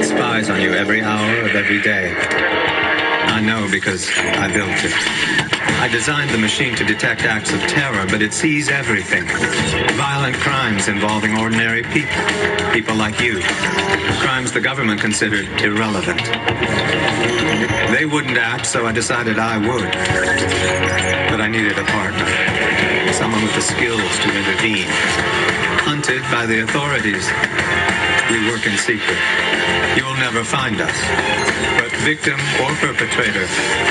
Spies on you every hour of every day. I know because I built it. I designed the machine to detect acts of terror, but it sees everything. Violent crimes involving ordinary people. People like you. Crimes the government considered irrelevant. They wouldn't act, so I decided I would. But I needed a partner. Someone with the skills to intervene. Hunted by the authorities. We work in secret. You'll never find us. But victim or perpetrator,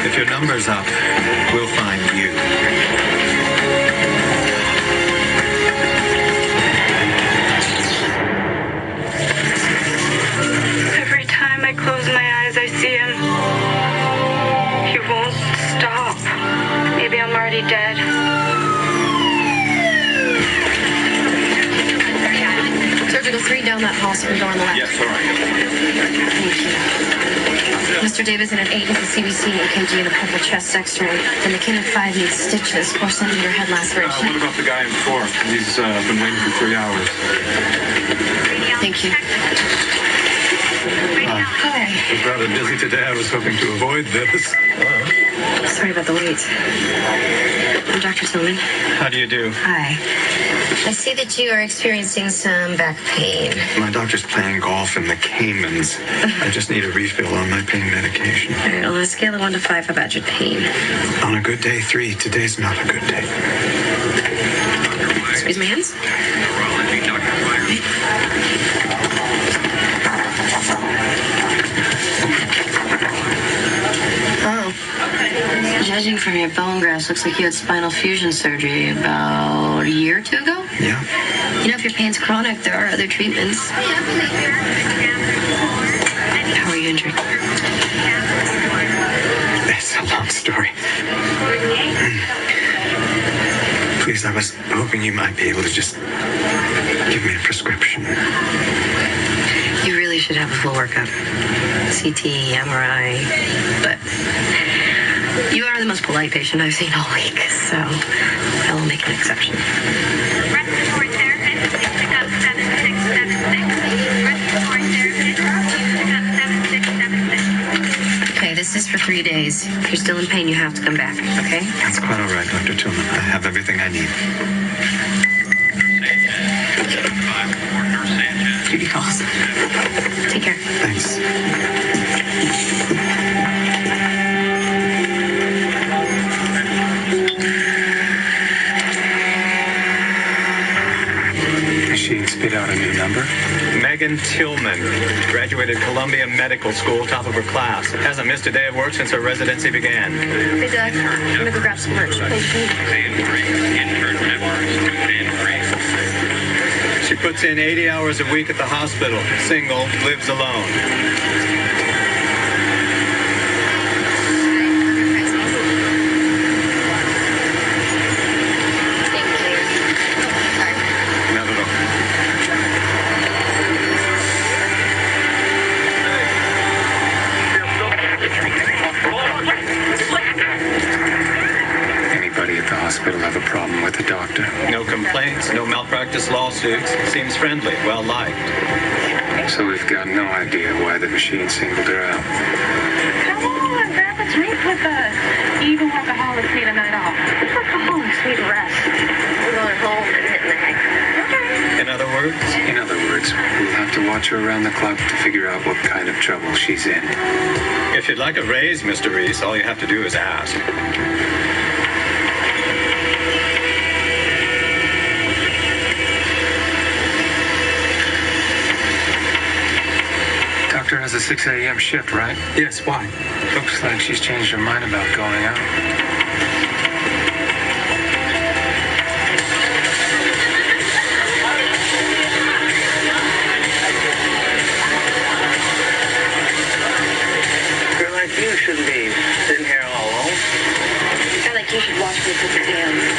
if your number's up, we'll find you. Every time I close my eyes, I see him. He won't stop. Maybe I'm already dead. Surgical 3 down that hall, so we go on the left. Yes, all right. Thank you. Mr. Davidson at 8 is a CBC, EKG, and a purple chest X-ray. The McKinnon 5 needs stitches, 4-centimeter head laceration. What about the guy in 4? He's been waiting for 3 hours. Thank you. Hi. I was rather busy today. I was hoping to avoid this. Sorry about the wait. I'm Dr. Tillman. How do you do? Hi. I see that you are experiencing some back pain. My doctor's playing golf in the Caymans. I just need a refill on my pain medication. All right, on a scale of 1 to 5, how about your pain? On a good day, 3. Today's not a good day. Squeeze my hands. Oh. Judging from your bone grafts, looks like you had spinal fusion surgery about a year or 2 ago? Yeah. You know, if your pain's chronic, there are other treatments. How are you injured? It's a long story. Please, I was hoping you might be able to just give me a prescription. You really should have a full workup. CT, MRI, but you are the most polite patient I've seen all week, so I will make an exception. Respiratory therapist, pick up 7676. Respiratory therapist, pick up 7676. Okay, this is for 3 days. If you're still in pain, you have to come back, okay? That's quite all right, Dr. Tillman. I have everything I need. Duty calls. Take care. Thanks. Machine spit out a new number. Megan Tillman. Graduated Columbia Medical School, top of her class. Hasn't missed a day of work since her residency began. Hey, Doug. I'm gonna go grab some lunch. Thank you. She puts in 80 hours a week at the hospital. Single, lives alone. Not at all. Anybody at the hospital have a problem with the doctor? No complaints, no malpractice lawsuits. Seems friendly, well liked. So we've got no idea why the machine singled her out. Come on, grab a drink with us. Even workaholics need a night off. Workaholics need rest. We're going home and hitting the hay. In other words, We'll have to watch her around the clock to figure out what kind of trouble she's in. if you'd like a raise, Mr. Reese, all you have to do is ask. has a 6 a.m. shift, right? Yes, why? Looks like she's changed her mind about going out. Girl like you shouldn't be sitting here all alone. I like you should watch me put the hands.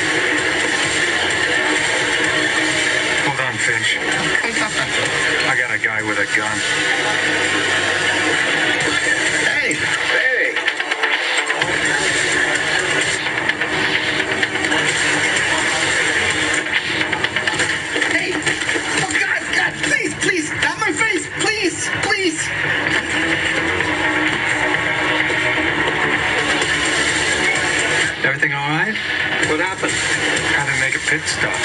Hold on, Finch. I got a guy with a gun. Hey, baby. Hey! Oh, God, please, not my face, please. Everything all right? What happened? Had to make a pit stop.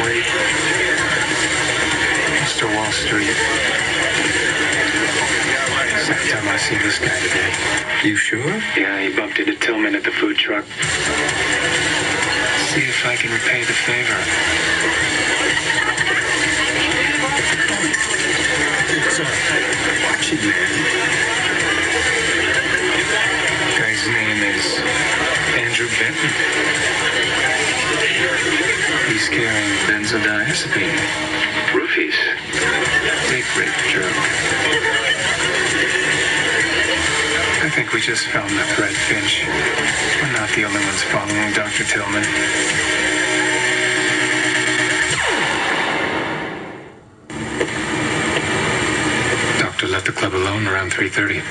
Wait. Mr. Wall Street. Second time I see this guy today. You sure? Yeah, he bumped into Tillman at the food truck. See if I can repay the favor. Watch it, man. Guy's name is Andrew Benton. He's carrying benzodiazepine. Roofies. Date rape drug. I think we just found the thread, Finch. We're not the only ones following Dr. Tillman. Doctor left the club alone around 3:30.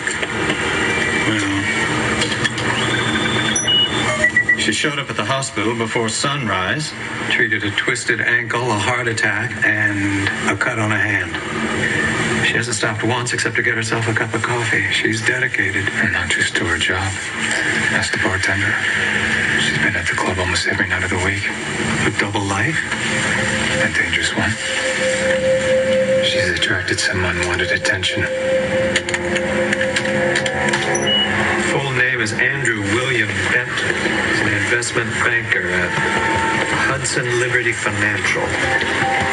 She showed up at the hospital before sunrise, treated a twisted ankle, a heart attack, and a cut on a hand. She hasn't stopped once except to get herself a cup of coffee. She's dedicated. And not just to her job. Ask the bartender. She's been at the club almost every night of the week. A double life? A dangerous one. She's attracted some unwanted attention. Full name is Andrew William Benton. He's an investment banker at Hudson Liberty Financial.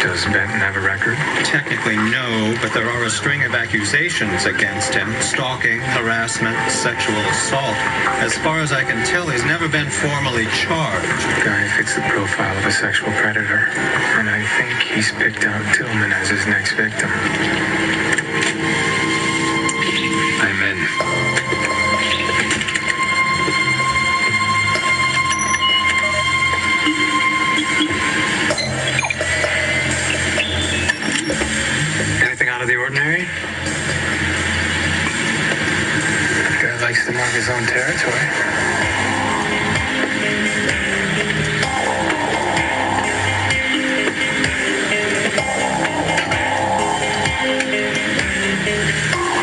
Does Benton have a record? Technically, no, but there are a string of accusations against him. Stalking, harassment, sexual assault. As far as I can tell, he's never been formally charged. Guy fits the profile of a sexual predator. And I think he's picked out Tillman as his next victim. I'm in. Anything out of the ordinary? Guy likes to mark his own territory.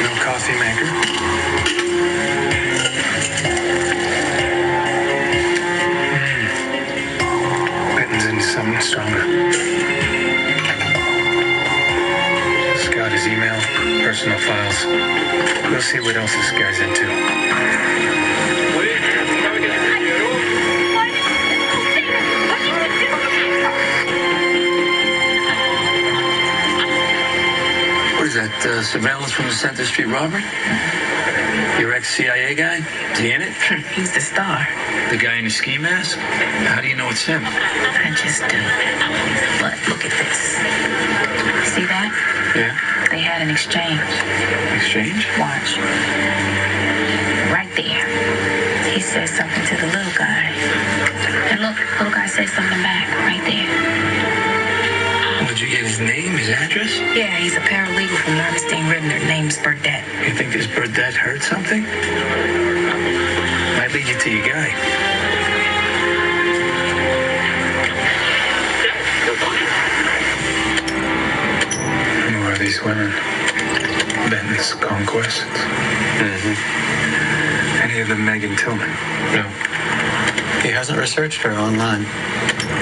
No coffee maker. Benton's into something stronger. Scout his email, personal files. We'll see what else this guy's into. What is that, surveillance from the Center Street robbery? Your ex-CIA guy? Is he in it? He's the star. The guy in the ski mask? How do you know it's him? I just do. But look at this. See that? Yeah. They had an exchange. Exchange? Watch. Right there. He says something to the little guy. And look, little guy says something back. Right there. Did you get his name, his address? Yeah, he's a paralegal from Narvestein Ribner. Name's Burdett. You think this Burdett heard something? Might lead you to your guy. Who are these women? Benton's conquests? Any of them Megan Tillman? No. He hasn't researched her online.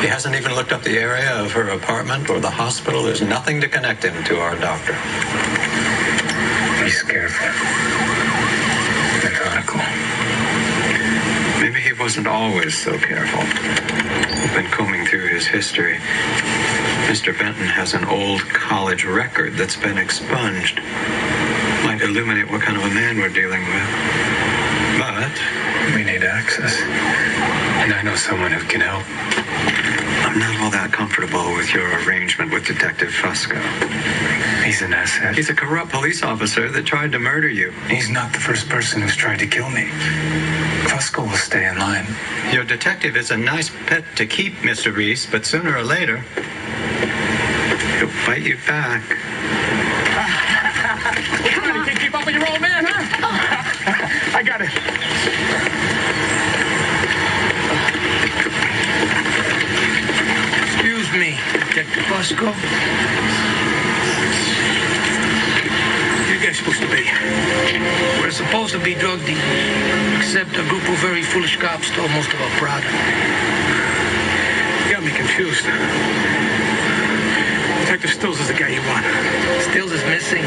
He hasn't even looked up the area of her apartment or the hospital. There's nothing to connect him to our doctor. He's careful. Methodical. Maybe he wasn't always so careful. We've been combing through his his history. Mr. Benton has an old college record that's been expunged. Might illuminate what kind of a man we're dealing with. But We need access. And I know someone who can help. I'm not all that comfortable with your arrangement with Detective Fusco. He's an asset. He's a corrupt police officer that tried to murder you. He's not the first person who's tried to kill me. Fusco will stay in line. Your detective is a nice pet to keep, Mr. Reese, but sooner or later, he'll fight you back. Come on, you can't keep up with your old man, huh? I got it. Excuse me, Detective Fusco. Where you guys supposed to be? We're supposed to be drug dealers, except a group of very foolish cops stole most of our product. You got me confused. Detective Stills is the guy you want. Stills is missing.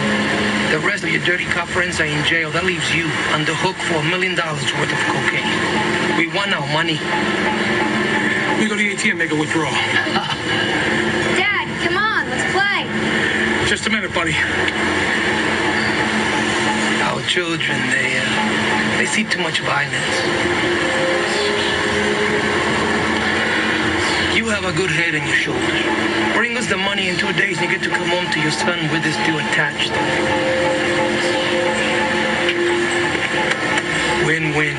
The rest of your dirty cop friends are in jail. That leaves you on the hook for $1 million worth of cocaine. We want our money. We go to the ATM, make a withdrawal. Dad, come on, let's play. Just a minute, buddy. Our children, they see too much violence. You have a good head on your shoulders. Bring us the money in 2 days and you get to come home to your son with his deal attached. Win-win.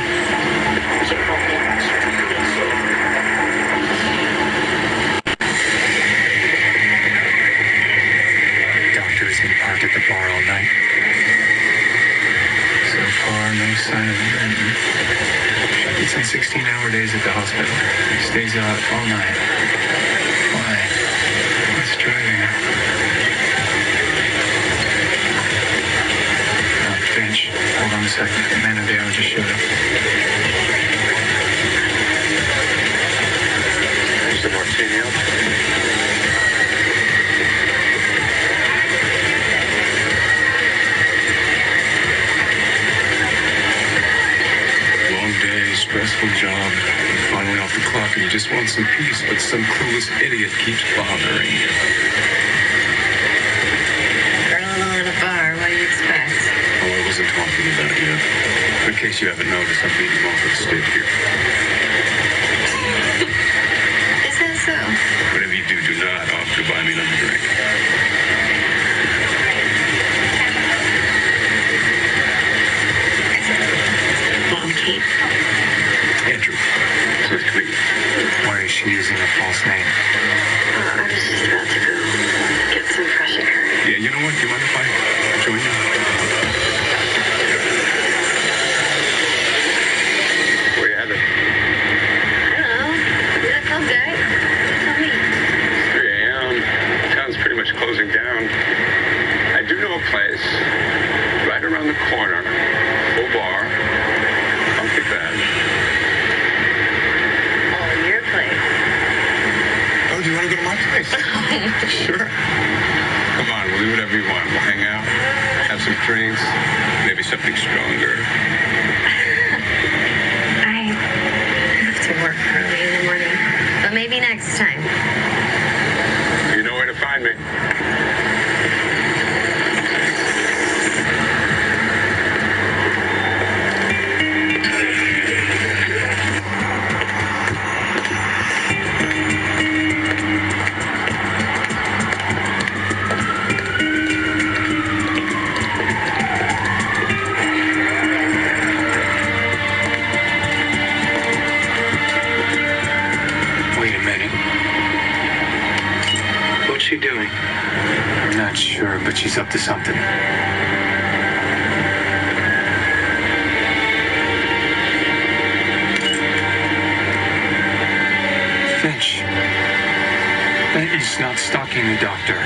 Doctor has been parked at the bar all night. So far, no sign of Benton. He's on 16-hour days at the hospital. He stays out all night. Why? What's driving him? Finch, hold on a second. Man of the hour just showed up. Mr. Martinio? Stressful job. Finally off the clock and you just want some peace, but some clueless idiot keeps bothering you. Girl alone at a bar, what do you expect? Oh, I wasn't talking about you. In case you haven't noticed, I'm beating off at the stick here. Is that so? Whatever you do, do not offer to buy me another drink. Mom, Kate. Andrew. So it's clean. Why is she using a false name? I was just about to go get some fresh air. Yeah, you know what? Do you mind if I join you? Where you headed? I don't know. Is it a club day? Tell me. 3 a.m. Town's pretty much closing down. I do know a place right around the corner. Full bar. Comfy bed. Oh, your place. Oh, do you want to go to my place? Sure. Come on, we'll do whatever you want. We'll hang out, have some drinks, maybe something stronger. I have to work early in the morning, but maybe next time. You know where to find me. Wait a minute. What's she doing? I'm not sure, but she's up to something. Finch. Benton's not stalking the doctor.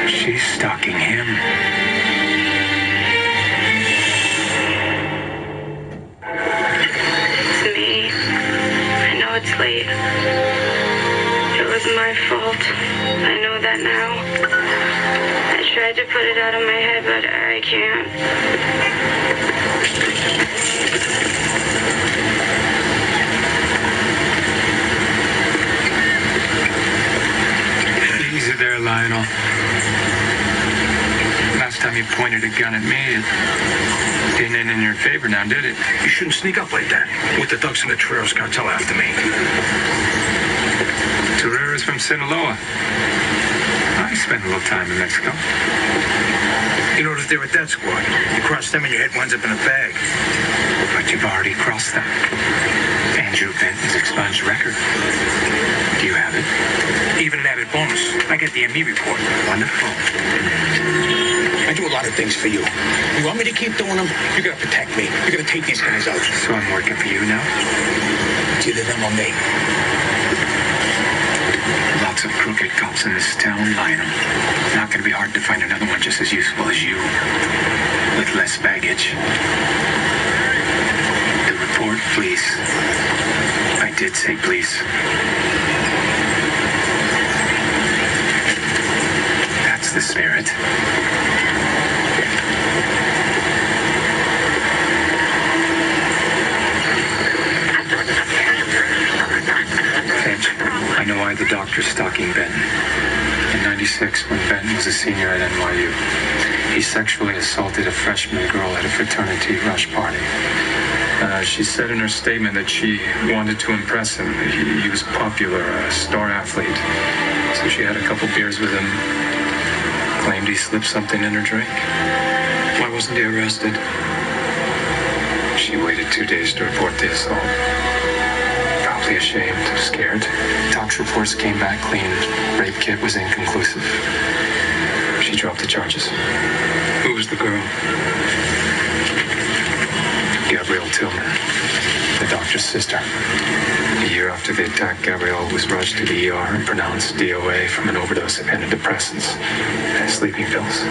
She's stalking him. It's me. I know it's late. It was my fault. I know that now. I tried to put it out of my head, but I can't. there, Lionel. Last time you pointed a gun at me, it didn't end in your favor now, did it? You shouldn't sneak up like that with the thugs and the Toreros cartel after me. Torero's from Sinaloa. I spent a little time in Mexico. You know that they're with that squad. You cross them and your head winds up in a bag. But you've already crossed them. Andrew Benton's expunged record. Do you have it? Even an added bonus. I get the ME report. Wonderful. I do a lot of things for you. You want me to keep doing them? You gotta protect me. You gotta take these guys out. So I'm working for you now? It's either them or me. Lots of crooked cops in this town, Lionel. Not gonna be hard to find another one just as useful as you. With less baggage. The report, please. I did say please. That's the spirit. I know why the doctor's stalking Benton. In '96, when Benton was a senior at NYU, he sexually assaulted a freshman girl at a fraternity rush party. She said in her statement that she wanted to impress him. He was popular, a star athlete. So she had a couple beers with him, claimed he slipped something in her drink. Why wasn't he arrested? She waited 2 days to report the assault. Probably ashamed, scared. Tox reports came back clean. Rape kit was inconclusive. She dropped the charges. Who was the girl? Gabrielle Tillman, the doctor's sister. A year after the attack, Gabrielle was rushed to the ER and pronounced DOA from an overdose of antidepressants and sleeping pills.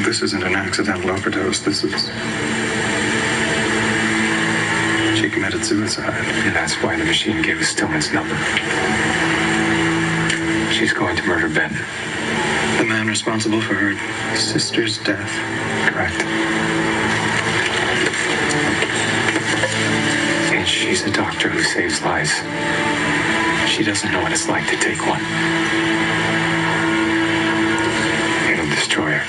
This isn't an accidental overdose. This is... She committed suicide. And that's why the machine gave us Tillman's number. She's going to murder Ben. The man responsible for her sister's death. Correct. And she's a doctor who saves lives. She doesn't know what it's like to take one. It'll destroy her.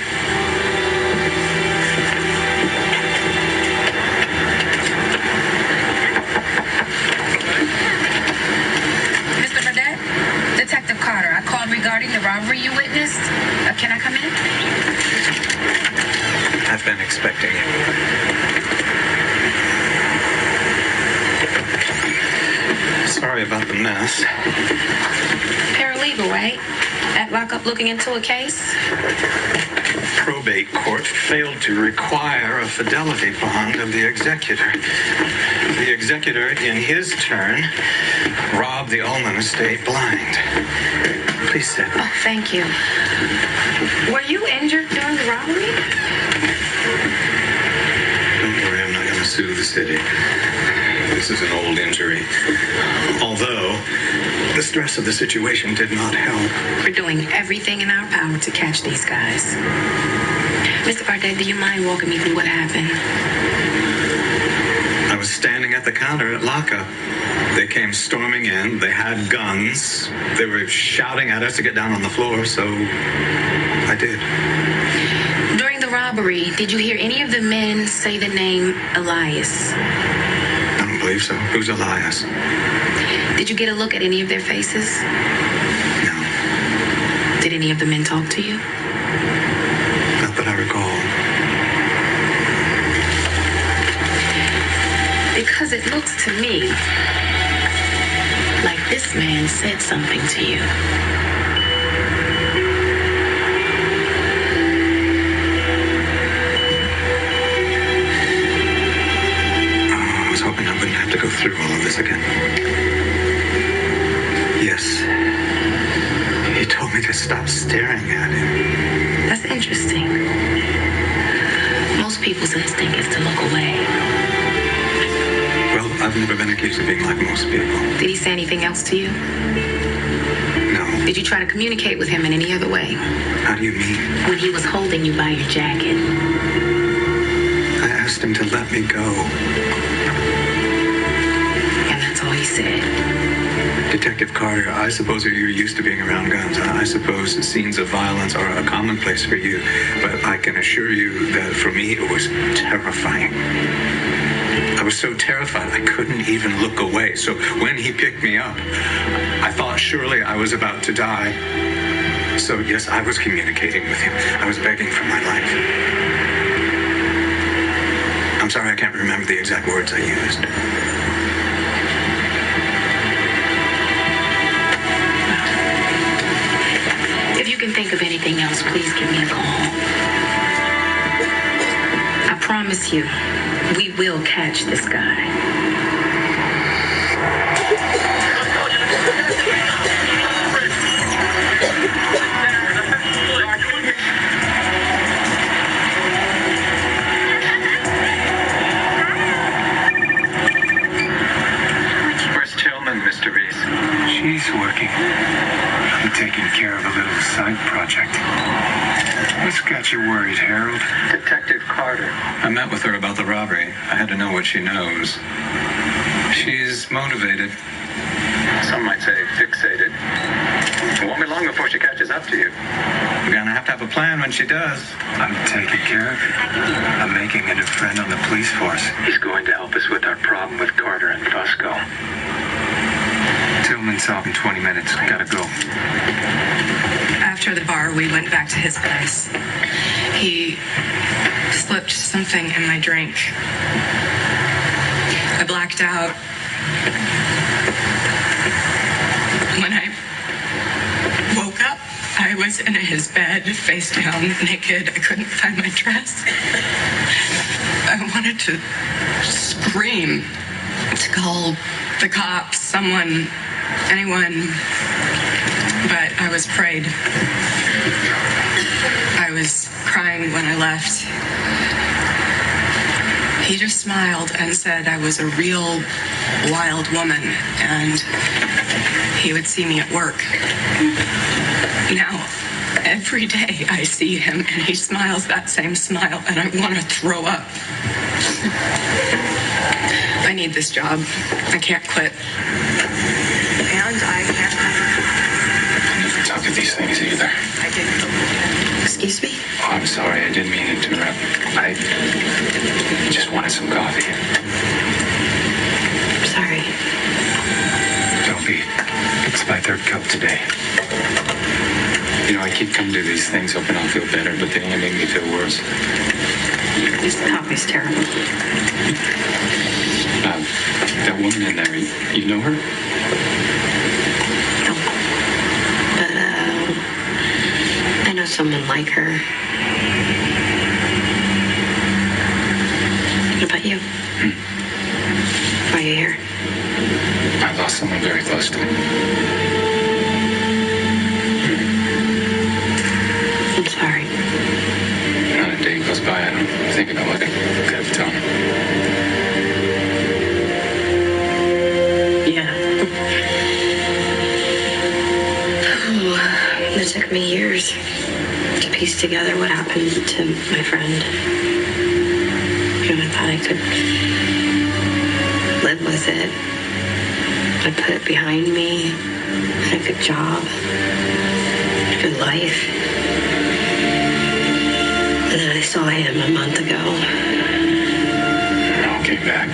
Mr. Burdett? Detective Carter, I called regarding the robbery you witnessed. Can I come in? I've been expecting you. Sorry about the mess. Paralegal, right? At lockup looking into a case? Probate court failed to require a fidelity bond of the executor. The executor, in his turn, robbed the Ullman estate blind. Please sit. Oh, thank you. Were you injured during the robbery? Don't worry, I'm not going to sue the city. This is an old injury. Although, the stress of the situation did not help. We're doing everything in our power to catch these guys. Mr. Burdett, do you mind walking me through what happened? I was standing at the counter at lockup. They came storming in. They had guns. They were shouting at us to get down on the floor, so I did. During the robbery, did you hear any of the men say the name Elias? I don't believe so. Who's Elias? Did you get a look at any of their faces? No. Did any of the men talk to you? Not that I recall. Because it looks to me like this man said something to you. I was hoping I wouldn't have to go through all of this again. Yes. He told me to stop staring at him. That's interesting. Most people's instinct is to look away. Well, I've never been accused of being like most people. Did he say anything else to you? No. Did you try to communicate with him in any other way? How do you mean? When he was holding you by your jacket. I asked him to let me go. And that's That's all he said. Detective Carter, I suppose you're used to being around guns. I suppose scenes of violence are a commonplace for you. But I can assure you that for me, it was terrifying. I was so terrified I couldn't even look away. So when he picked me up, I thought surely I was about to die. So yes, I was communicating with him. I was begging for my life. I'm sorry I can't remember the exact words I used. If you can think of anything else, please give me a call. I promise you, we will catch this guy. Where's Tillman, Mr. Reese? She's working. I'm taking care of a little side project. What's got you worried, Harold? Detective Carter. I met with her about the robbery. I had to know what she knows. She's motivated. Some might say fixated. It won't be long before she catches up to you. We're gonna have to have a plan when she does. I'm taking care of it. I'm making a new friend on the police force. He's going to help us with our problem with Carter and Fusco. Tillman's off in 20 minutes. Gotta go. After the bar, we went back to his place. He slipped something in my drink. I blacked out. When I woke up, I was in his bed, face down, naked. I couldn't find my dress. I wanted to scream, to call the cops, someone, anyone, but I was afraid. I was crying when I left. He just smiled and said I was a real wild woman and he would see me at work. Now, every day I see him and he smiles that same smile and I want to throw up. I need this job. I can't quit. And I can't Never talk of these things either. I didn't. Excuse me? Oh, I'm sorry. I didn't mean to interrupt. I just wanted some coffee. Sorry. Don't be. It's my third cup today. You know, I keep coming to these things hoping I'll feel better, but they only make me feel worse. This coffee's terrible. That woman in there, you know her? No. But, I know someone like her. What about you? Why are you here? I lost someone very close to me. I'm sorry. Not a day goes by, I don't think about what I could have done. Yeah. It took me years to piece together what happened to my friend. You know, I thought I could live with it. I put it behind me. Had a good job. A good life. And then I saw him a month ago. It all came back.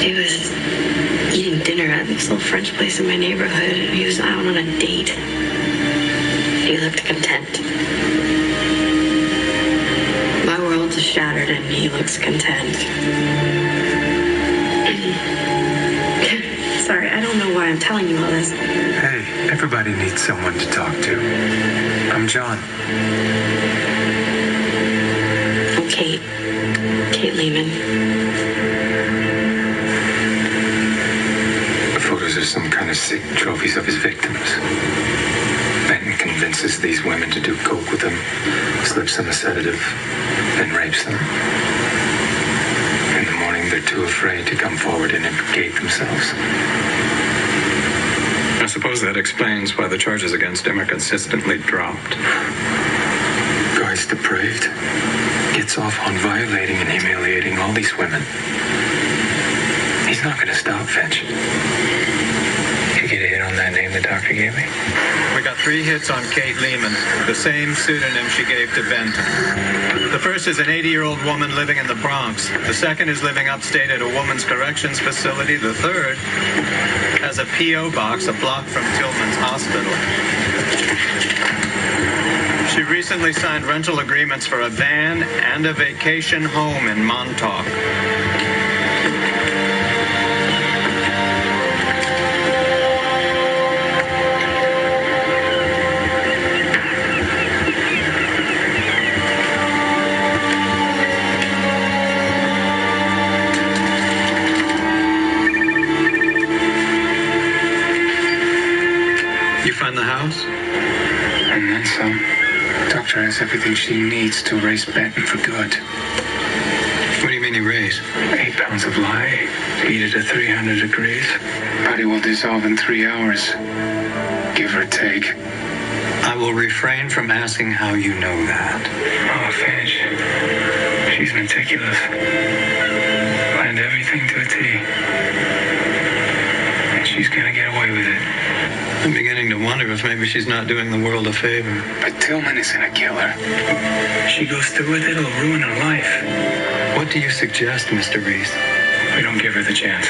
He was eating dinner at this little French place in my neighborhood. He was out on a date. He looked content. My world is shattered and he looks content. Sorry, I don't know why I'm telling you all this. Hey, everybody needs someone to talk to. I'm John. I'm Kate. Kate Lehman. The photos are some kind of sick trophies of his victims. Benton convinces these women to do coke with him, slips them a sedative, then rapes them. In the morning, they're too afraid to come forward and implicate themselves. I suppose that explains why the charges against him are consistently dropped. Guy's depraved. Gets off on violating and humiliating all these women. He's not going to stop, Finch. You get a hit on that name the doctor gave me? We got 3 hits on Kate Lehman, the same pseudonym she gave to Benton. The first is an 80-year-old woman living in the Bronx. The second is living upstate at a woman's corrections facility. The third has a P.O. box a block from Tillman's hospital. She recently signed rental agreements for a van and a vacation home in Montauk. You find the house? And then some. Doctor has everything she needs to erase Benton for good. What do you mean erase? 8 pounds of lye, heated at 300 degrees. Body will dissolve in 3 hours. Give or take. I will refrain from asking how you know that. Oh, Finch. She's meticulous. Planned everything to a T. And she's gonna get away with it. I'm beginning to wonder if maybe she's not doing the world a favor. But Tillman isn't a killer. She goes through with it, it'll ruin her life. What do you suggest, Mr. Reese? We don't give her the chance.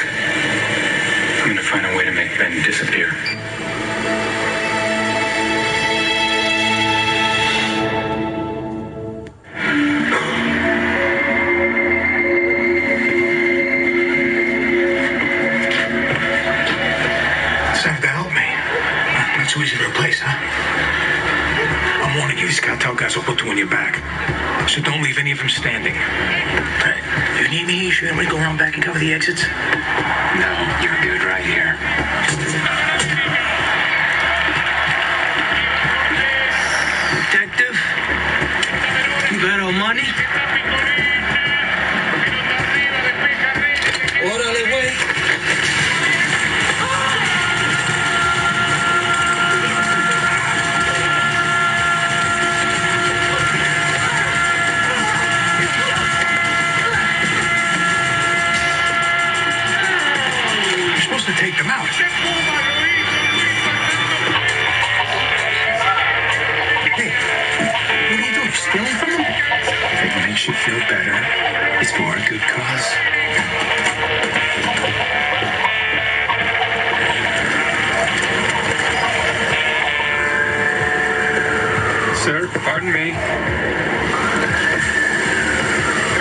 I'm gonna find a way to make Ben disappear. Too easy to replace, huh? I'm warning you, these cartel guys will put 2 in your back. So don't leave any of them standing. Hey, if you need me, you sure I'm gonna go around back and cover the exits? No, you're good right here. Detective? You got our money? Orderly way. To take them out. Hey, what are you doing? Stealing from them? If it makes you feel better, it's for a good cause. Sir, pardon me.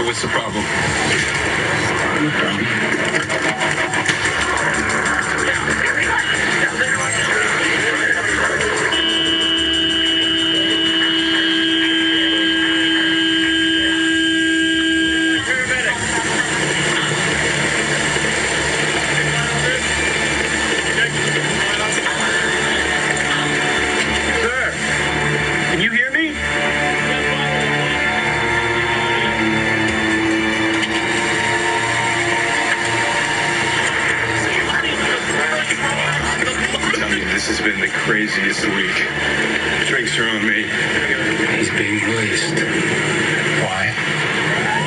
What's the problem? No problem. This has been the craziest week. Drinks are on me. He's being released. Why?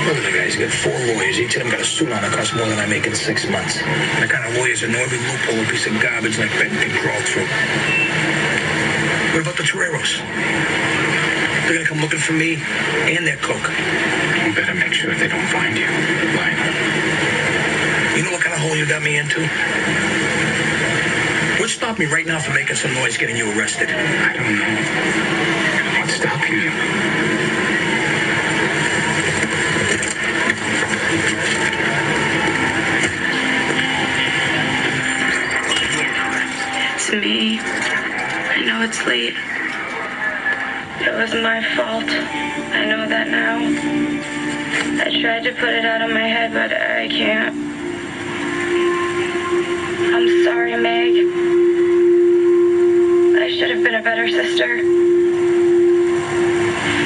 Look at the guy. He's got 4 lawyers. Each of them got a suit on that costs more than I make in 6 months. And the kind of lawyers that know every loophole a piece of garbage like Benton can crawl through. What about the Toreros? They're gonna come looking for me and their coke. You better make sure they don't find you, Lionel. You know what kind of hole you got me into? What stopped me right now from making some noise getting you arrested? I don't know. What's stopping you? It's me. I know it's late. It was my fault. I know that now. I tried to put it out of my head, but I can't. I'm sorry, Meg. I should have been a better sister.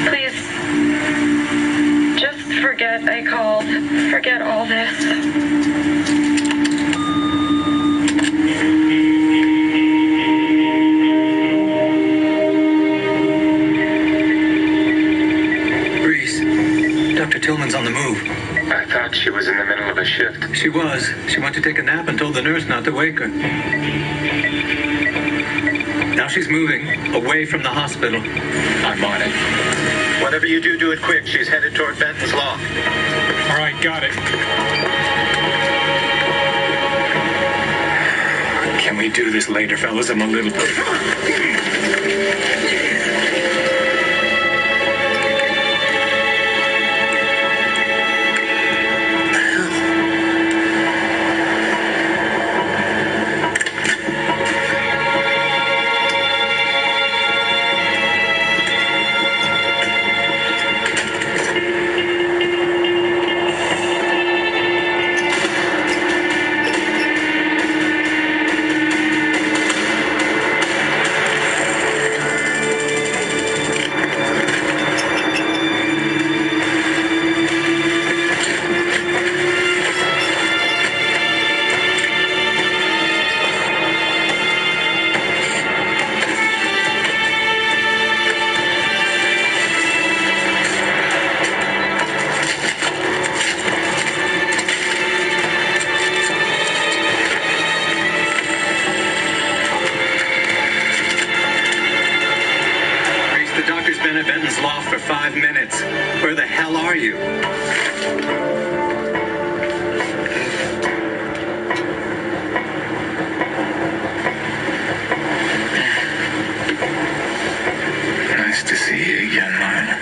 Please, just forget I called. Forget all this. Dr. Tillman's on the move. I thought she was in the middle of a her shift. She was. She went to take a nap and told the nurse not to wake her. Now she's moving away from the hospital. I'm on it. Whatever you do, do it quick. She's headed toward Benton's Law. All right, got it. Can we do this later, fellas? I'm a little... Benton's Law for 5 minutes. Where the hell are you? Nice to see you again, Lionel.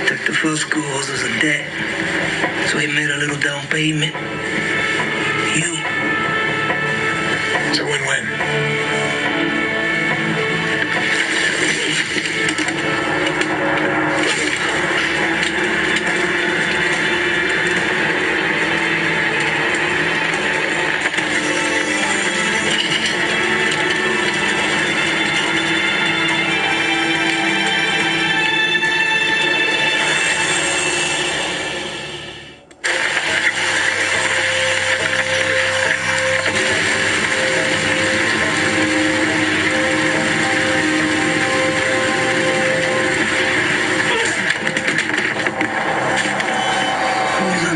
Took the first school was a debt, so he made a little down payment. You. It's a win-win.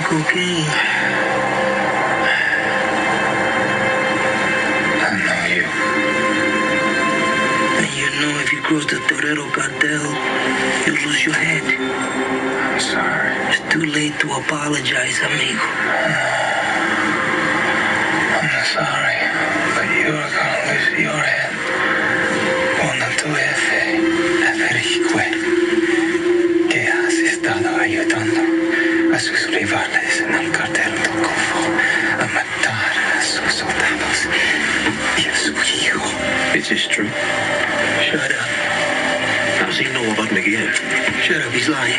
Cocaine. I know you. And you know if you cross the Torero cartel, you'll lose your head. I'm sorry. It's too late to apologize, amigo. I'm sorry, but you're gonna lose your head. Cuando tu jefe, Federico, que has estado ayudando a sus rivales en el cartel del Golfo a matar a sus soldados y a su hijo. Is this true? Shut up. How's he know about Miguel? Shut up, he's lying.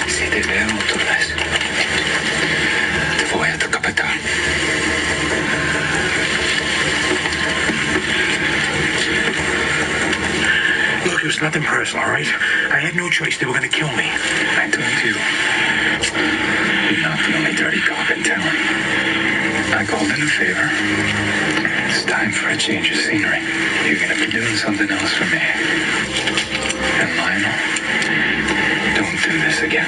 Si te veo otra vez, te voy a decapitar. Look, it was nothing personal, all right? I had no choice. They were going to kill me. I told you, you're not the only dirty cop in town. I called in a favor. It's time for a change of scenery. You're going to be doing something else for me. And Lionel, don't do this again.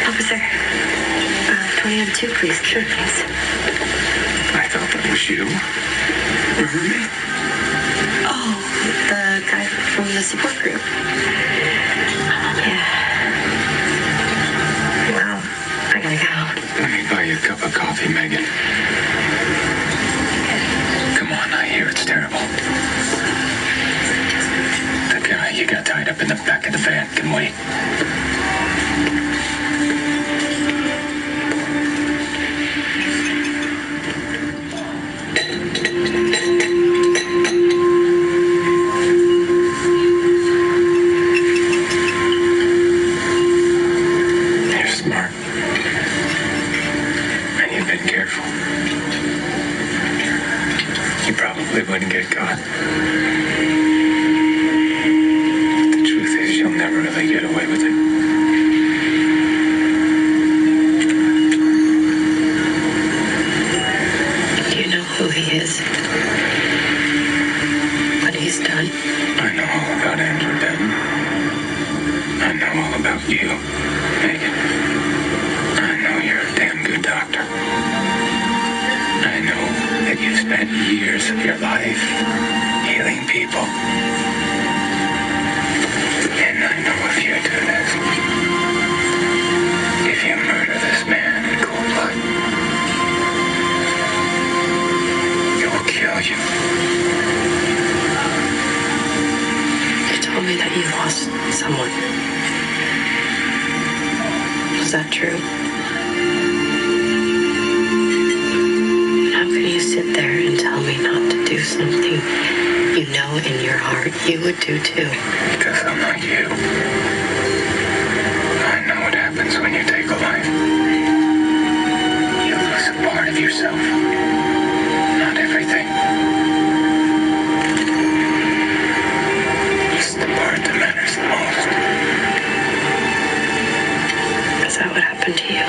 Officer, 20 please. Sure, please. I thought that was you. Remember me? Oh, the guy from the support group. Yeah. Well, I gotta go. Let me buy you a cup of coffee, Megan. Come on, I hear it's terrible. The guy you got tied up in the back of the van can wait. they get away with it. Do you know who he is? What he's done? I know all about Andrew Benton. I know all about you, Megan. I know you're a damn good doctor. I know that you've spent years of your life healing people. And I know if you do this, if you murder this man in cold blood, it will kill you. You told me that you lost someone. Was that true? How can you sit there and tell me not to do something you know in your heart you would do too? Because I'm like you. I know what happens when you take a life. You lose a part of yourself. Not everything. Just the part that matters the most. Is that what happened to you?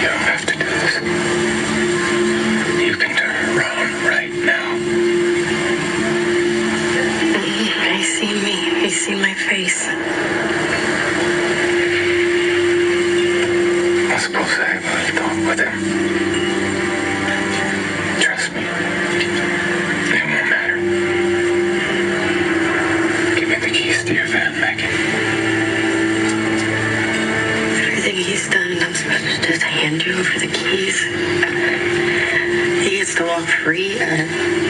You don't have to do this. You can turn around right now. He's seen me. He's seen my face. I suppose I have a little talk with him. Trust me. It won't matter. Give me the keys to your van, Megan. Everything he's done, I'm supposed to just hand you over the keys. He gets to walk free.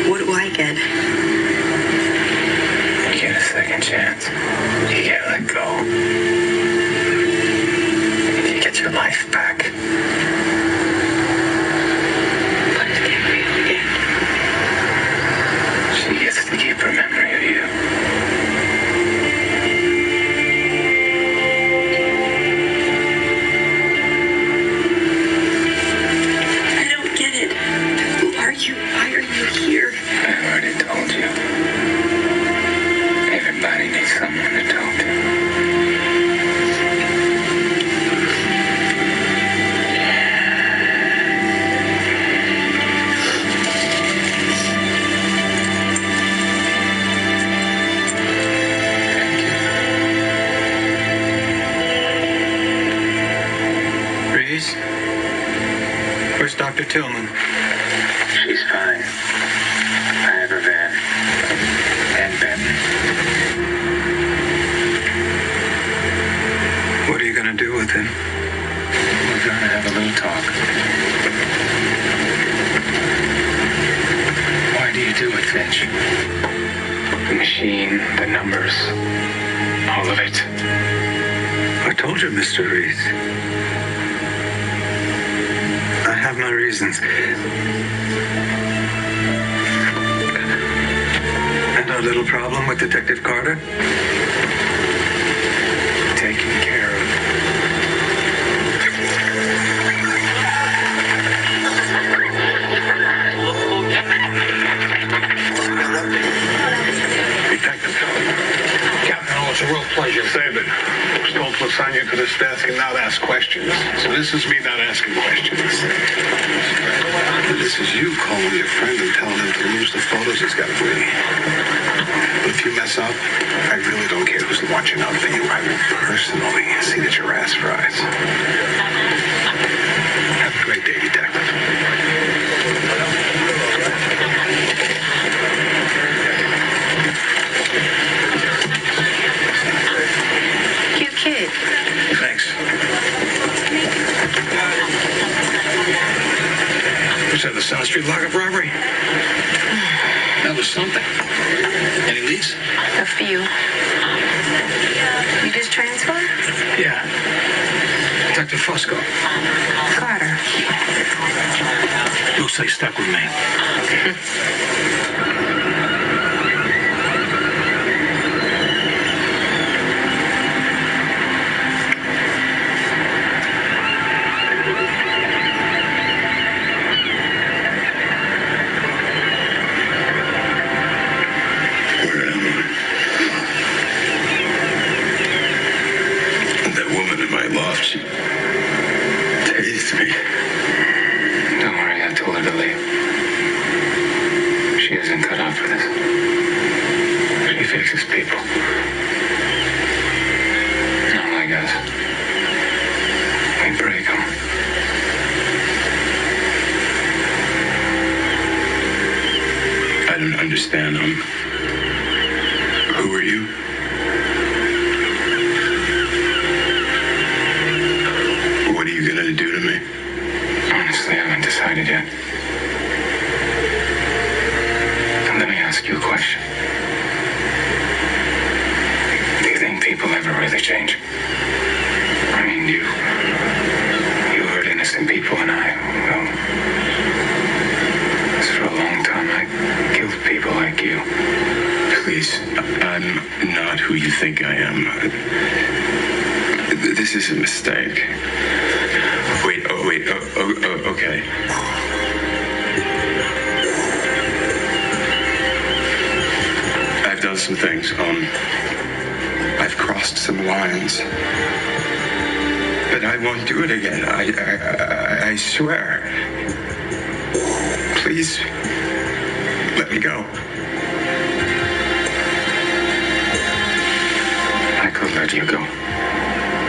What do I get? You get a second chance. You get let go. You get your life back. What is Gabrielle get? She gets to keep her memory of you. I don't get it. Who are you? Why are you here? I already told you. Everybody needs someone to talk to. Reese? Where's Dr. Tillman? She's fine. I have her van. And Benton. What are you going to do with him? We're gonna have a little talk. Why do you do it, Finch? The machine, the numbers, all of it. I told you, Mr. Reese. I have my reasons. And our little problem with Detective Carter? Taken care of. Detective. Captain, oh, it's a real pleasure. David, I was told to assign you to this desk and not ask questions. So this is me not asking questions. This is you calling your friend and telling him to lose the photos he's got of me. But if you mess up, I really don't care who's watching out for you. I will personally see that your ass fries. Have a great day, Detective. Cute kid. Thanks. Was that the South Street lockup robbery? That was something. Any leads? A few. You just transfer? Yeah. Detective Fusco. Carter. You'll stay stuck with me. fixes people. Not like us. We break them. I don't understand. Who are you? What are you gonna do to me? Honestly, I haven't decided yet. And let me ask you a question. Do you think people ever really change? I mean, you hurt innocent people, and well, for a long time, I killed people like you. Please, I'm not who you think I am. This is a mistake. Wait, okay. I've done some things. I've crossed some lines. But I won't do it again. I swear. Please, let me go. I could let you go.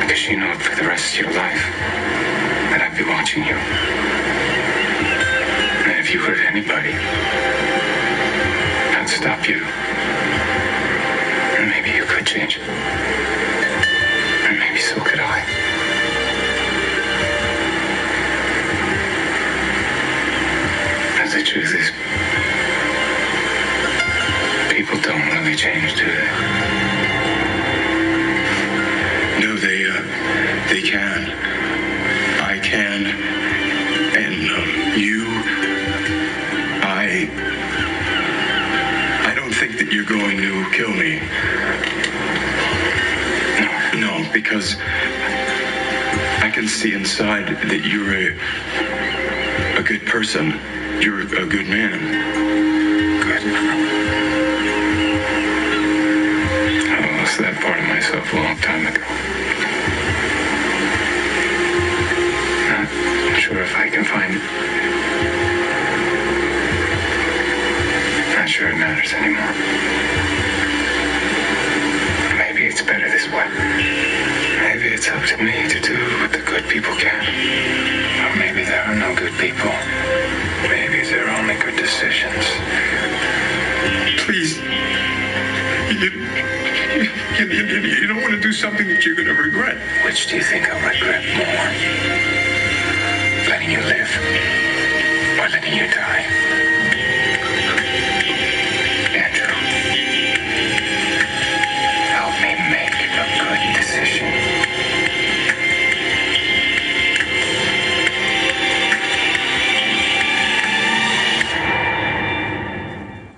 Because you know for the rest of your life that I'd be watching you. And if you hurt anybody, I'd stop you. And maybe you could change. And maybe so could I. But the truth is, people don't really change, do they? No, they can. I can. And I don't think that you're going to kill me. No, because I can see inside that you're a good person. You're a good man. Good. I lost that part of myself a long time ago. Not sure if I can find it. Not sure it matters anymore. Maybe it's better this way. Maybe it's up to me to do what the good people can. Or maybe there are no good people. Maybe there are only good decisions. Please. You don't want to do something that you're going to regret. Which do you think I'll regret more? Letting you live or letting you die? Andrew, help me make a good decision.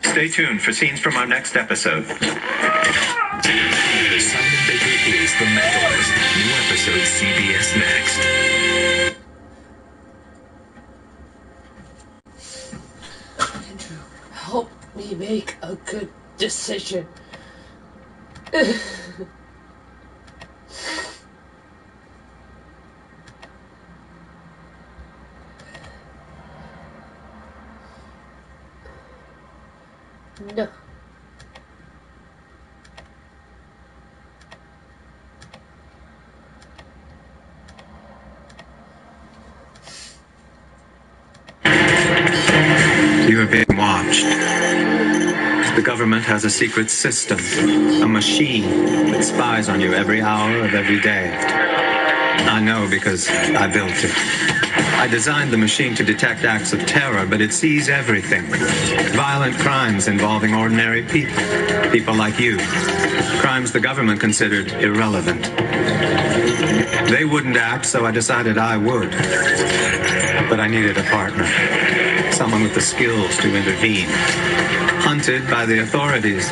Stay tuned for scenes from our next episode. Simon Baker is The Mentalist. New episode CBS next. Andrew, help me make a good decision. No. You are being watched. The government has a secret system, a machine that spies on you every hour of every day. I know because I built it. I designed the machine to detect acts of terror, but it sees everything. Violent crimes involving ordinary people, people like you. Crimes the government considered irrelevant. They wouldn't act, so I decided I would. But I needed a partner. Someone with the skills to intervene. Hunted by the authorities.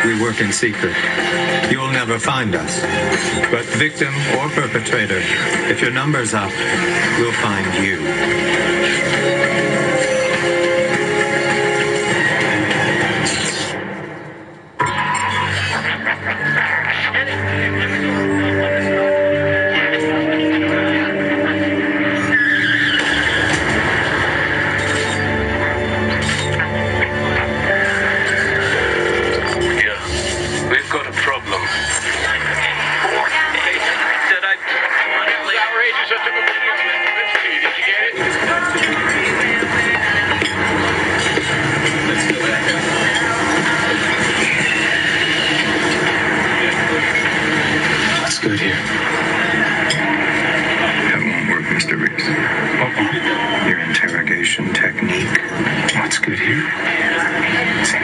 We work in secret. You'll never find us. But victim or perpetrator, if your number's up, we'll find you.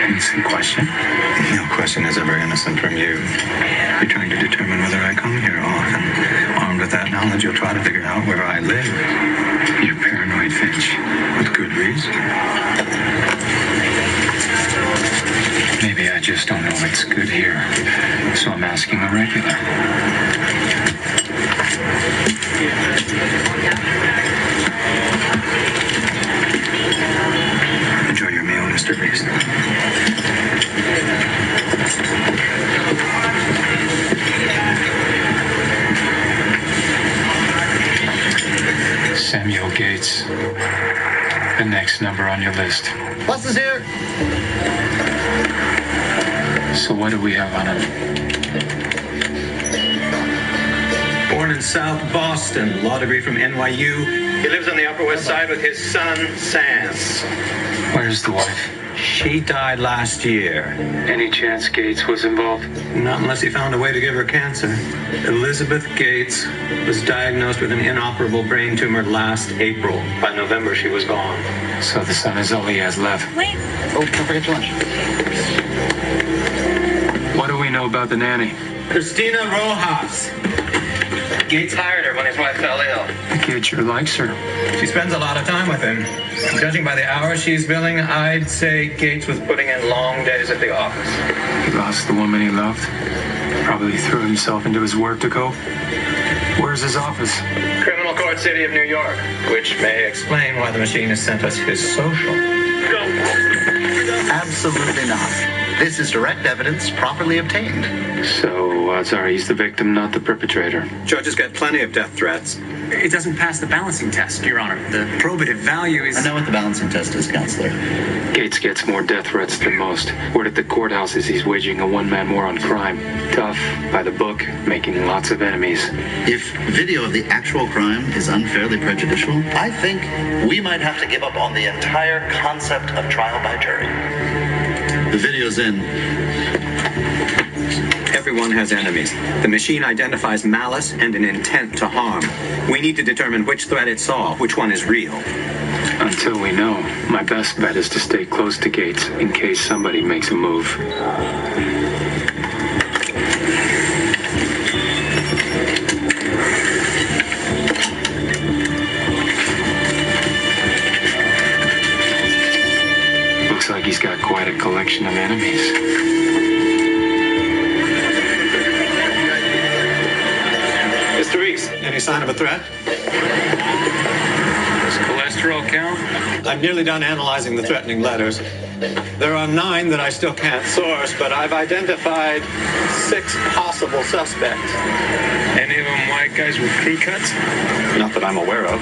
Innocent question? No question is ever innocent from you. You're trying to determine whether I come here often. Armed with that knowledge, you'll try to figure out where I live. You're paranoid, Finch. With good reason. Maybe I just don't know what's good here. So I'm asking a regular. Enjoy your meal, Mr. Reese. Samuel Gates. The next number on your list. Bus is here. So what do we have on him? Born in South Boston, law degree from NYU. He lives on the Upper West Side with his son, Sam. Where's the wife? She died last year. Any chance Gates was involved? Not unless he found a way to give her cancer. Elizabeth Gates was diagnosed with an inoperable brain tumor last April. By November, she was gone. So the son is all he has left. Wait. Oh, don't forget your lunch. What do we know about the nanny? Christina Rojas. Gates hired her when his wife fell ill. Gates sure likes her. She spends a lot of time with him. Judging by the hours she's billing, I'd say Gates was putting in long days at the office. He lost the woman he loved. Probably threw himself into his work to cope. Where's his office? Criminal Court City of New York, which may explain why the machinist sent us his social. Absolutely not. This is direct evidence properly obtained. So odds are he's the victim, not the perpetrator. Judges get plenty of death threats. It doesn't pass the balancing test, Your Honor. The probative value is... I know what the balancing test is, Counselor. Gates gets more death threats than most. Word at the courthouse is he's waging a one-man war on crime. Tough, by the book, making lots of enemies. If video of the actual crime is unfairly prejudicial, I think we might have to give up on the entire concept of trial by jury. The video's in. Everyone has enemies. The machine identifies malice and an intent to harm. We need to determine which threat it saw, which one is real. Until we know, my best bet is to stay close to Gates in case somebody makes a move. Looks like he's got quite a collection of enemies. Mr. Reese, any sign of a threat? Does cholesterol count? I'm nearly done analyzing the threatening letters. There are 9 that I still can't source, but I've identified 6 possible suspects. Any of them white guys with crew cuts? Not that I'm aware of.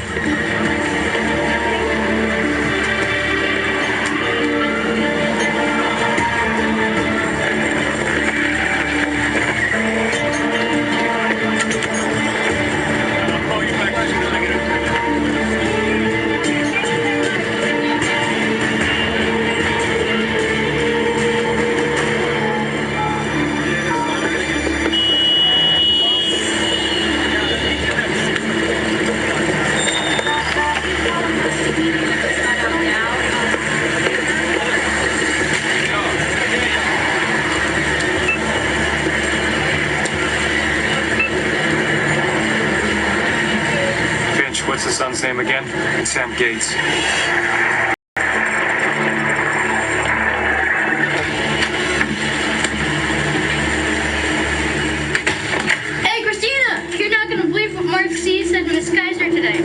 What's the son's name again? Sam Gates. Hey, Christina! You're not gonna believe what Mark C said to Miss Kaiser today.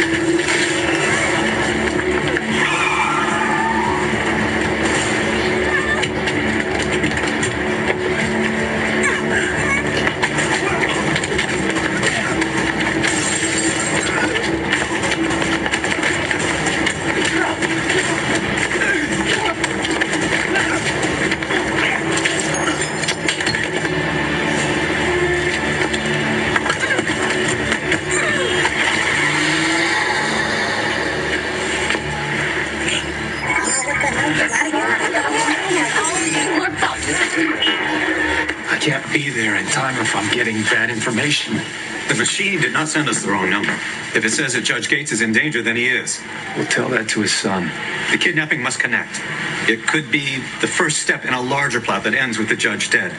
can't be there in time if I'm getting bad information. The machine did not send us the wrong number. If it says that Judge Gates is in danger, then he is. We'll tell that to his son. The kidnapping must connect. It could be the first step in a larger plot that ends with the judge dead.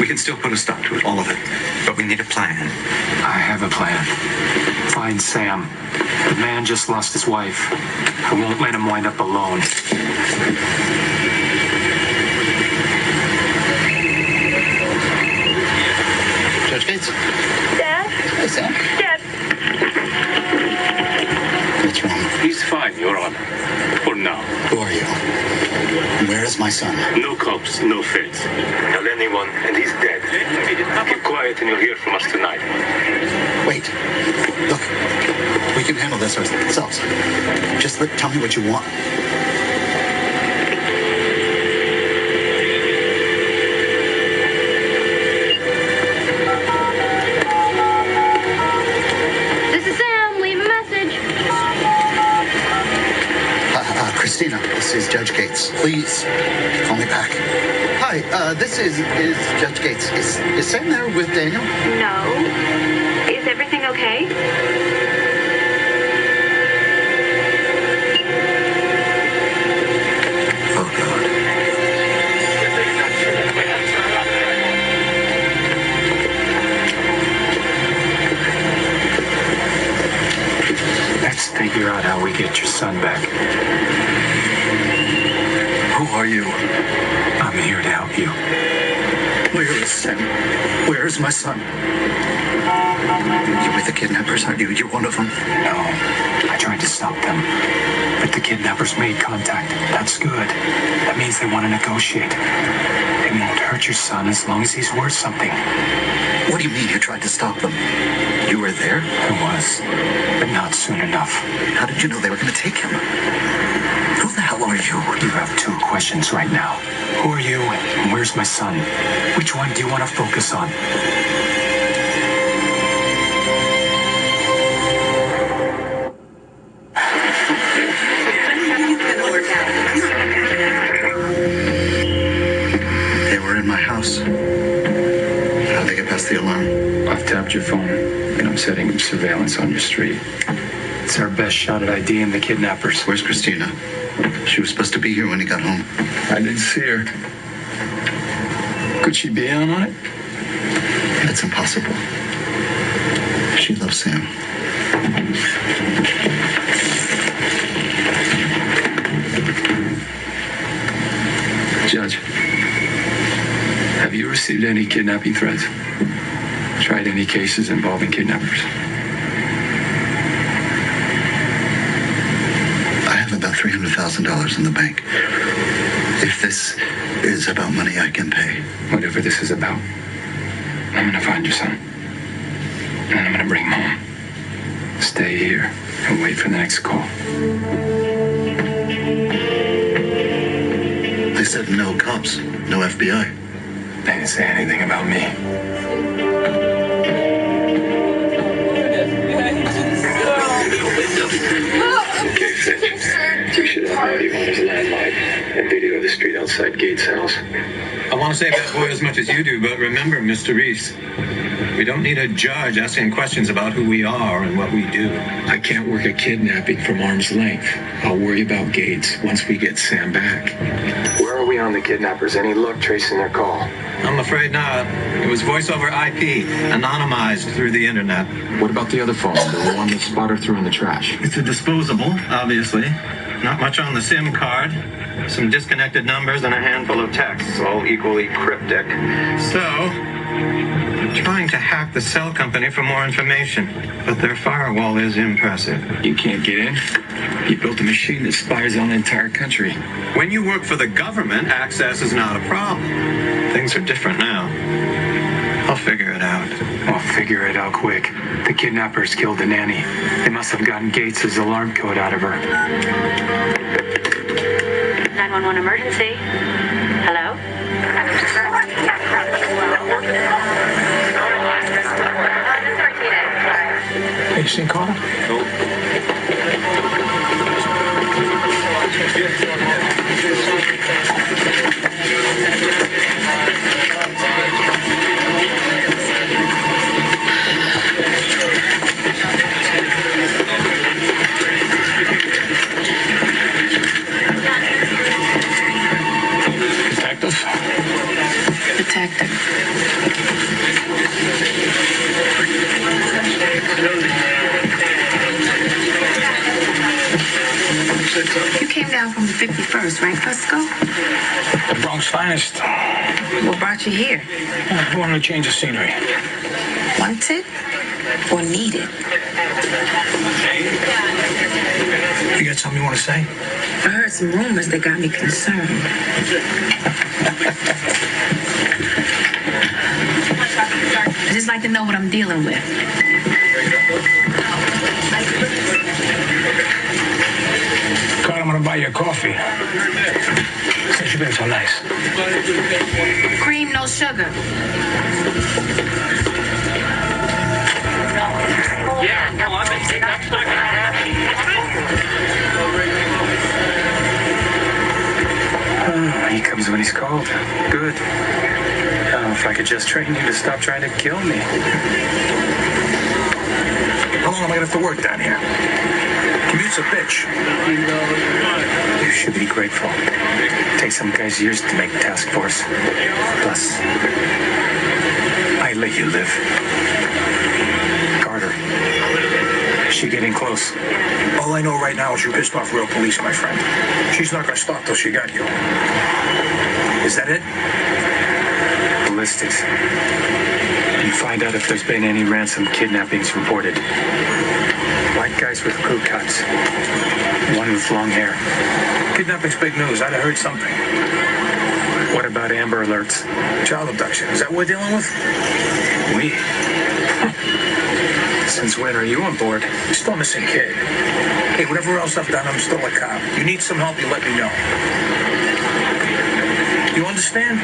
We can still put a stop to it, all of it. But we need a plan. I have a plan. Find Sam. The man just lost his wife. I won't let him wind up alone. Judge Gates? Dad? Hey, Sam. Dad. What's wrong? He's fine, Your Honor. For now. Who are you? Where is my son? No cops, no feds. Tell anyone, and he's dead. Keep quiet and you'll hear from us tonight. Wait. Look. We can handle this ourselves. Just tell me what you want. This is Sam. Leave a message. Christina, this is Judge Gates. Please call me back. Hi, this is Judge Gates. Is Sam there with Daniel? No. Is everything okay? Oh, God. Let's figure out how we get your son back. Who are you? I'm here to help you. Where is Sam? Where is my son? You're with the kidnappers, aren't you? You're one of them? No, I tried to stop them. But the kidnappers made contact. That's good. That means they want to negotiate. They won't hurt your son as long as he's worth something. What do you mean you tried to stop them? You were there? I was, but not soon enough. How did you know they were going to take him? Who the hell are you? You have two questions right now. Who are you and where's my son? Which one do you want to focus on? They were in my house. How'd they get past the alarm? I've tapped your phone, and I'm setting up surveillance on your street. It's our best shot at IDing the kidnappers. Where's Christina? She was supposed to be here when he got home. I didn't see her. Could she be in on it? It's impossible. She loves Sam. Judge, have you received any kidnapping threats? Tried any cases involving kidnappers? I have about $300,000 in the bank. If this is about money, I can pay. Whatever this is about, I'm gonna find your son. And then I'm gonna bring him home. Stay here and wait for the next call. They said no cops, no FBI. They didn't say anything about me. Okay, Fitch. We should have audio on his landline and video of the street outside Gates' house. I want to save that boy as much as you do, but remember, Mr. Reese, we don't need a judge asking questions about who we are and what we do. I can't work a kidnapping from arm's length. I'll worry about Gates once we get Sam back. Where are we on the kidnappers? Any luck tracing their call? I'm afraid not. It was voice over IP, anonymized through the internet. What about the other phone? The one that Spotter threw in the trash? It's a disposable, obviously. Not much on the SIM card. Some disconnected numbers and a handful of texts, all equally cryptic. So, I'm trying to hack the cell company for more information, but their firewall is impressive. You can't get in? You built a machine that spies on the entire country. When you work for the government, access is not a problem. Things are different now. I'll figure it out. I'll figure it out quick. The kidnappers killed the nanny. They must have gotten Gates' alarm code out of her. 911 emergency. Hello? Patient call? Nope. factor. You came down from the 51st, right, Fusco? The Bronx finest. What brought you here? I wanted to change the scenery. Wanted or needed? You got something you want to say? I heard some rumors that got me concerned. I just like to know what I'm dealing with. Carter, I'm going to buy you a coffee. Since you've been so nice. Cream, no sugar. Yeah, no, I'm He comes when he's called. Good. Oh, if I could just train you to stop trying to kill me. How long am I going to have to work down here? Commute's a bitch. You should be grateful. It takes some guys years to make task force. Plus, I let you live. Carter, is she getting close? All I know right now is you pissed off real police, my friend. She's not going to stop till she got you. Is that it? Ballistics. And find out if there's been any ransom kidnappings reported. White guys with crew cuts. One with long hair. Kidnapping's big news. I'd have heard something. What about Amber Alerts? Child abduction. Is that what we're dealing with? We? Since when are you on board? Still missing kid. Hey, whatever else I've done, I'm still a cop. You need some help, you let me know. You understand?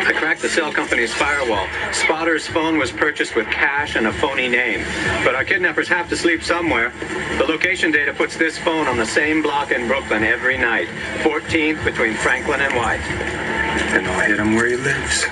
I cracked the cell company's firewall. Spotter's phone was purchased with cash and a phony name. But our kidnappers have to sleep somewhere. The location data puts this phone on the same block in Brooklyn every night. 14th between Franklin and White. Then I'll hit him where he lives.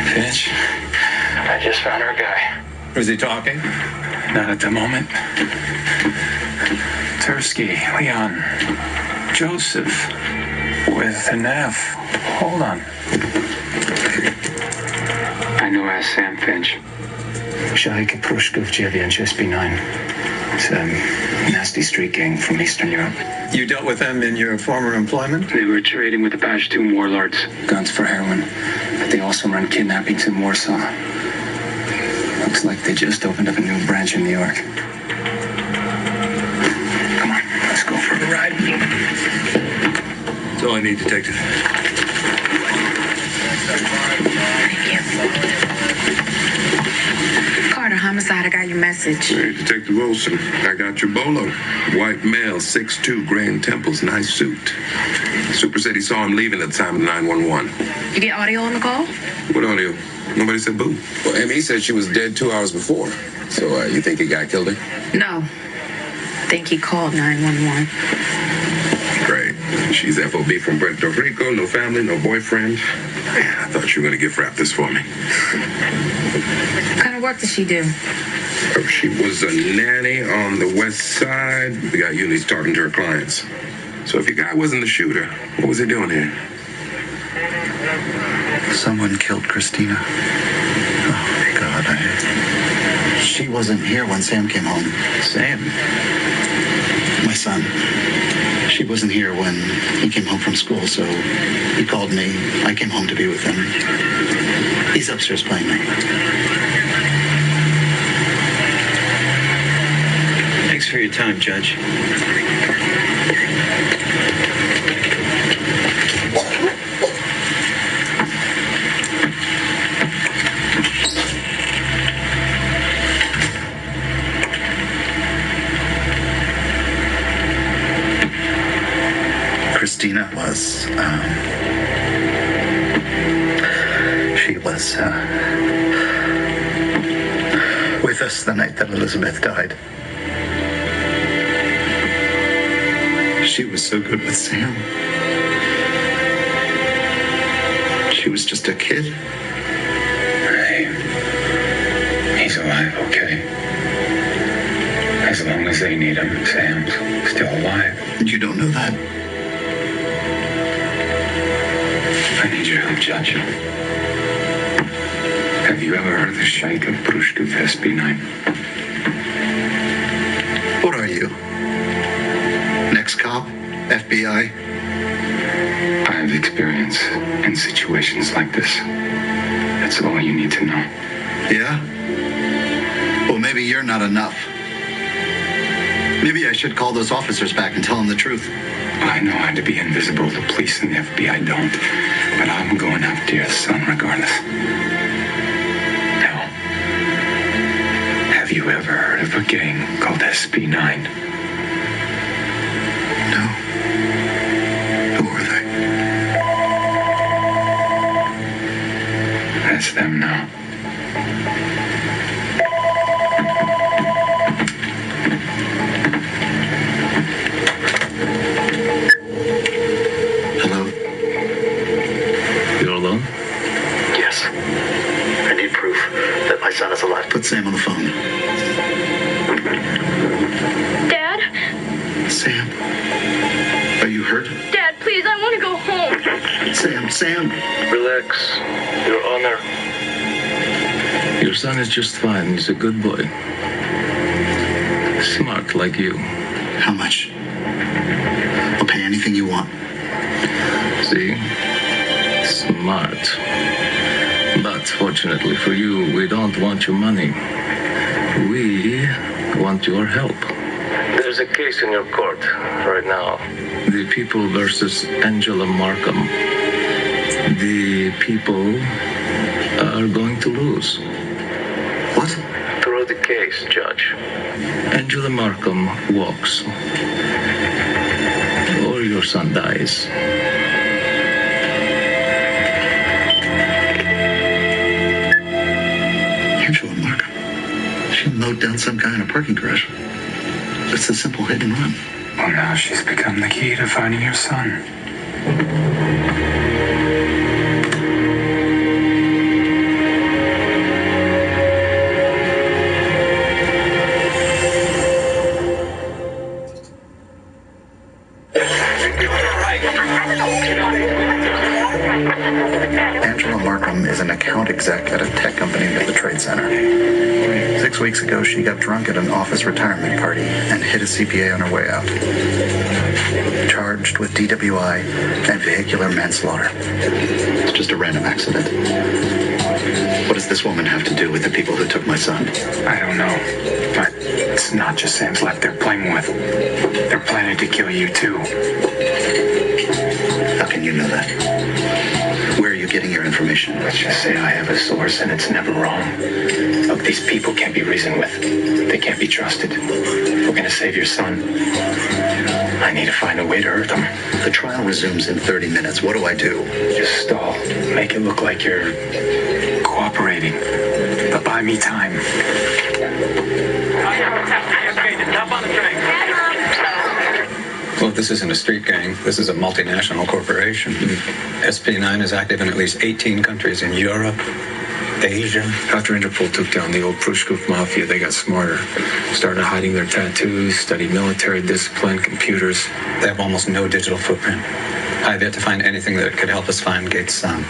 Finch, I just found our guy. Was he talking? Not at the moment. Tursky, Leon, Joseph, with an F. Hold on. I know as Sam Finch. Shahika Prushkov, Jevian, SB9. It's a nasty street gang from Eastern Europe. You dealt with them in your former employment? They were trading with the Pashtun warlords. Guns for heroin. But they also run kidnappings in Warsaw. Looks like they just opened up a new branch in New York. Come on, let's go for a ride. That's all I need, Detective. Carter, homicide, I got your message. Hey, Detective Wilson, I got your bolo. White male, 6'2", grand temples, nice suit. Super said he saw him leaving at the time of 911. You get audio on the call? What audio? Nobody said boo. Well, Emmy said she was dead 2 hours before. So you think he got killed her? No. Think he called 911. Great. She's FOB from Puerto Rico, no family, no boyfriend. I thought you were going to gift wrap this for me. What kind of work does she do? Oh, she was a nanny on the west side. We got unis talking to her clients. So if your guy wasn't the shooter, what was he doing here? Someone killed Christina. Oh, God. She wasn't here when Sam came home. Sam? My son. She wasn't here when he came home from school, so he called me. I came home to be with him. He's upstairs playing now. Thanks for your time, Judge. Christina was was with us the night that Elizabeth died. She was so good with Sam. She was just a kid. Hey, he's alive, okay? As long as they need him, Sam's still alive. You don't know that. I need your help, Judge. Have you ever heard of the Sheikh of Prushkov SB9? What are you? Next cop? FBI? I have experience in situations like this. That's all you need to know. Yeah? Well, maybe you're not enough. Maybe I should call those officers back and tell them the truth. I know how to be invisible. The police and the FBI don't. But I'm going after your son regardless. Now, have you ever heard of a gang called SB9? No. Who are they? That's them now. Hello? You're alone? Yes. I need proof that my son is alive. Put Sam on the phone. Dad? Sam? Are you hurt? Dad, please, I want to go home. Sam. Relax. Your Honor. Your son is just fine. He's a good boy. Smart like you. How much? I'll pay anything you want. See? Smart. But fortunately for you, we don't want your money. We want your help. There's a case in your court right now. The people versus Angela Markham. The people are going to lose. What? Throw the case, Judge. Angela Markham walks. Or your son dies. Angela Markham. She mowed down some guy in a parking garage. It's a simple hit and run. Well, now she's become the key to finding your son. Angela Markham is an account exec at a tech company near the Trade Center. 6 weeks ago, she got drunk at an office retirement party and hit a CPA on her way out. Charged with DWI and vehicular manslaughter. It's just a random accident. What does this woman have to do with the people who took my son? I don't know, but it's not just Sam's life they're playing with. They're planning to kill you too. How can you know that? Where are you getting your information? Let's just say I have a source and it's never wrong. Look, these people can't be reasoned with. They can't be trusted. If we're gonna save your son, I need to find a way to hurt them. The trial resumes in 30 minutes. What do I do? Just stall. Make it look like you're cooperating. But buy me time. Well, this isn't a street gang. This is a multinational corporation. SP9 is active in at least 18 countries in Europe, Asia. After Interpol took down the old Prushkov mafia, they got smarter. Started hiding their tattoos, studied military discipline, computers. They have almost no digital footprint. I've yet to find anything that could help us find Gates' son.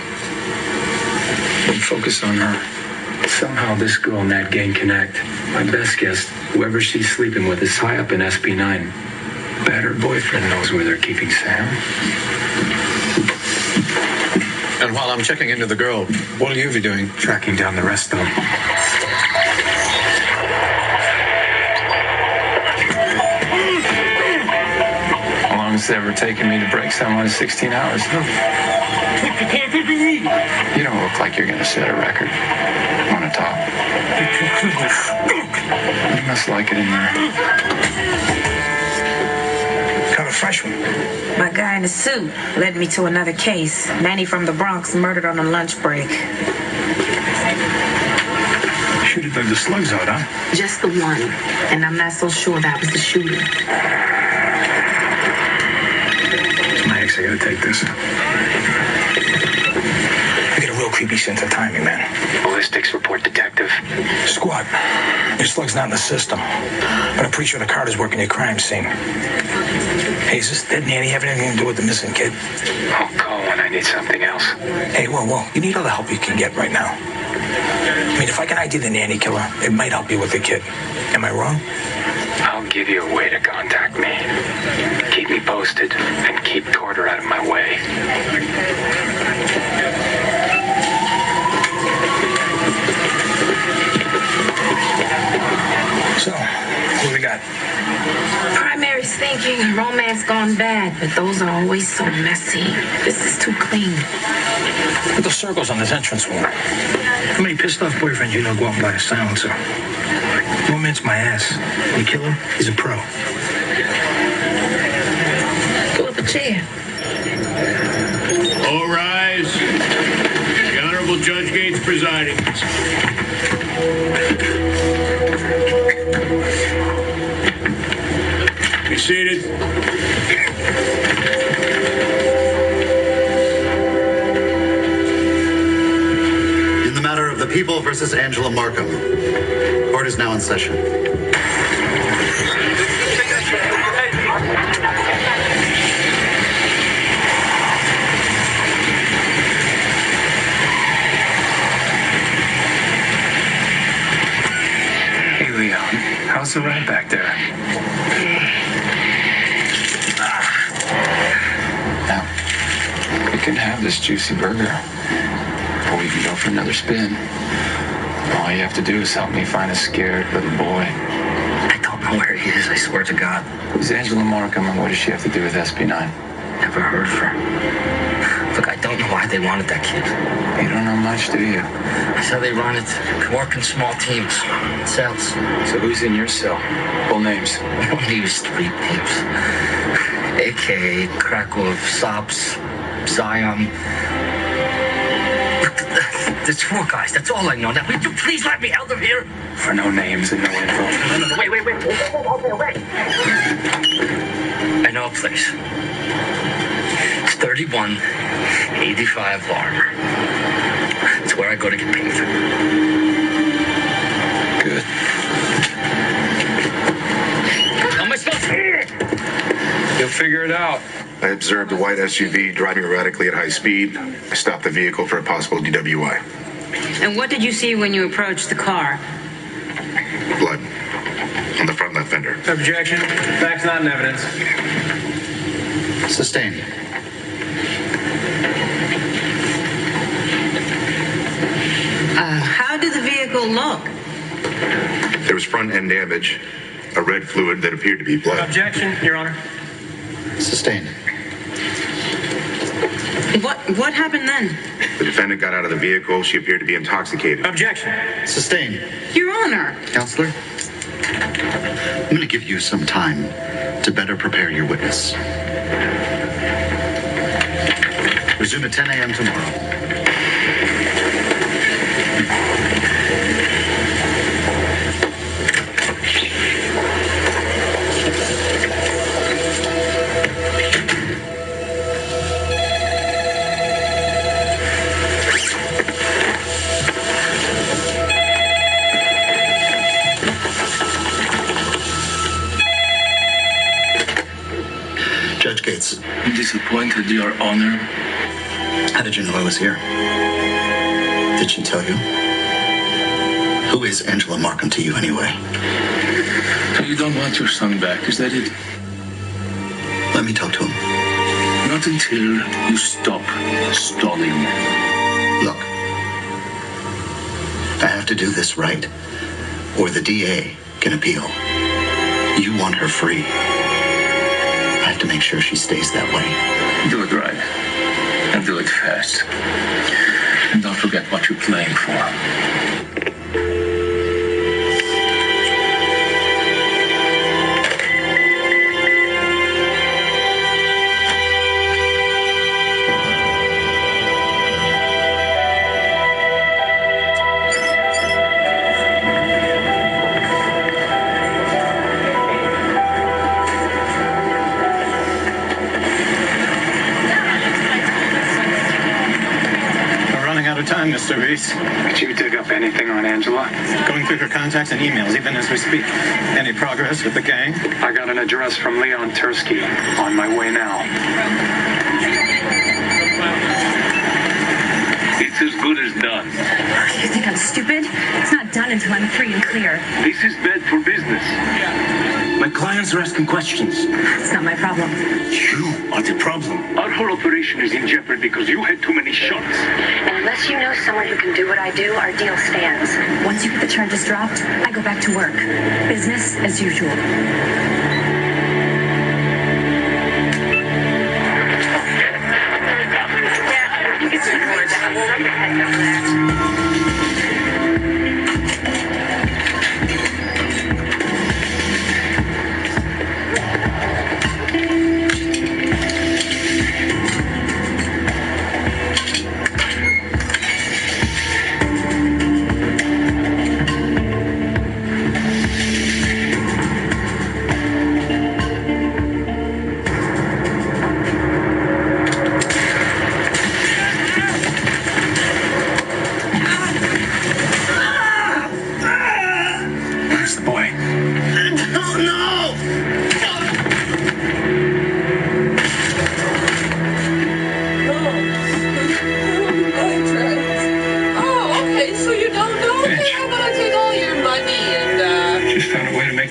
Don't focus on her. Somehow this girl and that gang connect. My best guess, whoever she's sleeping with is high up in SB9. Bet her boyfriend knows where they're keeping Sam. And while I'm checking into the girl, what will you be doing? Tracking down the rest of them. How long has it ever taken me to break someone in 16 hours? You don't look like you're gonna set a record. Wanna talk? You must like it in there. Got a fresh one. My guy in the suit led me to another case. Manny from the Bronx murdered on a lunch break. Shooter dug the slugs out, huh? Just the one. And I'm not so sure that was the shooter. It's my ex. I gotta take this. I get a real creepy sense of timing, man. Ballistics report, detective. Squad, your slug's not in the system. But I'm pretty sure the Carter's working your crime scene. Hey, does this dead nanny have anything to do with the missing kid? I'll call when I need something else. Hey, whoa. You need all the help you can get right now. I mean, if I can ID the nanny killer, it might help you with the kid. Am I wrong? I'll give you a way to contact me. Keep me posted and keep Carter out of my way. So, what do we got? Primary's thinking and romance gone bad, but those are always so messy. This is too clean. Look at the circles on this entrance wall. How many pissed off boyfriends you know go out and buy a silencer? Romance my ass. You kill him, he's a pro. Pull up a chair. All rise. The Honorable Judge Gates presiding. Be seated. In the matter of the People versus Angela Markham, court is now in session. Hey, Leon, how's the ride back there? Now, we can have this juicy burger, or we can go for another spin. All you have to do is help me find a scared little boy. I don't know where he is, I swear to God. Who's Angela Markham, and what does she have to do with SB9? Never heard of her. Look, I don't know why they wanted that kid. You don't know much, do you? That's how they run it. Work in small teams. Cells. So who's in your cell? Full names. We only use 3 names. AKA, Krakow, Sops, Zion. There's 4 guys. That's all I know. Now, would you please let me out of here? For no names and no info. No, wait. Okay. I know a place. It's 3185 Larmer. It's where I go to get paid. Good. How am I supposed to eat it? You'll figure it out. I observed a white SUV driving erratically at high speed. I stopped the vehicle for a possible DWI. And what did you see when you approached the car? Blood on the front left fender. Objection. Facts not in evidence. Sustained. How did the vehicle look? There was front end damage, a red fluid that appeared to be blood. Objection, Your Honor. Sustained. What happened then? The defendant got out of the vehicle. She appeared to be intoxicated. Objection. Sustained. Your Honor. Counselor, I'm going to give you some time to better prepare your witness. Resume at 10 a.m. tomorrow. Judge Gates. I'm disappointed, Your Honor. How did you know I was here? Did she tell you? Who is Angela Markham to you anyway? So you don't want your son back, is that it? Let me talk to him. Not until you stop stalling. Look, I have to do this right, or the DA can appeal. You want her free. I have to make sure she stays that way. Do it right. And do it fast. And don't forget what you're playing for. of time, Mr. Reese. Did you dig up anything on Angela? Going through her contacts and emails, even as we speak. Any progress with the gang? I got an address from Leon Tursky. On my way now. It's as good as done. You think I'm stupid? It's not done until I'm free and clear. This is bad for business. My clients are asking questions. It's not my problem. You are the problem. Our whole operation is in jeopardy because you had too many shots. And unless you know someone who can do what I do, our deal stands. Once you get the charges dropped, I go back to work. Business as usual.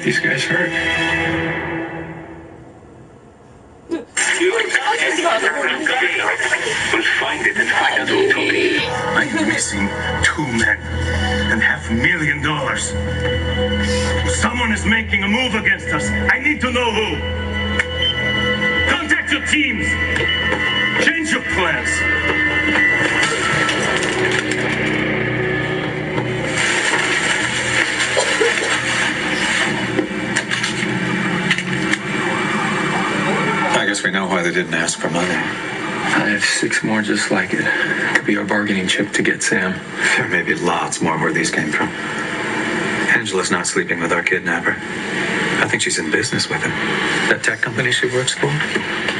These guys hurt. We'll find it and find out who took it. I'm missing 2 men and $500,000. Someone is making a move against us. I need to know who. Contact your teams. Change your plans. I guess we know why they didn't ask for money. I have 6 more just like it. Could be our bargaining chip to get Sam. There may be lots more where these came from. Angela's not sleeping with our kidnapper. I think she's in business with him. That tech company she works for,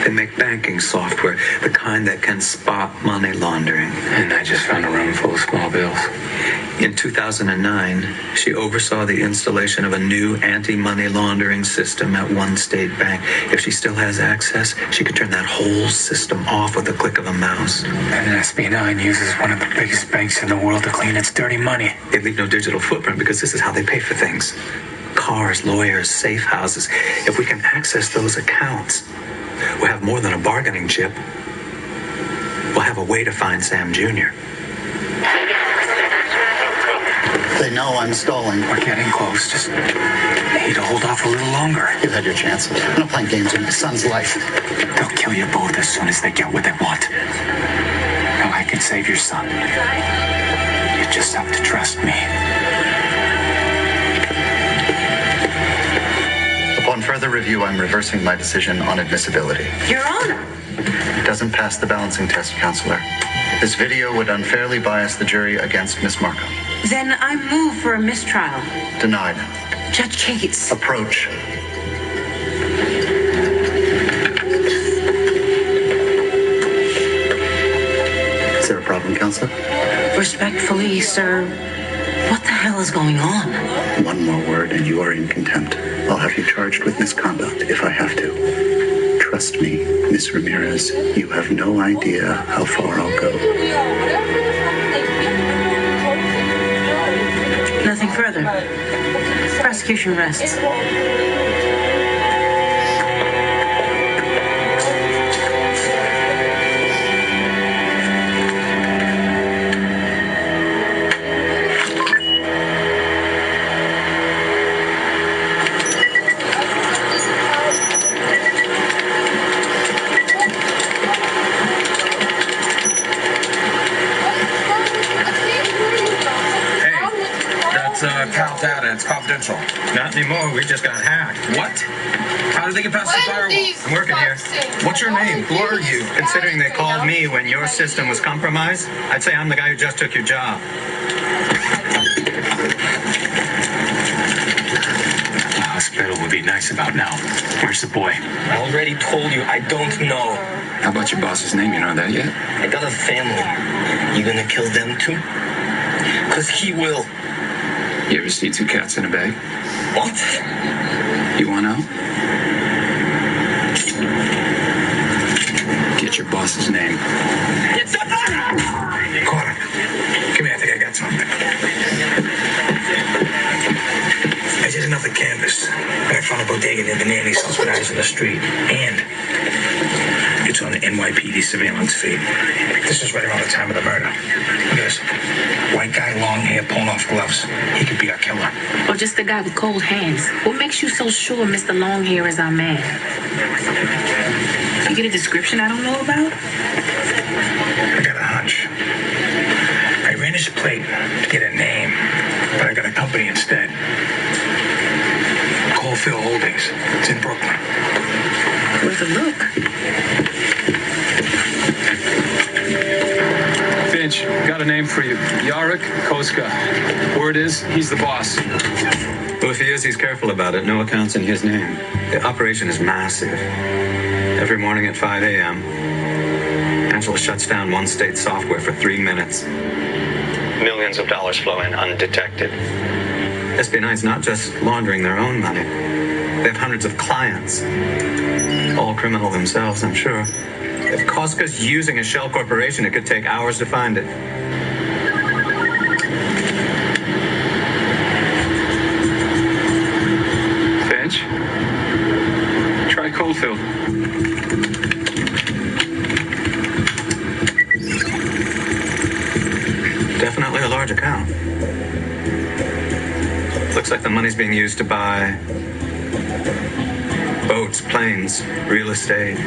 they make banking software, the kind that can spot money laundering. And I just found a room full of small bills. In 2009, she oversaw the installation of a new anti-money laundering system at one state bank. If she still has access, she could turn that whole system off with a click of a mouse. And SB9 uses one of the biggest banks in the world to clean its dirty money. They leave no digital footprint because this is how they pay for things. Cars, lawyers, safe houses. If we can access those accounts, we'll have more than a bargaining chip. We'll have a way to find Sam Jr. They know I'm stalling. We're getting close. Just need to hold off a little longer. You've had your chance. I'm not playing games with my son's life. They'll kill you both as soon as they get what they want. Now I can save your son. You just have to trust me. Upon further review, I'm reversing my decision on admissibility. Your Honor. It doesn't pass the balancing test, Counselor. This video would unfairly bias the jury against Miss Markham. Then I move for a mistrial. Denied. Judge Cates. Approach. Is there a problem, Counselor? Respectfully, sir, what the hell is going on? One more word and you are in contempt. I'll have you charged with misconduct if I have to. Trust me, Miss Ramirez, you have no idea how far I'll go. Nothing further. Prosecution rests. Pal data, it's confidential. Not anymore, we just got hacked. What? How did they get past the firewall? I'm working here. What's your name? Who are you? Considering they called me when your system was compromised, I'd say I'm the guy who just took your job. The hospital would be nice about now. Where's the boy? I already told you, I don't know. How about your boss's name? You know that yet? I got a family. You gonna kill them too? Because he will. You ever see two cats in a bag? What? You want out? Get your boss's name. Carter, come here, I think I got something. I did another canvas, and I found a bodega near the nanny house when I was in the street. And it's on the NYPD surveillance feed. This is right around the time of the murder. Look at this. White guy, long hair, pulling off gloves. He could be our killer. Or just the guy with cold hands. What makes you so sure Mr. Longhair is our man? You get a description I don't know about? I got a hunch. I ran his plate to get a name, but I got a company instead. Caulfield Holdings. It's in Brooklyn. Worth a look. Finch, got a name for you. Yarek Koska. Word is, he's the boss. Well, if he is, he's careful about it. No accounts in his name. The operation is massive. Every morning at 5 a.m., Angela shuts down one state software for 3 minutes. Millions of dollars flow in undetected. SB9 is not just laundering their own money. They have hundreds of clients. All criminal themselves, I'm sure. If Koska's using a shell corporation, it could take hours to find it. Finch? Try Caulfield. Definitely a large account. Looks like the money's being used to buy boats, planes, real estate.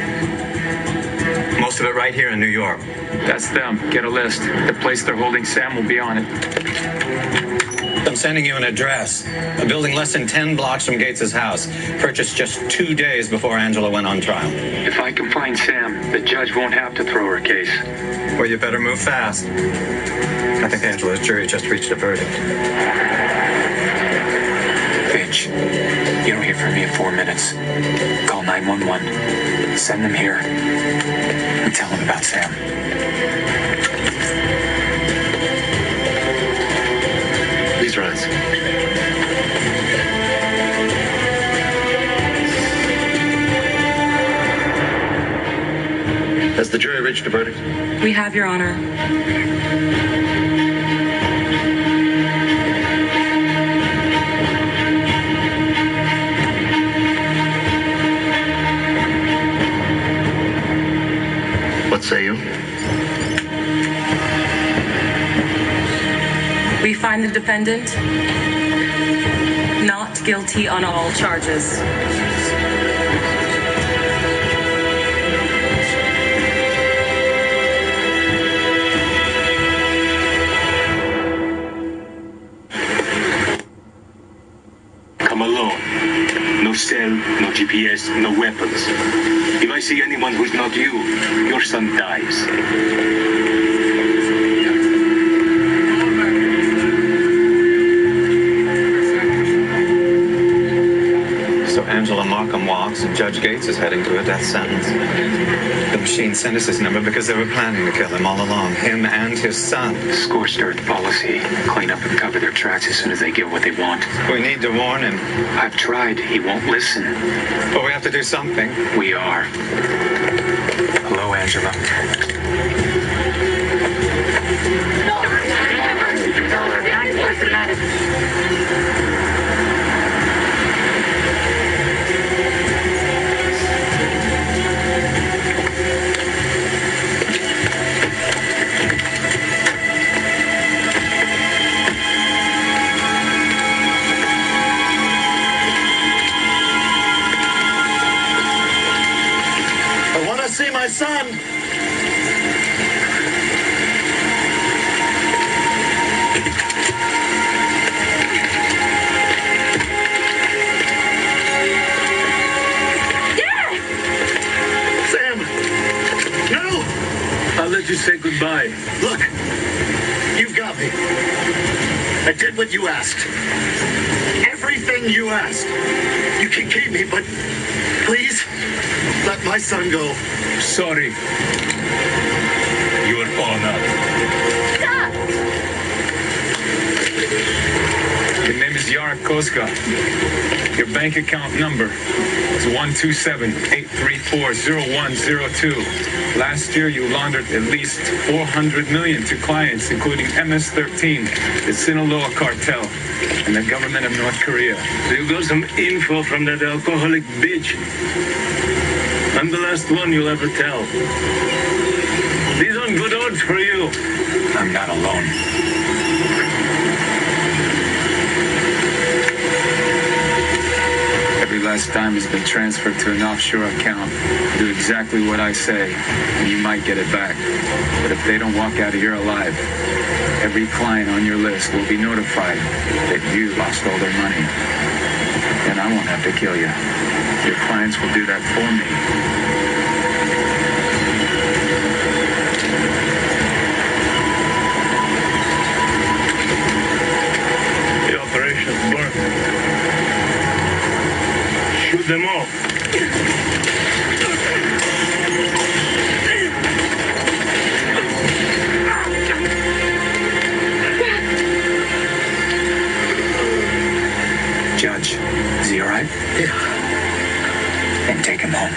Most of it right here in New York. That's them. Get a list. The place they're holding Sam will be on it. I'm sending you an address. A building less than 10 blocks from Gates's house. Purchased just 2 days before Angela went on trial. If I can find Sam, the judge won't have to throw her case. Well, you better move fast. I think Angela's jury just reached a verdict. Finch, you don't hear from me in 4 minutes. Call 911. Send them here. And tell them about Sam. Please rise. Has the jury reached a verdict? We have, Your Honor. What say you? We find the defendant not guilty on all charges. Come alone. No cell, no GPS, no weapons. If I see anyone who's not you, your son dies. So Angela Markham walks, and Judge Gates is heading to a death sentence. The machine sent us his number because they were planning to kill him all along, him and his son. Scorched earth policy. Clean up and cover their tracks as soon as they get what they want. We need to warn him. I've tried. He won't listen. But we have to do something. We are. Hello, Angela. I want to see my son. Sam! No! I'll let you say goodbye. Look, you've got me. I did what you asked. Everything you asked. You can keep me, but please let my son go. Sorry. You were falling out. Coast Guard. Your bank account number is 127-834-0102. Last year, you laundered at least $400 million to clients, including MS-13, the Sinaloa cartel, and the government of North Korea. So you got some info from that alcoholic bitch. I'm the last one you'll ever tell. These aren't good odds for you. I'm not alone. Every last dime has been transferred to an offshore account. Do exactly what I say, and you might get it back. But if they don't walk out of here alive, every client on your list will be notified that you lost all their money. Then I won't have to kill you. Your clients will do that for me. The operation's burnt. Shoot them all. Judge, is he all right? Yeah. Then take him home.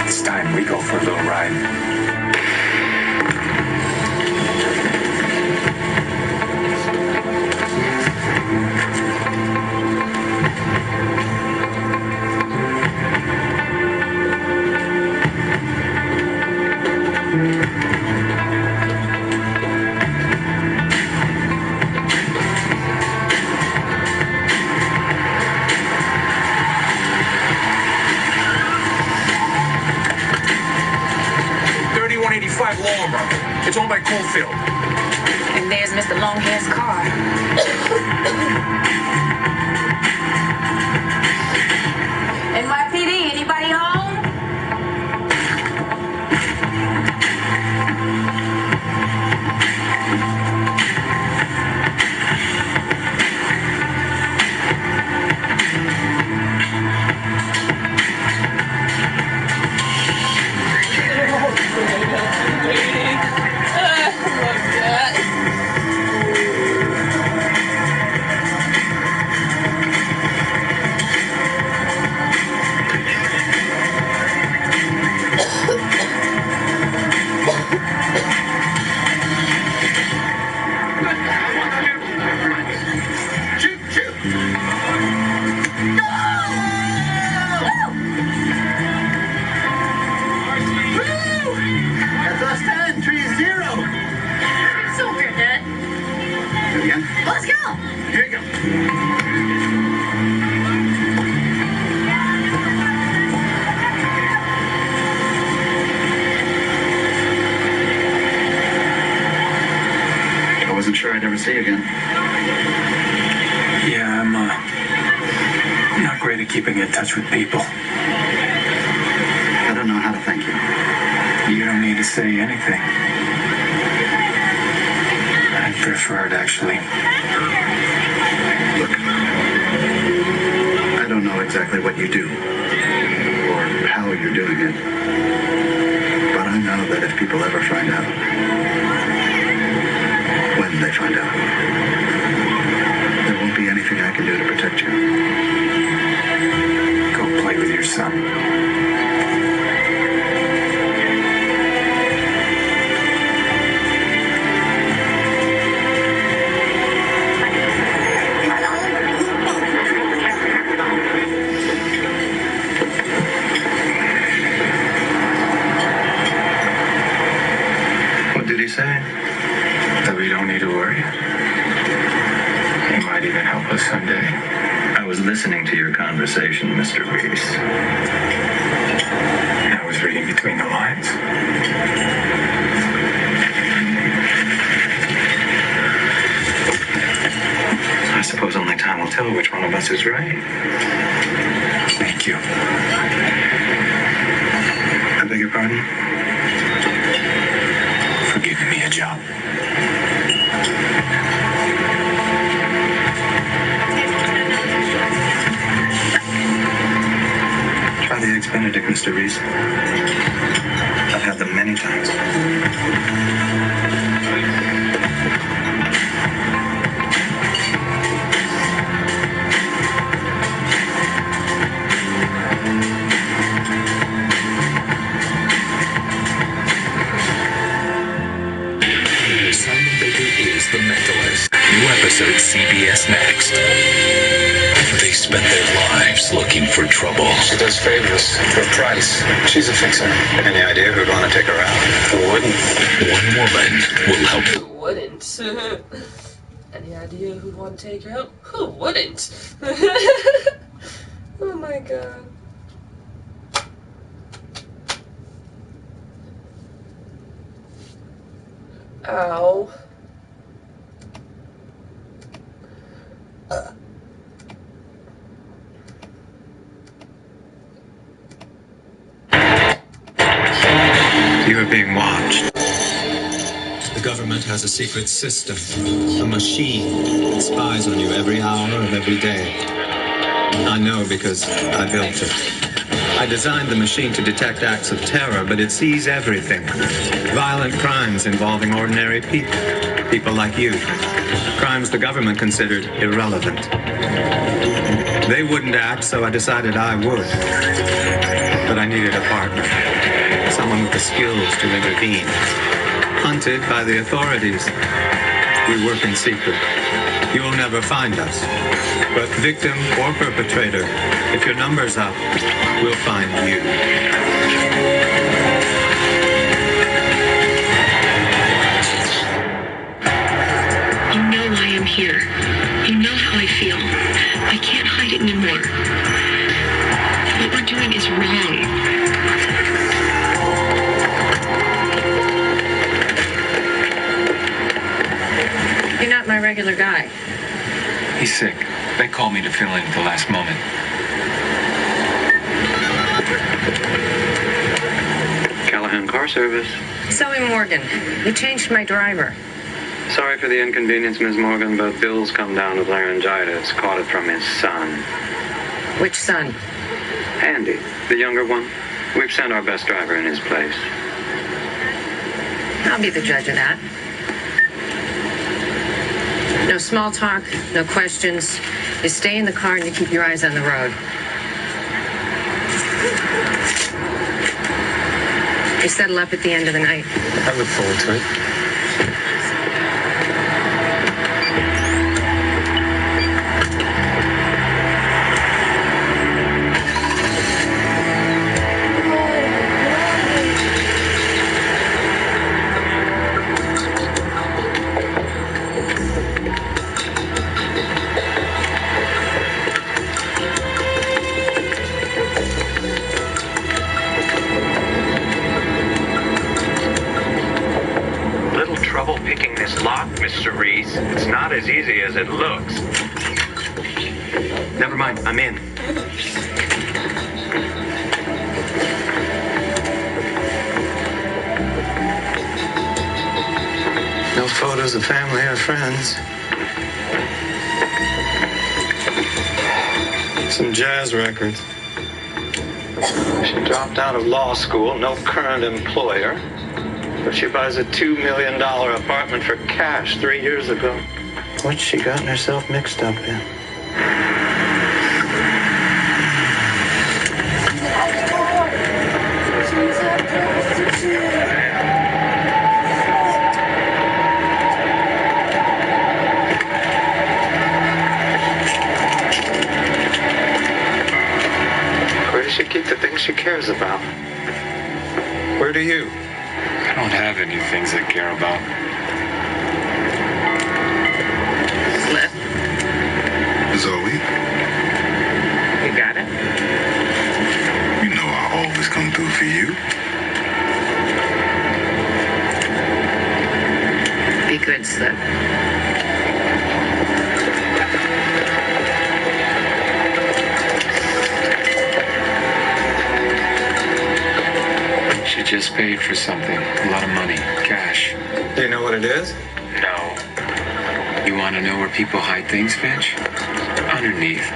It's time we go for a little ride. It's owned by Coalfield. And there's Mr. Longhair's car. NYPD, anybody home? Let's go! Here you go. I wasn't sure I'd ever see you again. Yeah, I'm not great at keeping in touch with people. I don't know how to thank you. You don't need to say anything. I'd prefer it, actually. Look, I don't know exactly what you do or how you're doing it, but I know that if people ever find out, when they find out, there won't be anything I can do to protect you. Go play with your son. Say that we don't need to worry. He might even help us someday. I was listening to your conversation, Mr. Reese. I was reading between the lines. I suppose only time will tell which one of us is right. Thank you. I beg your pardon? For giving me a job. Eggs Benedict, Mr. Reese. I've had them many times. Simon Baker is the Mentalist. New episode CBS next. They spent their lives looking for trouble. She does favors for a price. She's a fixer. Any idea who'd want to take her out? Who wouldn't? One woman will help. Who wouldn't? Any idea who'd want to take her out? Who wouldn't? Oh my god. Ow. You are being watched. The government has a secret system, a machine that spies on you every hour of every day. I know because I built it. I designed the machine to detect acts of terror, but it sees everything. Violent crimes involving ordinary people, people like you. Crimes the government considered irrelevant. They wouldn't act, so I decided I would. But I needed a partner, someone with the skills to intervene. Hunted by the authorities. We work in secret. You'll never find us. But victim or perpetrator, if your number's up, we'll find you. You know why I'm here. You know how I feel. I can't hide it anymore. What we're doing is wrong. You're not my regular guy. He's sick. They called me to fill in at the last moment. Callahan Car Service. Zoe Morgan, you changed my driver. Sorry for the inconvenience, Ms. Morgan, but Bill's come down with laryngitis. Caught it from his son. Which son? Andy, the younger one. We've sent our best driver in his place. I'll be the judge of that. No small talk, no questions. You stay in the car and you keep your eyes on the road. You settle up at the end of the night. I look forward to it. Mr. Reese. It's not as easy as it looks. Never mind, I'm in. No photos of family or friends. Some jazz records. She dropped out of law school, no current employer. But she buys a $2 million apartment for cash 3 years ago. What's she gotten herself mixed up in? Where does she keep the things she cares about? Where do you? I don't have any things I care about. Flip. Zoe? You got it? You know I always come through for you. Be good, Slip. She just paid for something. A lot of money. Cash. Do you know what it is? No. You want to know where people hide things, Finch? Underneath.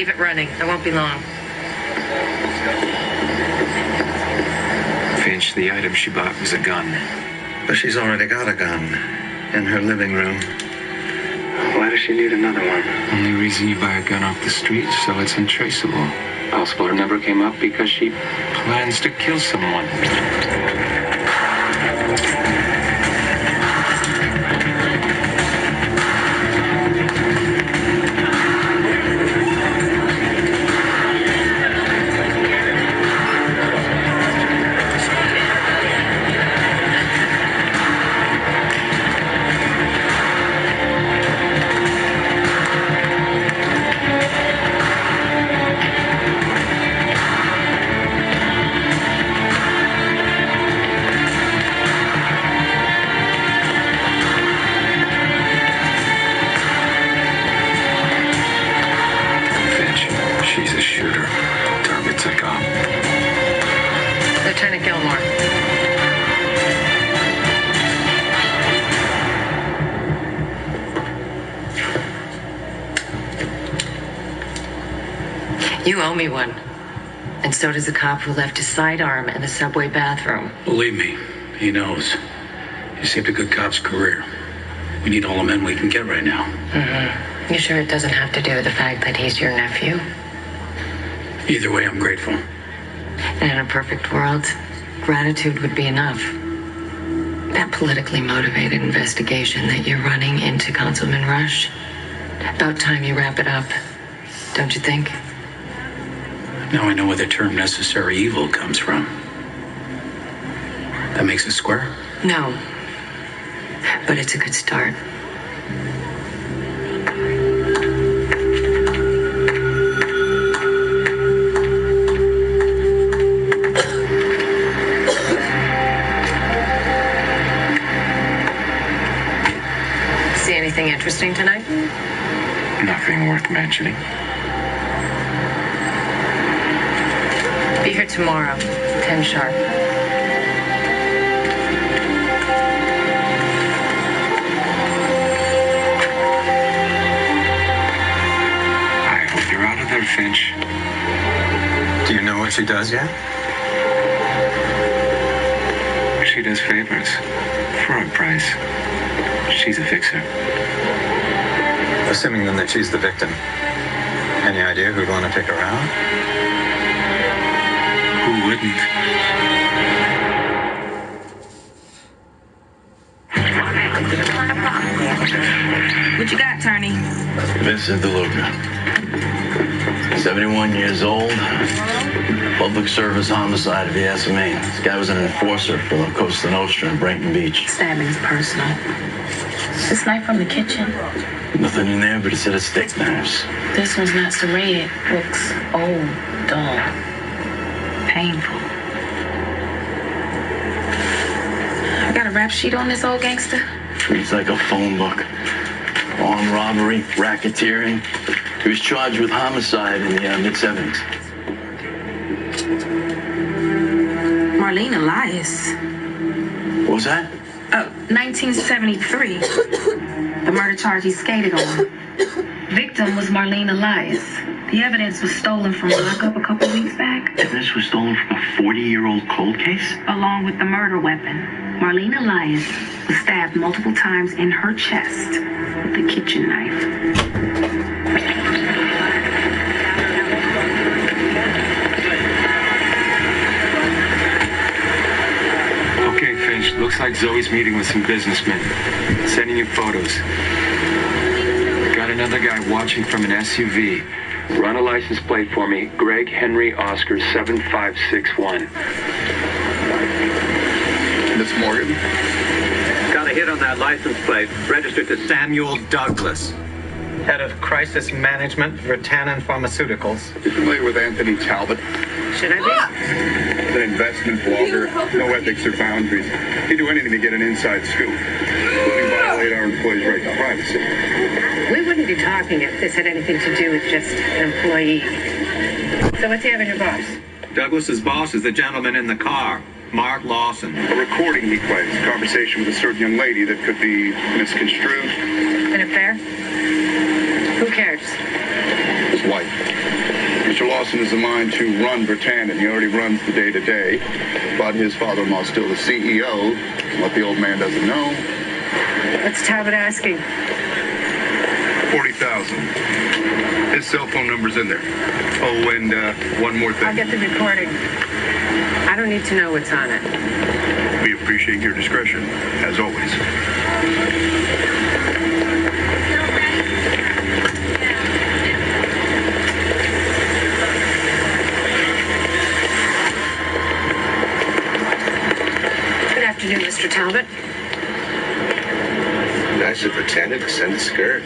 Leave it running. I won't be long. Finch, the item she bought was a gun. But she's already got a gun in her living room. Why does she need another one? Only reason you buy a gun off the street so it's untraceable. Possible it never came up because she plans to kill someone. Lieutenant Gilmore. You owe me one. And so does the cop who left his sidearm in the subway bathroom. Believe me, he knows. He saved a good cop's career. We need all the men we can get right now. Mm-hmm. You sure it doesn't have to do with the fact that he's your nephew? Either way, I'm grateful. And in a perfect world, gratitude would be enough. That politically motivated investigation that you're running into Councilman Rush, about time you wrap it up, don't you think? Now I know where the term necessary evil comes from. That makes it square? No. But it's a good start. See anything interesting tonight? Nothing worth mentioning. Be here tomorrow, 10 sharp. I hope you're out of there, Finch. Do you know what she does yet? She does favors for a price. She's a fixer. Assuming then that she's the victim. Any idea who'd want to pick her out? Who wouldn't? What you got, Turney? Vincent DeLuca. 71 years old. Public service homicide, if you ask me. This guy was an enforcer for La Costa Nostra in Brighton Beach. Stabbing's personal. This knife from the kitchen? Nothing in there but a set of steak knives. This one's not serrated. Looks old, dull, painful. I got a rap sheet on this old gangster? Reads like a phone book. Armed robbery, racketeering. He was charged with homicide in the mid-70s. Marlene Elias. What was that? 1973. The murder charge he skated on. Victim was Marlene Elias. The evidence was stolen from lockup a couple weeks back. Evidence was stolen from a 40-year-old cold case? Along with the murder weapon. Marlene Elias was stabbed multiple times in her chest with the kitchen knife. Okay, Finch. Looks like Zoe's meeting with some businessmen. Sending you photos. Got another guy watching from an SUV. Run a license plate for me. Greg Henry Oscar 7561. Miss Morgan? Got a hit on that license plate. Registered to Samuel Douglas, head of crisis management for Tannen Pharmaceuticals. You familiar with Anthony Talbot? Should I be? He's an investment blogger. No ethics or boundaries. He'd do anything to get an inside scoop, including violate our employees' right to privacy. We wouldn't be talking if this had anything to do with just an employee. So what's he have in your box? Douglas's boss is the gentleman in the car, Mark Lawson. A recording he plays, a conversation with a certain young lady that could be misconstrued. An affair? Who cares? His wife. intention is of mine to run Britannia. He already runs the day-to-day, but his father-in-law's still the CEO. What the old man doesn't know. What's Talbot asking? 40,000. His cell phone number's in there. Oh, and one more thing. I'll get the recording. I don't need to know what's on it. We appreciate your discretion, as always. Good afternoon, Mr. Talbot. Nice of Britannia to send a skirt.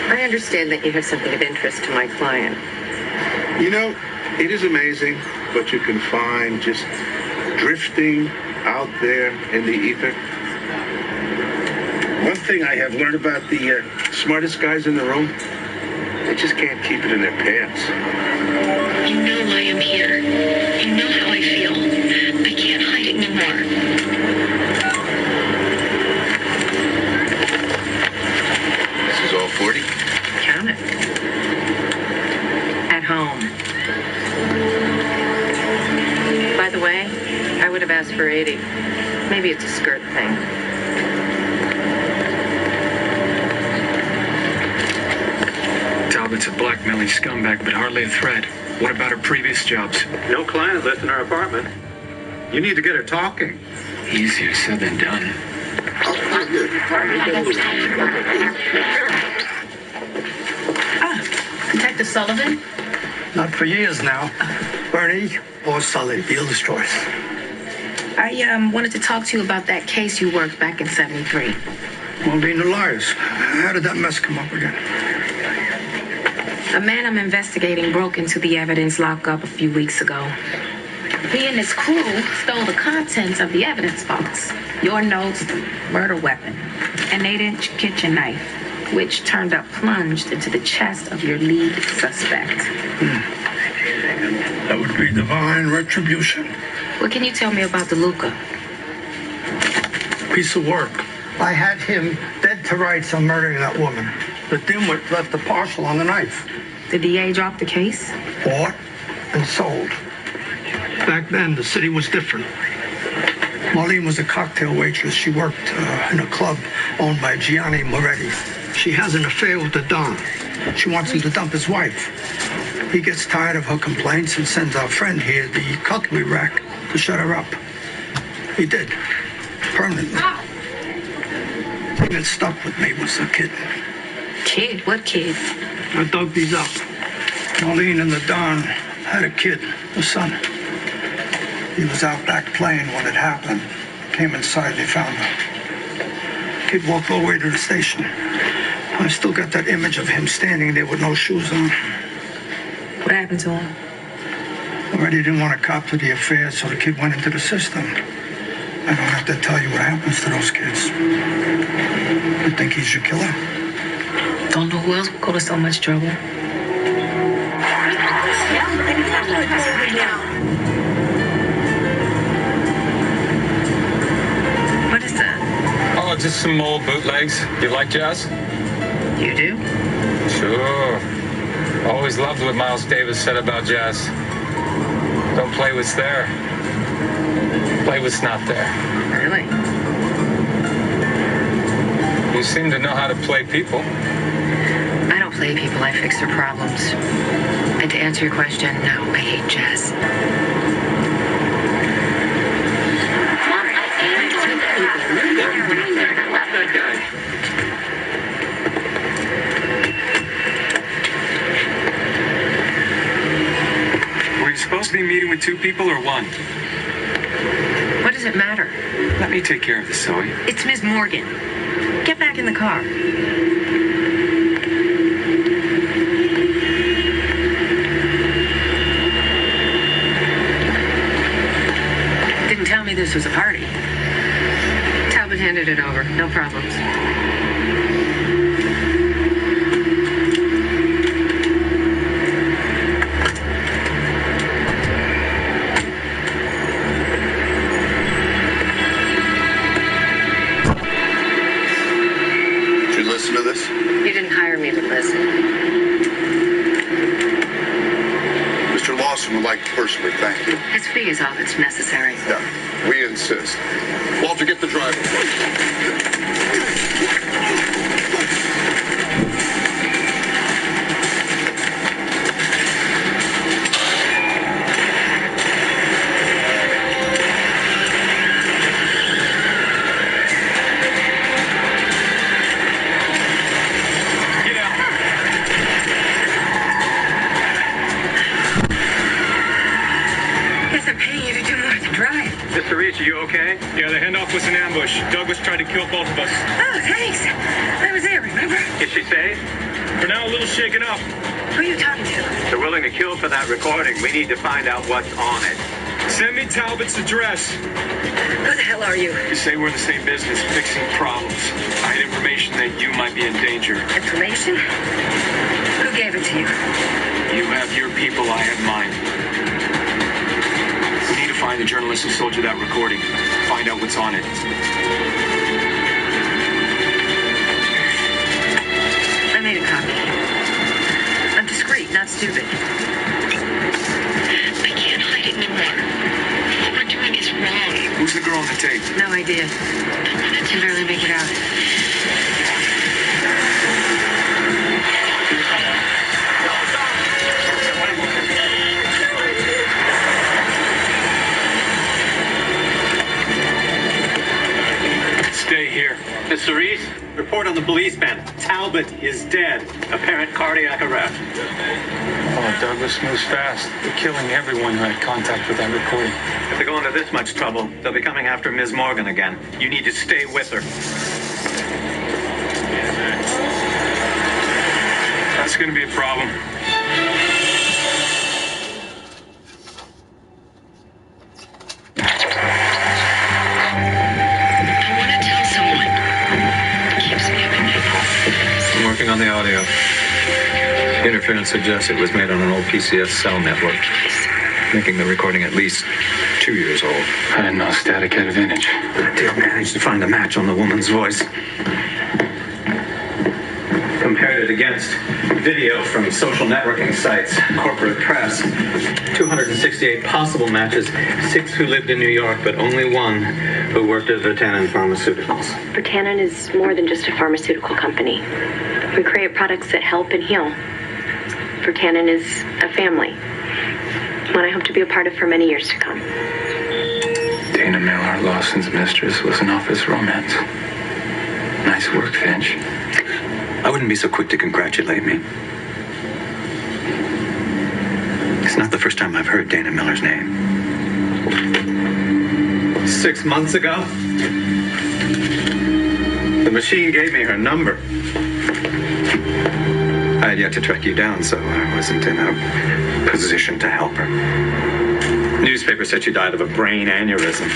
I understand that you have something of interest to my client. You know, it is amazing what you can find just drifting out there in the ether. One thing I have learned about the smartest guys in the room, they just can't keep it in their pants. You know I am here. You know how I feel. I can't hide it anymore. This is all 40? Count it. At home. By the way, I would have asked for 80. Maybe it's a skirt thing. Talbot's a blackmailing scumbag, but hardly a threat. What about her previous jobs? No client list in her apartment. You need to get her talking. Easier said than done. Detective Sullivan? Not for years now. Bernie or Sully, deal destroys. I wanted to talk to you about that case you worked back in 73. Molding the liars. How did that mess come up again? A man I'm investigating broke into the evidence lockup a few weeks ago. He and his crew stole the contents of the evidence box. Your notes, the murder weapon, an 8-inch kitchen knife, which turned up plunged into the chest of your lead suspect. That would be divine retribution. What can you tell me about DeLuca? Piece of work. I had him dead to rights on murdering that woman. The dimwit left a parcel on the knife. The DA dropped the case? Bought and sold. Back then, the city was different. Marlene was a cocktail waitress. She worked in a club owned by Gianni Moretti. She has an affair with the Don. She wants him to dump his wife. He gets tired of her complaints and sends our friend here the cutlery rack to shut her up. He did. Permanently. The thing that stuck with me was the kid. Kid? What kid? I dug these up. Marlene and the Don had a kid, a son. He was out back playing when it happened. Came inside, they found him. Kid walked all the way to the station. I still got that image of him standing there with no shoes on. What happened to him? Already didn't want to cop to the affair, so the kid went into the system. I don't have to tell you what happens to those kids. You think he's your killer? Don't know who else would go to so much trouble. What is that? Oh, just some old bootlegs. You like jazz? You do? Sure. Always loved what Miles Davis said about jazz. Don't play what's there. Play what's not there. Really? You seem to know how to play people. I don't play people, I fix their problems. And to answer your question, no, I hate jazz. That guy. Were you supposed to be meeting with 2 people or 1? What does it matter? Let me take care of this, Zoe. It's Miss Morgan. Get back in the car. Didn't tell me this was a party. Talbot handed it over. No problems. Did you listen to this? You didn't hire me to listen. Mr. Lawson would like to personally thank you. His fee is all that's necessary. Yeah, we insist. Walter, get the driver. Mr. Reach, are you okay? Yeah, the handoff was an ambush. Douglas tried to kill both of us. Oh, thanks. I was there, remember? Is she safe? For now, a little shaken up. Who are you talking to? They're willing to kill for that recording. We need to find out what's on it. Send me Talbot's address. Who the hell are you? You say we're in the same business, fixing problems. I had information that you might be in danger. Information? Who gave it to you? You have your people, I have mine. We need to find the journalist who sold you that recording. Find out what's on it. I made a copy. I'm discreet, not stupid. I can't hide it anymore. What we're doing is wrong. Who's the girl on the tape? No idea. I can barely make it out. Stay here. Mr. Reese, report on the policeman. Talbot is dead. Apparent cardiac arrest. Oh, Douglas moves fast. They're killing everyone who had contact with that recording. If they go into this much trouble, they'll be coming after Ms. Morgan again. You need to stay with her. That's going to be a problem. I'm working on the audio. Interference suggests it was made on an old PCS cell network, making the recording at least 2 years old. I didn't know static had a vintage. I did manage to find a match on the woman's voice. Compared it against video from social networking sites, corporate press. 268 possible matches, 6 who lived in New York, but only 1 who worked at Vertanen Pharmaceuticals. Vertanen is more than just a pharmaceutical company. We create products that help and heal. Vertanen is a family, one I hope to be a part of for many years to come. Dana Miller, Lawson's mistress, was an office romance. Nice work, Finch. I wouldn't be so quick to congratulate me. It's not the first time I've heard Dana Miller's name. 6 months ago, the machine gave me her number. I had yet to track you down, so I wasn't in a position to help her. Newspaper said she died of a brain aneurysm.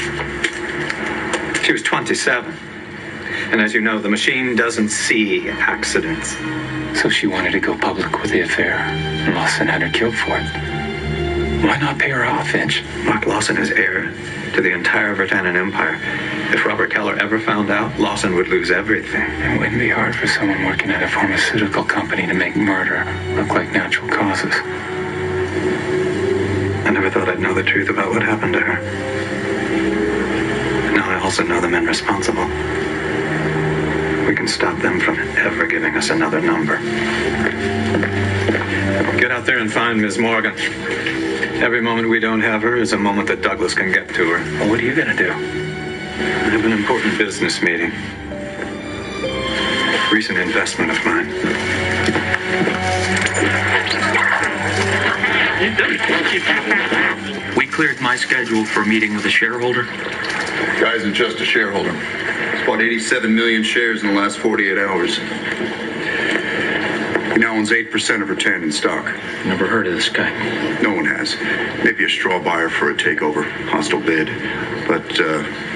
She was 27. And as you know, the machine doesn't see accidents. So she wanted to go public with the affair. Lawson had her killed for it. Why not pay her off, Finch? Mark Lawson is heir to the entire Vertanen empire. If Robert Keller ever found out, Lawson would lose everything. It wouldn't be hard for someone working at a pharmaceutical company to make murder look like natural causes. I never thought I'd know the truth about what happened to her. Now I also know the men responsible. We can stop them from ever giving us another number. Get out there and find Ms. Morgan. Every moment we don't have her is a moment that Douglas can get to her. Well, what are you going to do? I have an important business meeting. Recent investment of mine. We cleared my schedule for a meeting with a shareholder. Guy isn't just a shareholder. He's bought 87 million shares in the last 48 hours. He now owns 8% of Vertanen stock. Never heard of this guy. No one has. Maybe a straw buyer for a takeover. Hostile bid. But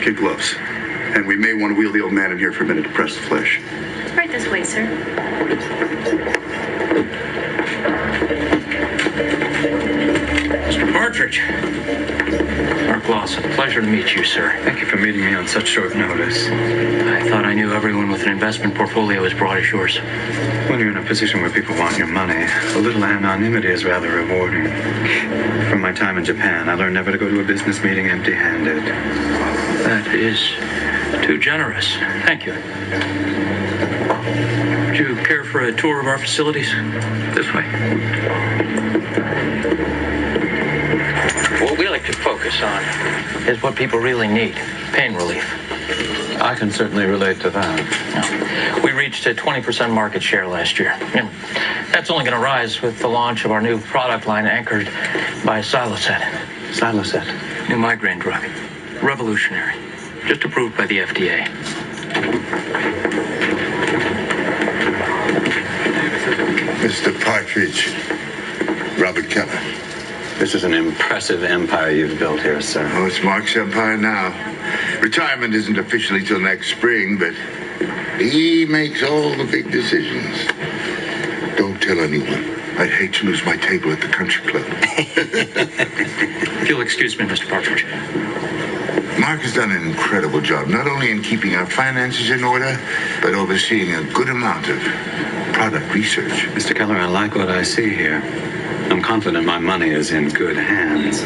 kid gloves. And we may want to wheel the old man in here for a minute to press the flesh. Right this way, sir. Mr. Partridge. Mark Lawson, pleasure to meet you, sir. Thank you for meeting me on such short notice. I thought I knew everyone with an investment portfolio as broad as yours. When you're in a position where people want your money, a little anonymity is rather rewarding. From my time in Japan, I learned never to go to a business meeting empty-handed. That is too generous. Thank you. Would you care for a tour of our facilities? This way. What we like to focus on is what people really need, pain relief. I can certainly relate to that. We reached a 20% market share last year. And that's only going to rise with the launch of our new product line anchored by Siloset. Siloset? New migraine drug. Revolutionary. Just approved by the FDA. Mr. Partridge, Robert Keller. This is an impressive empire you've built here, sir. Oh, it's Mark's empire now. Retirement isn't officially till next spring, but he makes all the big decisions. Don't tell anyone. I'd hate to lose my table at the country club. If you'll excuse me, Mr. Partridge. Mark has done an incredible job, not only in keeping our finances in order, but overseeing a good amount of product research. Mr. Keller, I like what I see here. I'm confident my money is in good hands.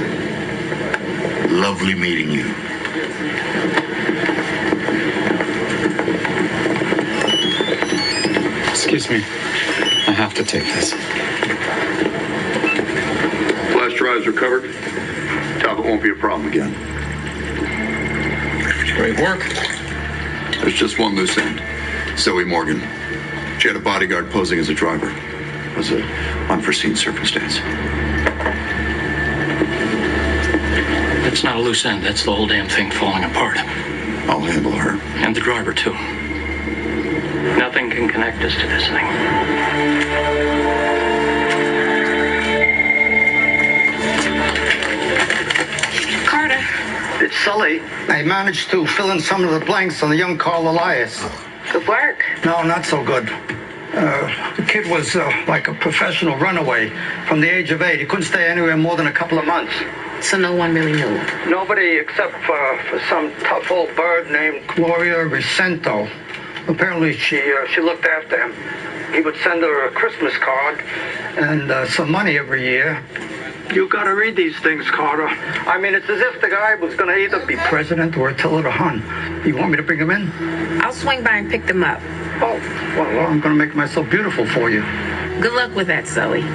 Lovely meeting you. Excuse me. I have to take this. Flash drives recovered. Talbot won't be a problem again. Great work. There's just one loose end. Zoe Morgan. She had a bodyguard posing as a driver. It was an unforeseen circumstance. That's not a loose end. That's the whole damn thing falling apart. I'll handle her. And the driver, too. Nothing can connect us to this thing. Carter. It's Sully. I managed to fill in some of the blanks on the young Carl Elias. Good work. No, not so good. The kid was like a professional runaway. From the age of 8, he couldn't stay anywhere more than a couple of months. So no one really knew? Nobody except for some tough old bird named Gloria Ricento. Apparently she looked after him. He would send her a Christmas card and some money every year. You gotta read these things, Carter. I mean, it's as if the guy was gonna either be president or Attila the Hun. You want me to bring him in? I'll swing by and pick them up. Oh, well, I'm gonna make myself beautiful for you. Good luck with that, Zoe. Now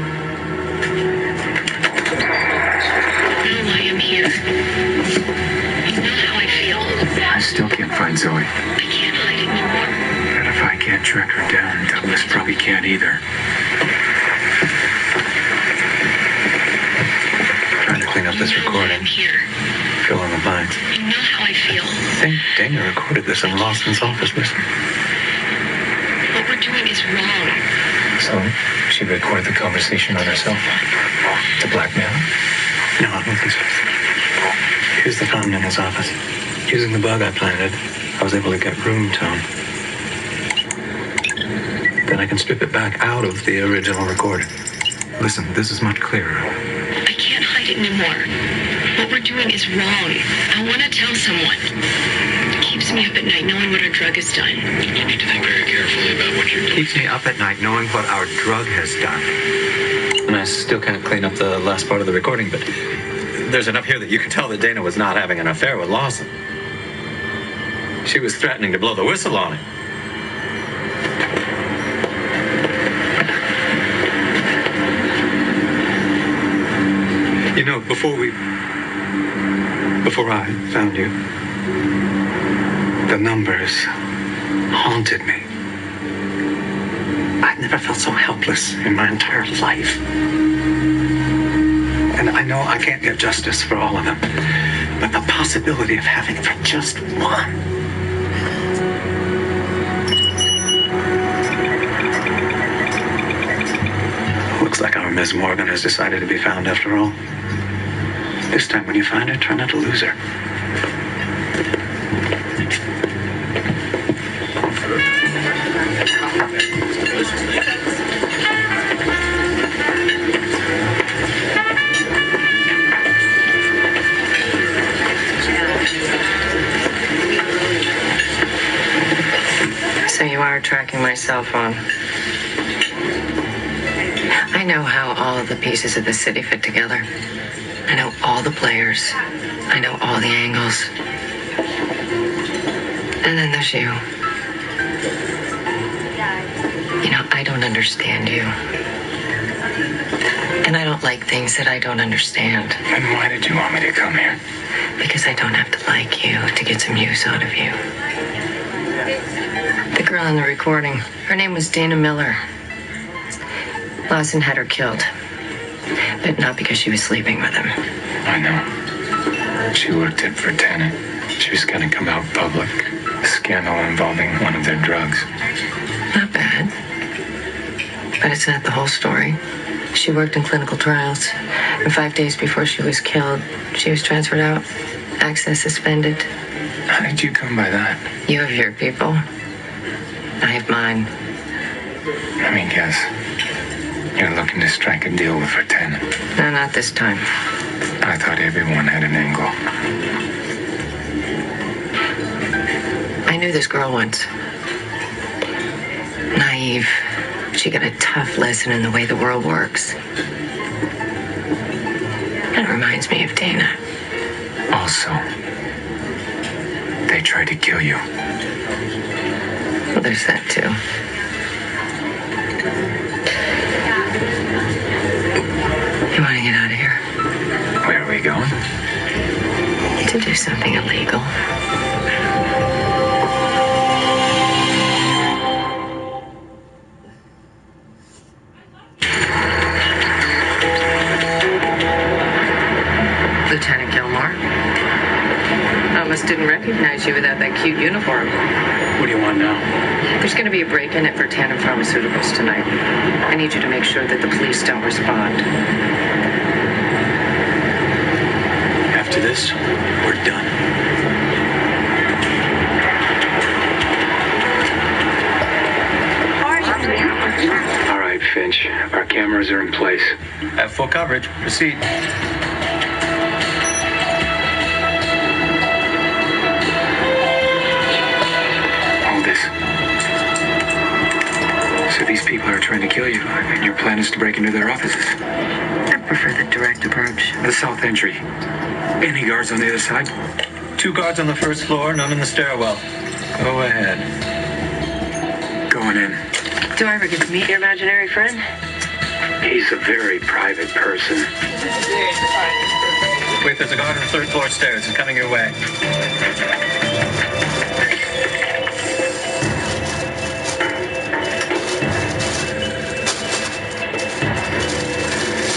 I am here. You know how I feel. I still can't find Zoe. I can't hide it anymore. And if I can't track her down, Douglas probably can't either. Trying to clean up this recording. I'm here. Fill in the blanks. You know how I feel. I think Dana recorded this in Lawson's office, listen. What we're doing is wrong. So, she recorded the conversation on her cell phone to blackmail him? No, I don't think so. Here's the fountain in his office. Using the bug I planted, I was able to get room tone. Then I can strip it back out of the original recording. Listen, this is much clearer. I can't hide it anymore. What we're doing is wrong. I want to tell someone. It keeps me up at night knowing what our drug has done. You need to think very carefully about what you're doing. Keeps me up at night knowing what our drug has done. And I still can't clean up the last part of the recording, but there's enough here that you can tell that Dana was not having an affair with Lawson. She was threatening to blow the whistle on him. You know, before I found you, the numbers haunted me. I'd never felt so helpless in my entire life. And I know I can't get justice for all of them, but the possibility of having it for just one. Looks like our Miss Morgan has decided to be found after all. This time when you find her, try not to lose her. cell phone. I know how all of the pieces of the city fit together. I know all the players. I know all the angles. And then there's you. You know, I don't understand you. And I don't like things that I don't understand. Then why did you want me to come here? Because I don't have to like you to get some use out of you. The girl in the recording, her name was Dana Miller. Lawson had her killed. But not because she was sleeping with him. I know. She worked it for Tennant. She was going to come out public. A scandal involving one of their drugs. Not bad. But it's not the whole story. She worked in clinical trials. And 5 days before she was killed, she was transferred out. Access suspended. How did you come by that? You have your people. I have mine. Let me guess. You're looking to strike a deal with Vertanen. No, not this time. I thought everyone had an angle. I knew this girl once. Naive. She got a tough lesson in the way the world works. That reminds me of Dana. Also, they tried to kill you. Well, there's that too. You want to get out of here? Where are we going? To do something illegal. Lieutenant Gilmore. Almost didn't recognize you without that cute uniform. What do you want now? There's going to be a break-in at Vertanen Pharmaceuticals tonight. I need you to make sure that the police don't respond. After this, we're done. All right, Finch. Our cameras are in place. Have full coverage. Proceed. Hold this. So these people are trying to kill you, and your plan is to break into their offices? I prefer the direct approach. The south entry. Any guards on the other side? 2 guards on the first floor, none in the stairwell. Go ahead. Going in. Do I ever get to meet your imaginary friend? He's a very private person. Wait, there's a guard on the 3rd floor stairs. He's coming your way.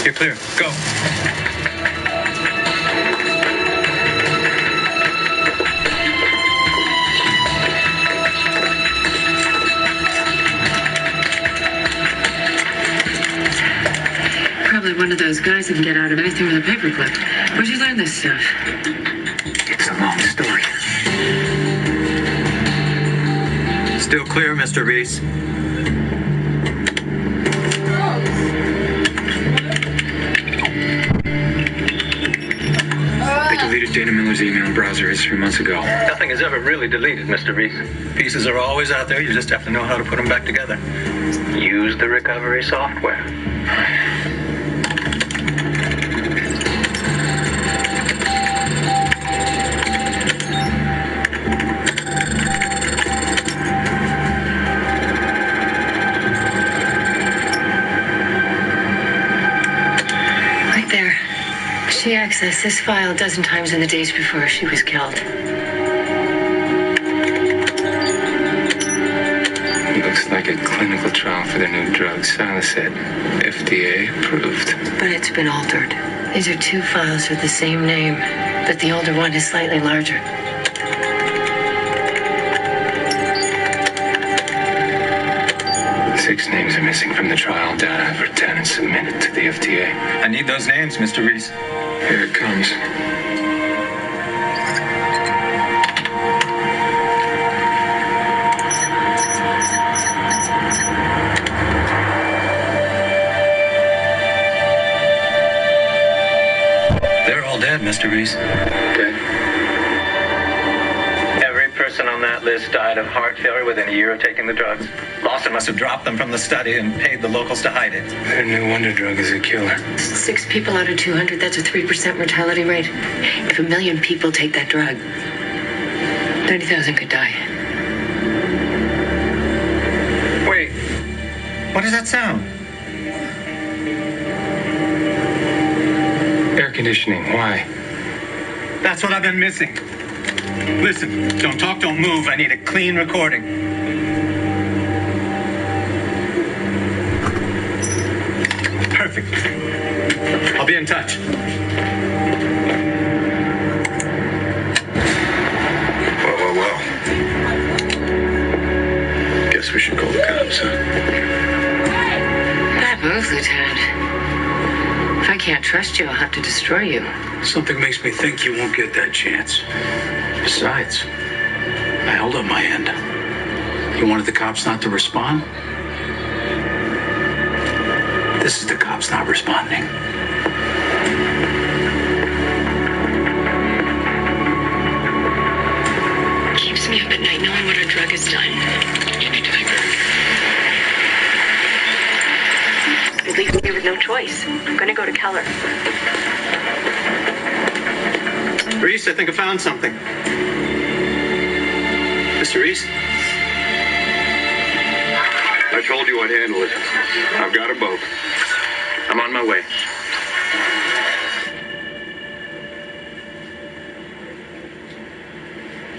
You're clear. Go. Probably one of those guys that can get out of anything with a paperclip. Where'd you learn this stuff? It's a long story. Still clear, Mr. Reese. They deleted Dana Miller's email and browser history months ago. Nothing is ever really deleted, Mr. Reese. Pieces are always out there. You just have to know how to put them back together. Use the recovery software. Right there. She accessed this file a dozen times in the days before she was killed. Looks like a clinical trial for the new drug, Silicet. FDA approved. But it's been altered. These are 2 files with the same name, but the older one is slightly larger. Six names are missing from the trial data for 10 and submitted to the FDA. I need those names, Mr. Reese. Here it comes. They're all dead, Mr. Reese. Dead? Every person on that that list died of heart failure within a year of taking the drugs. Lawson must have dropped them from the study and paid the locals to hide it. No wonder drug is a killer. 6 people out of 200, that's a 3% mortality rate. If 1 million people take that drug, 30,000 could die. Wait, what does that sound? Air conditioning, why? That's what I've been missing. Listen, don't talk, don't move. I need a clean recording. Perfect. I'll be in touch. Well. Guess we should call the cops, huh? Bad move, Lieutenant. If I can't trust you, I'll have to destroy you. Something makes me think you won't get that chance. Besides, I held up my end. You wanted the cops not to respond? This is the cops not responding. Keeps me up at night knowing what our drug has done. You need to think very carefully. It leaves me with no choice. I'm going to go to Keller. Reese, I think I found something. Mr. Reese? I told you I'd handle it. I've got a boat. I'm on my way.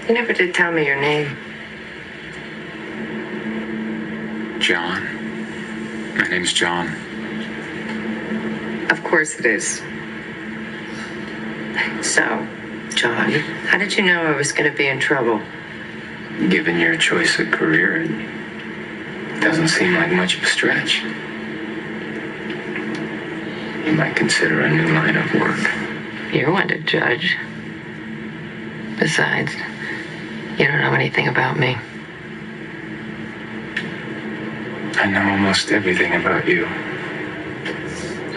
You never did tell me your name. John. My name's John. Of course it is. So, John, how did you know I was going to be in trouble? Given your choice of career, it doesn't seem like much of a stretch. You might consider a new line of work. You're one to judge. Besides, you don't know anything about me. I know almost everything about you.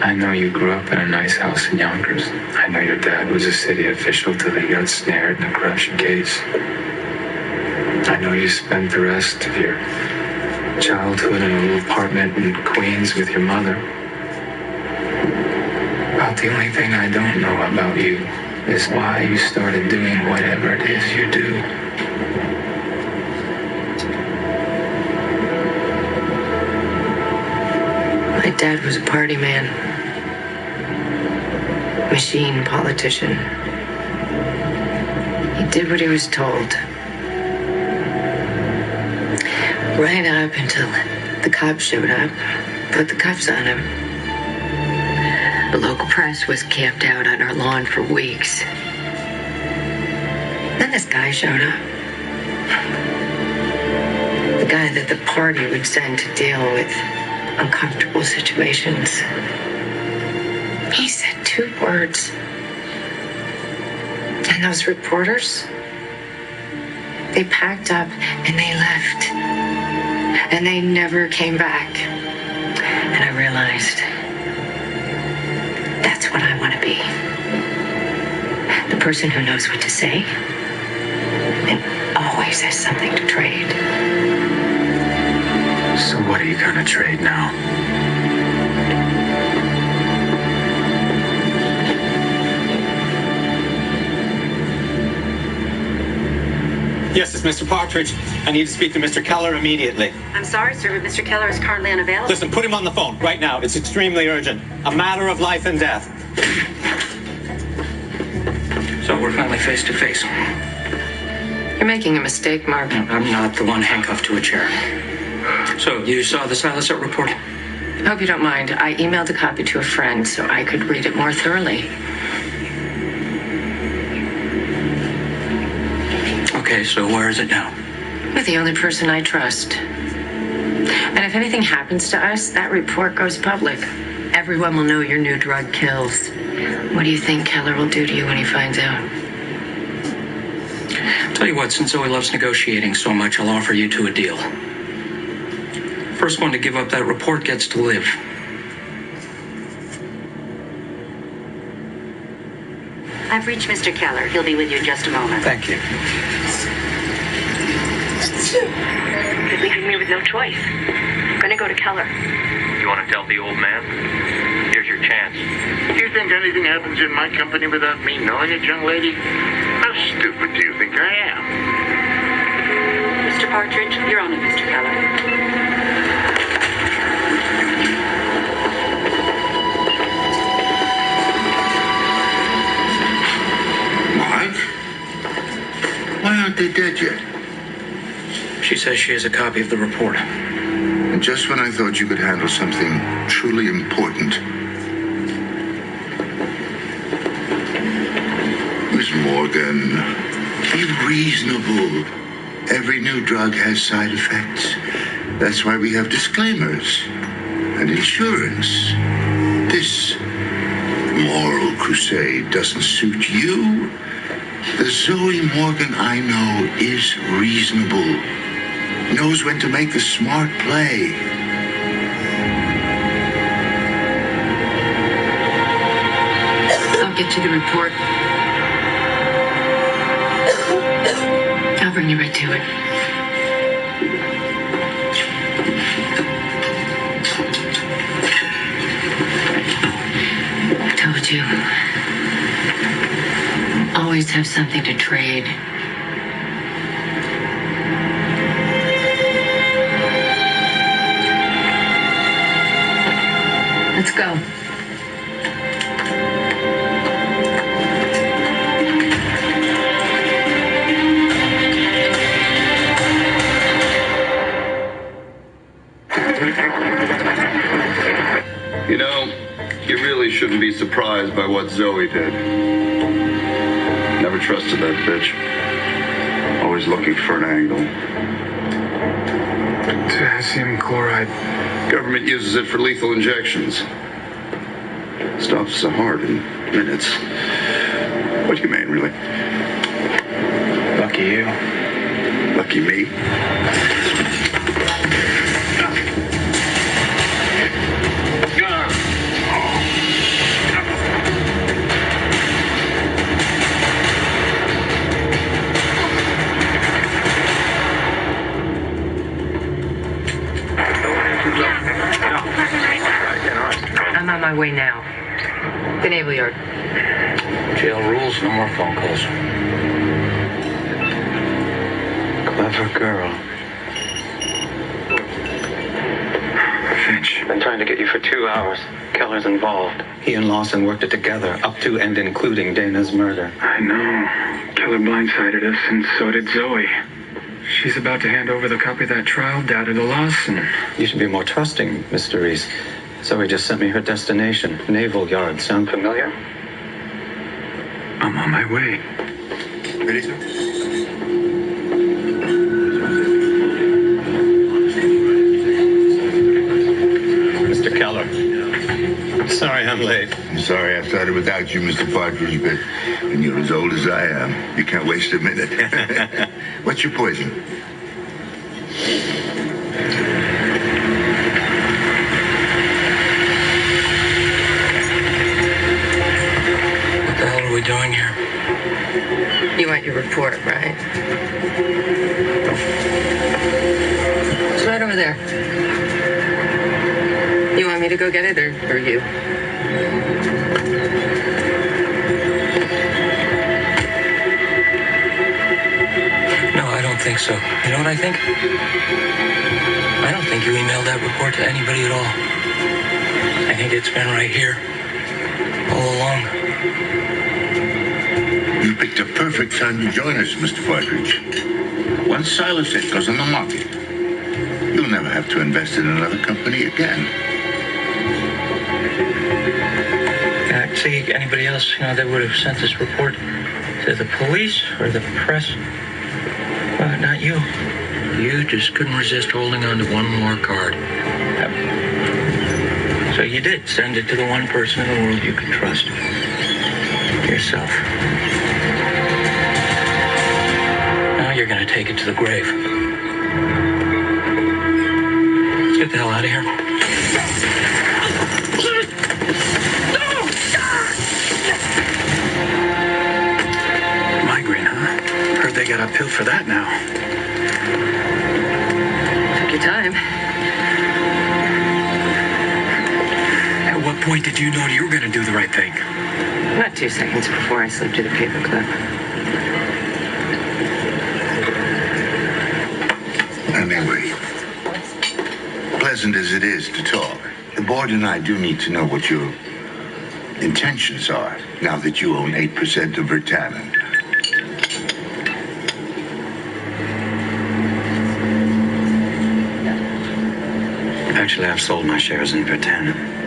I know you grew up in a nice house in Yonkers. I know your dad was a city official till he got snared in a corruption case. I know you spent the rest of your childhood in a little apartment in Queens with your mother. About the only thing I don't know about you is why you started doing whatever it is you do. My dad was a party man. Machine politician. He did what he was told. Right up until the cops showed up, put the cuffs on him. The local press was camped out on our lawn for weeks. Then this guy showed up. The guy that the party would send to deal with uncomfortable situations. He said 2 words. And those reporters, they packed up and they left. And they never came back. And I realized that's what I want to be. The person who knows what to say and always has something to trade. So what are you gonna trade now? Yes, it's Mr. Partridge. I need to speak to Mr. Keller immediately. I'm sorry, sir, but Mr. Keller is currently unavailable. Listen, put him on the phone right now. It's extremely urgent. A matter of life and death. So we're finally face to face. You're making a mistake, Mark. I'm not the one handcuffed to a chair. So you saw the Silasat report? Hope you don't mind. I emailed a copy to a friend so I could read it more thoroughly. Okay, so where is it now? With the only person I trust. And if anything happens to us, that report goes public. Everyone will know your new drug kills. What do you think Keller will do to you when he finds out? Tell you what, since Zoe loves negotiating so much, I'll offer you two a deal. First one to give up that report gets to live. I've reached Mr. Keller. He'll be with you in just a moment. Thank you. You're leaving me with no choice. I'm gonna go to Keller. You want to tell the old man? Here's your chance. Do you think anything happens in my company without me knowing it, young lady? How stupid do you think I am? Mr. Partridge, you're on it, Mr. Keller. Why aren't they dead yet? She says she has a copy of the report. And just when I thought you could handle something truly important. Miss Morgan, be reasonable. Every new drug has side effects. That's why we have disclaimers and insurance. This moral crusade doesn't suit you. The Zoe Morgan I know is reasonable. Knows when to make the smart play. I'll get you the report. I'll bring you right to it. I told you. Always have something to trade. Let's go. You know, you really shouldn't be surprised by what Zoe did. Never trusted that bitch. Always looking for an angle. Potassium chloride. Government uses it for lethal injections. Stops the heart in minutes. What do you mean, really? Lucky you. Lucky me? I'm on my way now. The Naval Yard. Jail rules, no more phone calls. Clever girl. Finch. Been trying to get you for 2 hours. Keller's involved. He and Lawson worked it together, up to and including Dana's murder. I know. Keller blindsided us, and so did Zoe. She's about to hand over the copy of that trial data to Lawson. You should be more trusting, Mr. Reese. Zoe just sent me her destination. Naval Yard. Sound familiar? I'm on my way. Ready, sir? Mr. Keller. Sorry I'm late. I'm sorry I started without you, Mr. Partridge, but when you're as old as I am, you can't waste a minute. What's your poison? What the hell are we doing here? You want your report, right? It's right over there. You want me to go get it, or you? No, I don't think so. You know what I think? I don't think you emailed that report to anybody at all. I think it's been right here all along. You picked a perfect time to join us, Mr. Partridge. Once Silas Hit goes on the market, you'll never have to invest in another company again. Can I see anybody else, that would have sent this report to the police or the press? Not you. You just couldn't resist holding on to one more card. So you did send it to the one person in the world you could trust. Yourself. Now you're going to take it to the grave. Let's get the hell out of here. Migraine, huh? Heard they got a pill for that now. point did you know you were going to do the right thing? About 2 seconds before I slipped you the paperclip. Anyway, pleasant as it is to talk, the board and I do need to know what your intentions are now that you own 8% of Vertanen. Actually, I've sold my shares in Vertanen.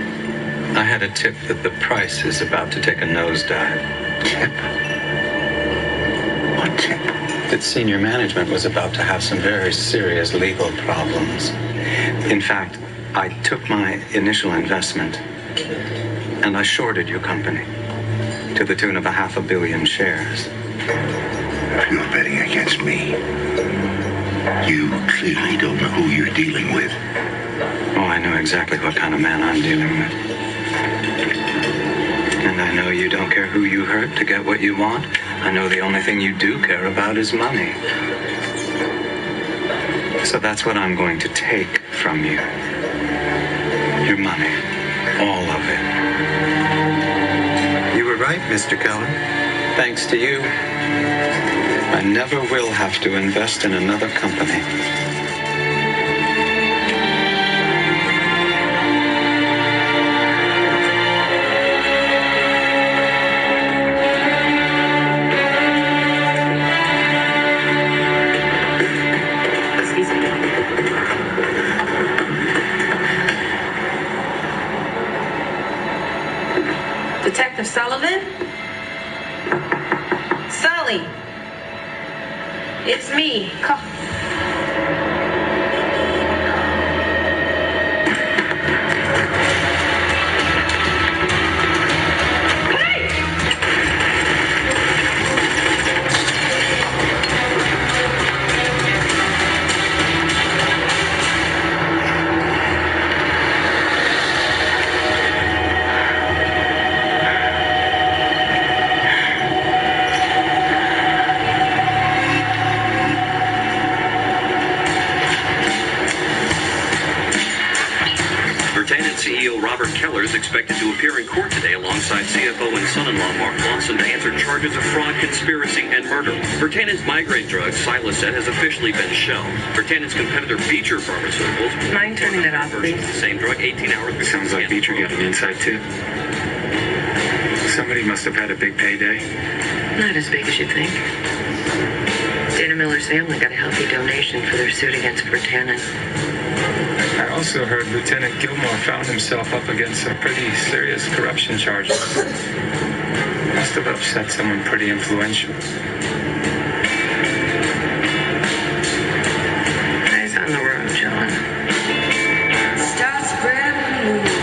I had a tip that the price is about to take a nosedive. Tip? What tip? That senior management was about to have some very serious legal problems. In fact, I took my initial investment and I shorted your company to the tune of 500 million shares. You're betting against me. You clearly don't know who you're dealing with. Oh, I know exactly what kind of man I'm dealing with. And I know you don't care who you hurt to get what you want. I know the only thing you do care about is money. So that's what I'm going to take from you. Your money. All of it. You were right, Mr. Keller. Thanks to you, I never will have to invest in another company. Detective Sullivan? Sully! It's me. CEO Robert Keller is expected to appear in court today alongside CFO and son-in-law Mark Lawson to answer charges of fraud, conspiracy, and murder. Vertanen's migraine drug, Siloset, has officially been shelved. Vertanen's competitor, Beecher Pharmaceuticals, Mind turning that off, please? the same drug 18 hours before. Sounds like Beecher got an inside tip. Somebody must have had a big payday. Not as big as you think. Dana Miller's family got a healthy donation for their suit against Vertanen. I also heard Lieutenant Gilmore found himself up against some pretty serious corruption charges. Must have upset someone pretty influential. Eyes on the road, John. Start spreading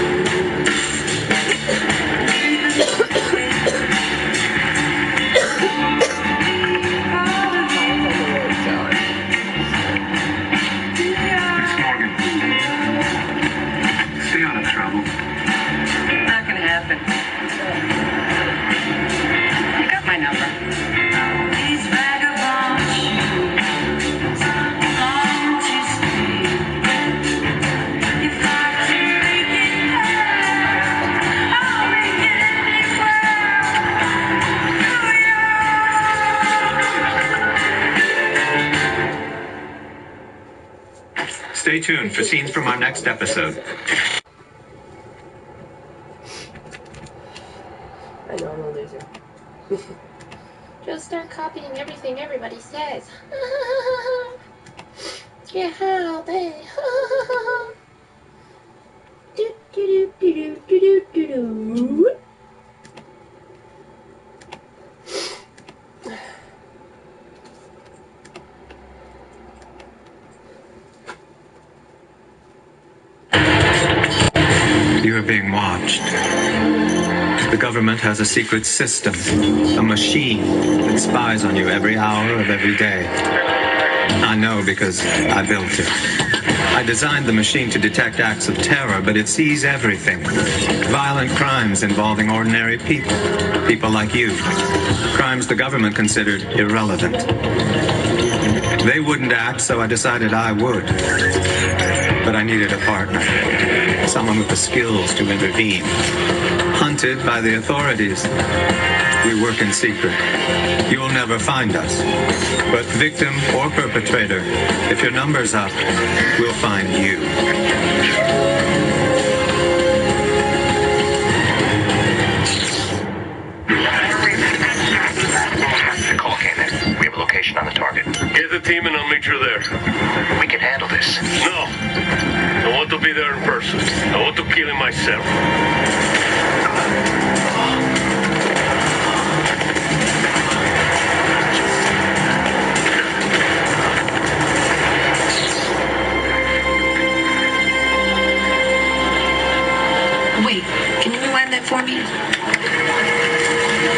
Stay tuned for scenes from our next episode. I know I'm a loser. Just start copying everything everybody says. Yeah, how they. Do do do do do do do do. You are being watched. The government has a secret system, a machine that spies on you every hour of every day. I know because I built it. I designed the machine to detect acts of terror, but it sees everything. Violent crimes involving ordinary people, people like you. Crimes the government considered irrelevant. They wouldn't act, so I decided I would. But I needed a partner. someone with the skills to intervene. Hunted by the authorities. We work in secret. You'll never find us. But victim or perpetrator, if your number's up, we'll find you. The call came in. We have a location on the target. Get the team and I'll meet you there. We can handle this. No. I want to be there in person. I want to kill him myself. Wait, can you rewind that for me?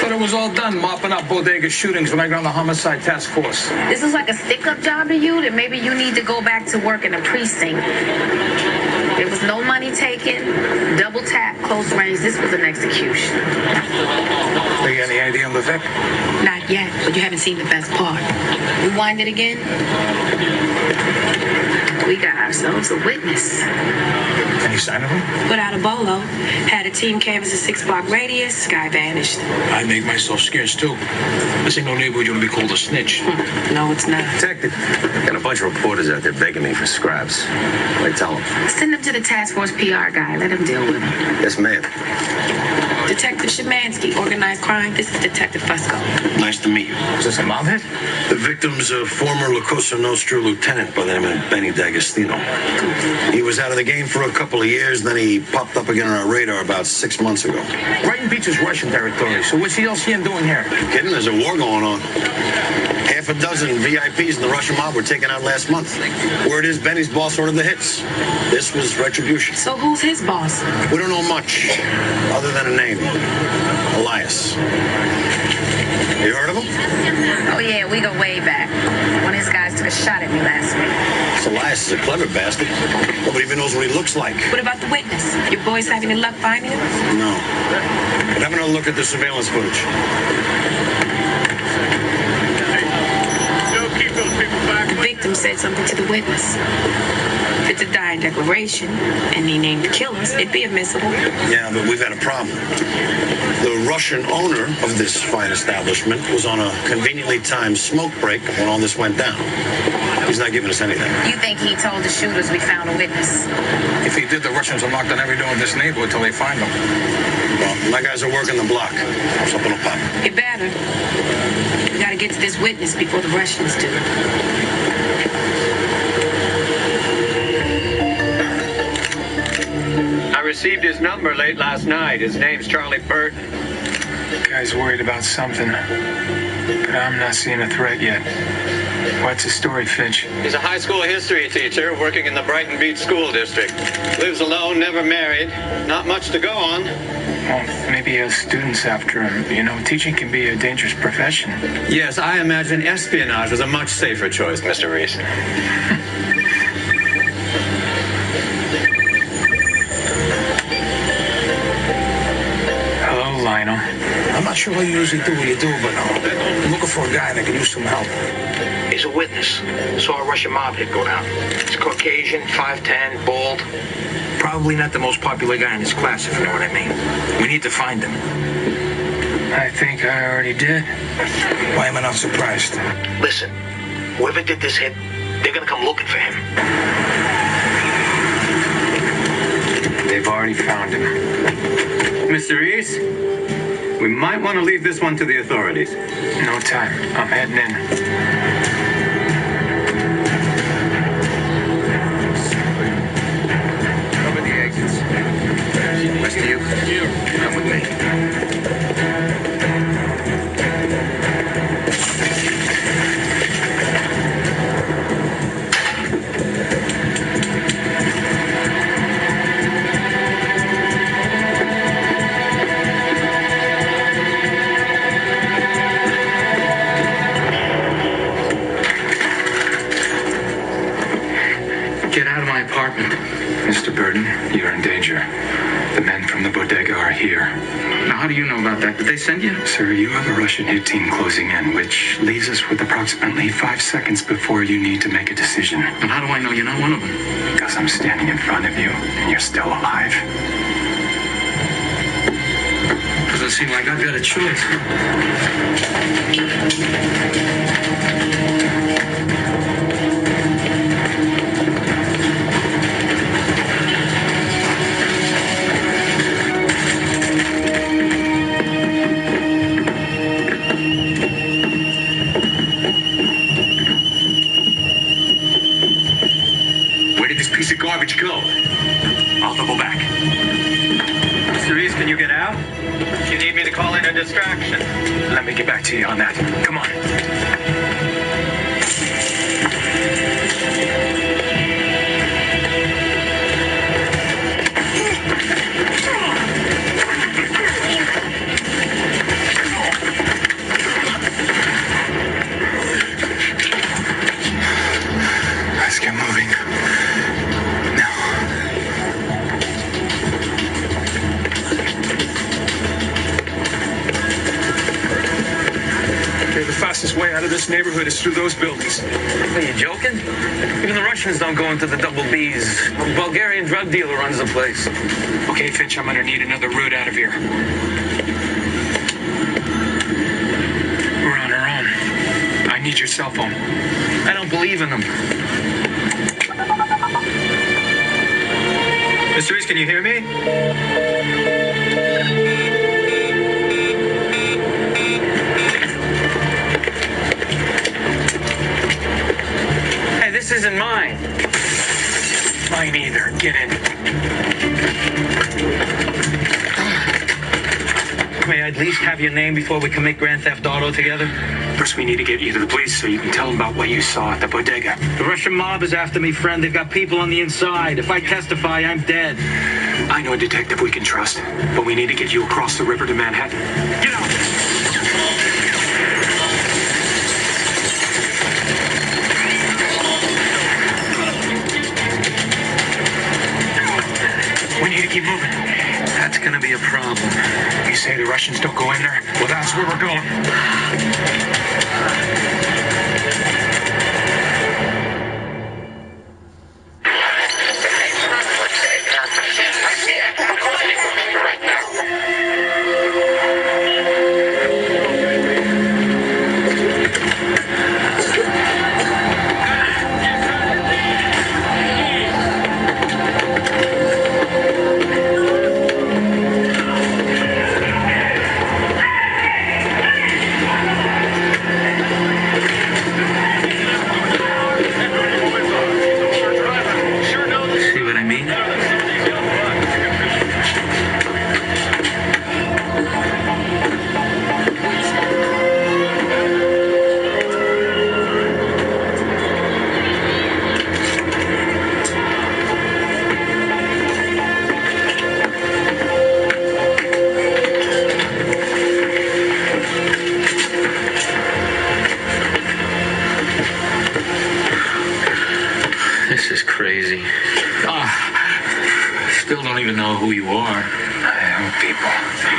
Thought it was all done mopping up bodega shootings when I got on the homicide task force. This is like a stick-up job to you, then maybe you need to go back to work in a precinct. There was no money taken, double tap, close range. This was an execution. You got any idea on the Vic? Not yet, but you haven't seen the best part. Rewind it again. We got ourselves a witness. Any sign of him? Put out a bolo. Had a team canvass a 6-block radius. Guy vanished. I make myself scarce too. This ain't no neighborhood you want to be called a snitch. No, it's not. Detective, got a bunch of reporters out there begging me for scraps. What I tell them? Send him to the task force PR guy. Let him deal with him. Yes, ma'am. Detective Shemansky, organized crime. This is Detective Fusco. Nice to meet you. Is this a mob hit? The victim's a former La Cosa Nostra lieutenant by the name of Benny D'Agostino. He was out of the game for a couple of years, then he popped up again on our radar about 6 months ago. Brighton Beach is Russian territory, so what's the LCN doing here? Kidding? There's a war going on. Half a dozen VIPs in the Russian mob were taken out last month. Word is Benny's boss ordered the hits. This was retribution. So who's his boss? We don't know much, other than a name. Elias. You heard of him? Oh, yeah, we go way back. One of his guys took a shot at me last week. This Elias is a clever bastard. Nobody even knows what he looks like. What about the witness? Your boys having any luck finding him? No. But I'm going to look at the surveillance footage. The victim said something to the witness. If it's a dying declaration and he named the killers, it'd be admissible. Yeah, but we've had a problem. The Russian owner of this fine establishment was on a conveniently timed smoke break when all this went down. He's not giving us anything. You think he told the shooters we found a witness? If he did, the Russians will knock down every door in this neighborhood until they find him. Well, my guys are working the block. Something will pop. You better. We gotta get to this witness before the Russians do. I received his number late last night. His name's Charlie Burton. Guy's worried about something, but I'm not seeing a threat yet. What's his story, Finch? He's a high school history teacher working in the Brighton Beach School District. Lives alone, never married. Not much to go on. Well, maybe he has students after him. You know, teaching can be a dangerous profession. Yes, I imagine espionage was a much safer choice, Mr. Reese. Hello, Lionel. I'm not sure what you usually do but I'm looking for a guy that can use some help. He's a witness. Saw a Russian mob hit go down. He's Caucasian, 5'10", bald. Probably not the most popular guy in his class, if you know what I mean. We need to find him. I think I already did. Why am I not surprised? Listen, whoever did this hit, they're gonna come looking for him. They've already found him. Mr. Reese, we might want to leave this one to the authorities. No time. I'm heading in. Cover the exits. Rest of you, come with me. from the bodega are here. Now, how do you know about that? Did they send you? Sir, you have a Russian hit team closing in, which leaves us with approximately 5 seconds before you need to make a decision. And how do I know you're not one of them? Because I'm standing in front of you, and you're still alive. Doesn't seem like I've got a choice. Where did this piece of garbage go? I'll double back. Mr. Reese, can you get out? Do you need me to call in a distraction? Let me get back to you on that. Come on. Let's get moving. Now. Okay, the fastest way out of this neighborhood is through those buildings. Are you joking? Even the Russians don't go into the double Bs. A Bulgarian drug dealer runs the place. Okay, Finch, I'm gonna need another route out of here. We're on our own. I need your cell phone. I don't believe in them. Mr. Reese, can you hear me? Hey, this isn't mine. Mine either. Get in. May I at least have your name before we commit Grand Theft Auto together? First, we need to get you to the police so you can tell them about what you saw at the bodega. The Russian mob is after me, friend. They've got people on the inside. If I testify, I'm dead. I know a detective we can trust, but we need to get you across the river to Manhattan. Get out! We need to keep moving. That's gonna be a problem. You say the Russians don't go in there? Well, that's where we're going. See what I mean? This is crazy. Still don't even know who you are. I help people.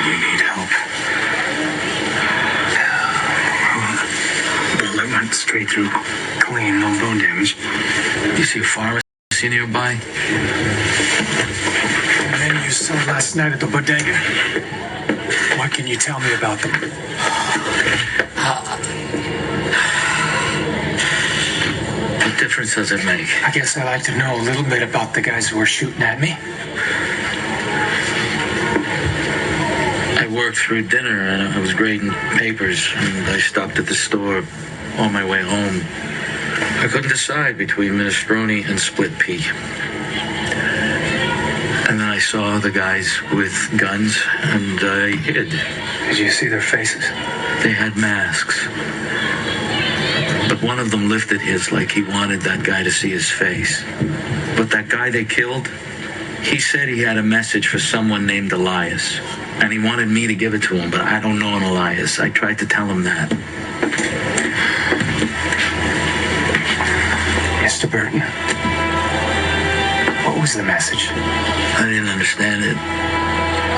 You need help. Bullet went straight through. Clean, no bone damage. You see a pharmacy nearby? The men you saw last night at the bodega. What can you tell me about them? What difference does it make? I guess I'd like to know a little bit about the guys who were shooting at me. I worked through dinner and I was grading papers and I stopped at the store on my way home. I couldn't decide between minestrone and split pea. And then I saw the guys with guns and I hid. Did you see their faces? They had masks. But one of them lifted his like he wanted that guy to see his face. But that guy they killed, he said he had a message for someone named Elias. And he wanted me to give it to him, but I don't know an Elias. I tried to tell him that. Mr. Burton, what was the message? I didn't understand it.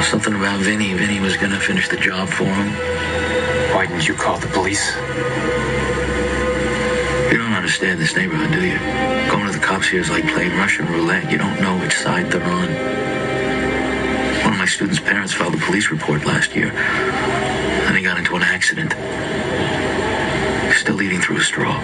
Something about Vinny. Vinny was gonna finish the job for him. Why didn't you call the police? You don't understand this neighborhood, do you? Going to the cops here is like playing Russian roulette. You don't know which side they're on. One of my students' parents filed a police report last year. Then he got into an accident. He's still eating through a straw.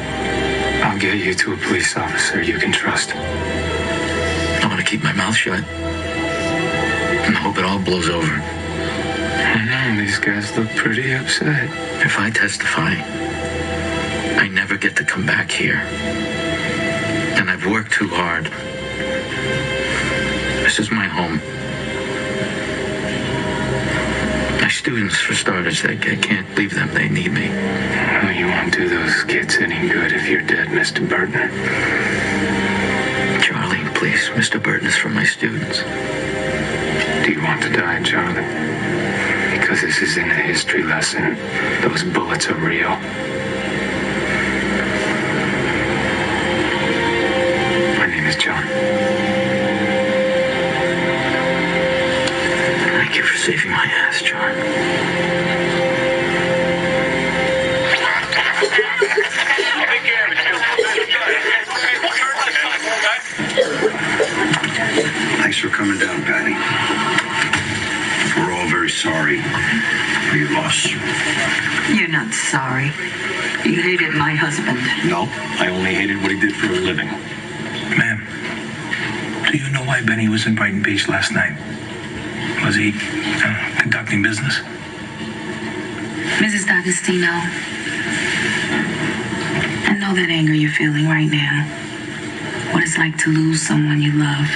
I'll get you to a police officer you can trust. I'm gonna keep my mouth shut and hope it all blows over. I know, these guys look pretty upset. If I testify, I never get to come back here. And I've worked too hard. This is my home. My students, for starters, I can't leave them. They need me. Well, you won't do those kids any good if you're dead, Mr. Burton. Charlie, please. Mr. Burton is for my students. Do you want to die, Charlie? Because this isn't a history lesson. Those bullets are real. My name is John. Thank you for saving my ass, John. Thanks for coming down, Patty. We're all very sorry for your loss. You're not sorry. You hated my husband. No, I only hated what he did for a living. Ma'am, do you know why Benny was in Brighton Beach last night? Was he conducting business? Mrs. D'Agostino, I know that anger you're feeling right now. What it's like to lose someone you love.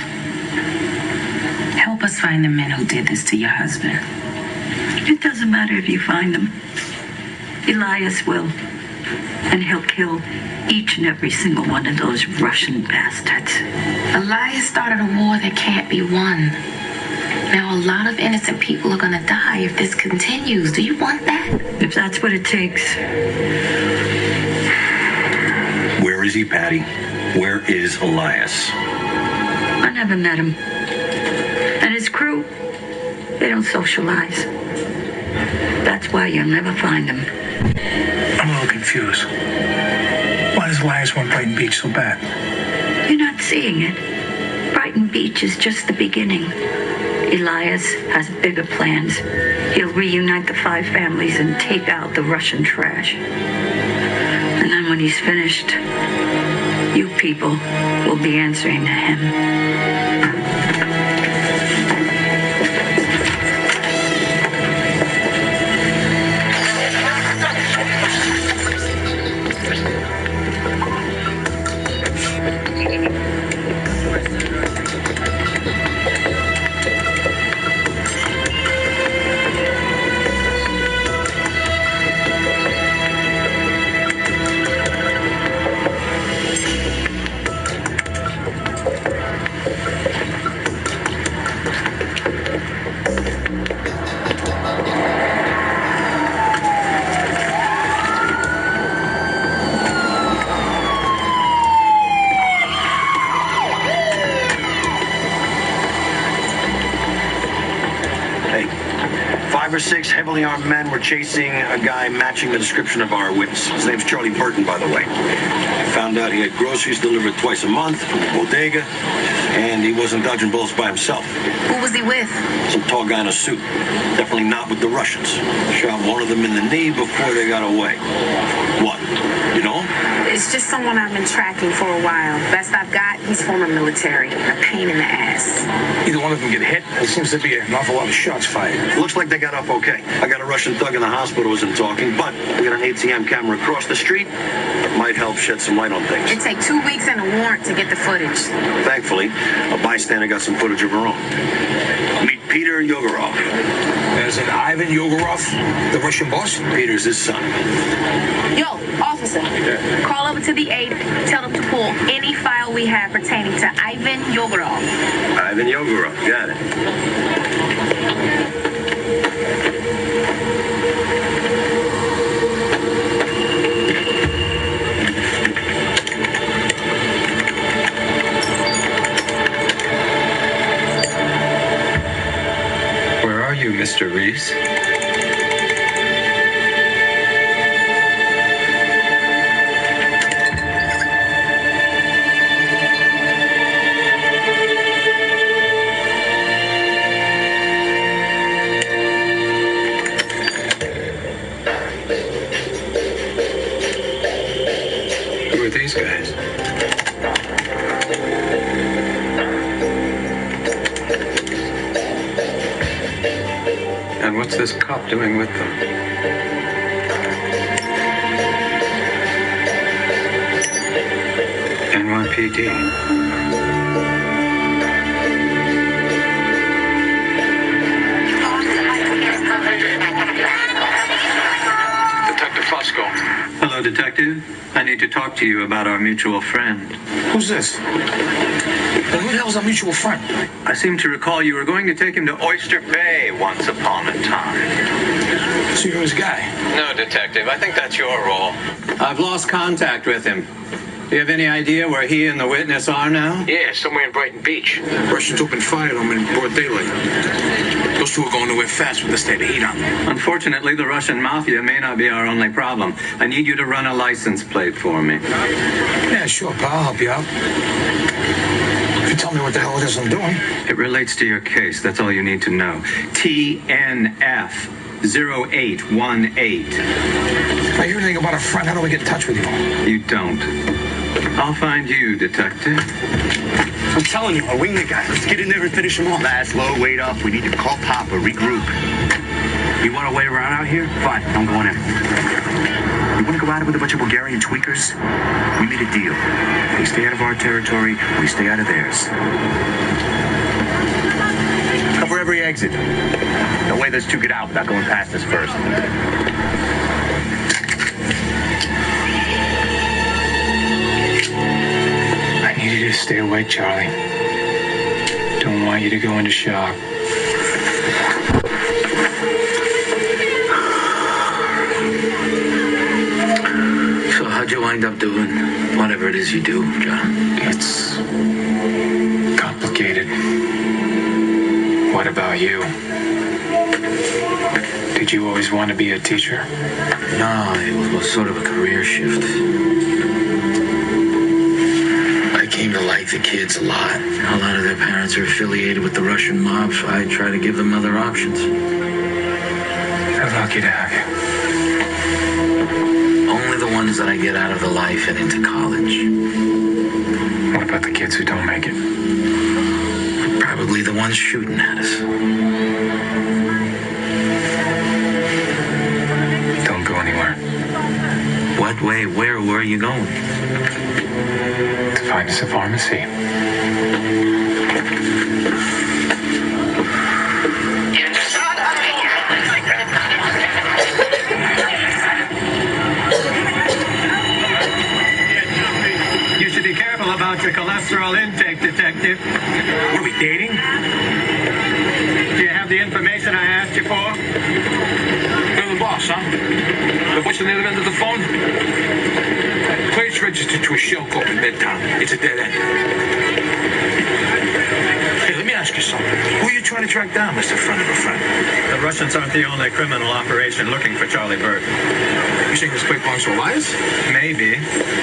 Help us find the men who did this to your husband. It doesn't matter if you find them. Elias will. And he'll kill each and every single one of those Russian bastards. Elias started a war that can't be won. Now, a lot of innocent people are going to die if this continues. Do you want that? If that's what it takes. Where is he, Patty? Where is Elias? I never met him. And his crew, they don't socialize. That's why you'll never find them. I'm a little confused. Why does Elias want Brighton Beach so bad? You're not seeing it. Brighton Beach is just the beginning. Elias has bigger plans. He'll reunite the 5 families and take out the Russian trash. And then when he's finished, you people will be answering to him. Five or six heavily armed men were chasing a guy matching the description of our witness. His name's Charlie Burton, by the way. Found out he had groceries delivered twice a month from the bodega, and he wasn't dodging bullets by himself. Who was he with? Some tall guy in a suit. Definitely not with the Russians. Shot one of them in the knee before they got away. What? You know? It's just someone I've been tracking for a while. Best I've got, he's former military. A pain in the ass. Either one of them get hit. There seems to be an awful lot of shots fired. Looks like they got up okay. I got a Russian thug in the hospital isn't talking, but we got an ATM camera across the street that might help shed some light on things. It'd take 2 weeks and a warrant to get the footage. Thankfully, a bystander got some footage of her own. Meet Peter Yegorov. As in Ivan Yegorov, the Russian boss? Peter's his son. Yo, officer, call over to the 8. Tell them to pull any file we have pertaining to Ivan Yegorov. Ivan Yegorov, got it. Where are you, Mr. Reese? Who are these guys? And what's this cop doing with them? NYPD. Detective Fusco. Hello, Detective. I need to talk to you about our mutual friend. Who's this? And who the hell's our mutual friend? I seem to recall you were going to take him to Oyster Bay once upon a time. So you're his guy? No, Detective. I think that's your role. I've lost contact with him. Do you have any idea where he and the witness are now? Yeah, somewhere in Brighton Beach. Russians opened fire on them in broad daylight. Those two are going nowhere fast with this state of heat on them. Unfortunately, the Russian mafia may not be our only problem. I need you to run a license plate for me. Yeah, sure, pal. I'll help you out. If you tell me what the hell it is I'm doing. It relates to your case. That's all you need to know. TNF 0818. If I hear anything about a friend, how do I get in touch with you? You don't. I'll find you, Detective. I'm telling you, I'll wing the guy. Let's get in there and finish him off. Last low, wait up. We need to call Papa, regroup. You want to wait around out here? Fine, I'm going in. You want to go at it with a bunch of Bulgarian tweakers? We made a deal. They stay out of our territory, we stay out of theirs. Cover every exit. No way those two get out without going past us first. I need you to stay awake, Charlie. Don't want you to go into shock. So how'd you wind up doing whatever it is you do, John? It's complicated. What about you? Did you always want to be a teacher? No, it was sort of a career shift. I came to like the kids a lot. A lot of their parents are affiliated with the Russian mob, so I try to give them other options. They're lucky to have you. Only the ones that I get out of the life and into college. What about the kids who don't make it? Probably the ones shooting at us. Don't go anywhere. What way? Where are you going? To find us a pharmacy. You should be careful about your cholesterol intake, Detective. What are we dating? Do you have the information I asked you for? You're the boss, huh? But what's on the other end of the phone? Place registered to a shell corp in Midtown. It's a dead end. Hey, let me ask you something. Who are you trying to track down, Mr. Friend of a Friend? The Russians aren't the only criminal operation looking for Charlie Burton. You saying this plate belongs to Elias? Maybe.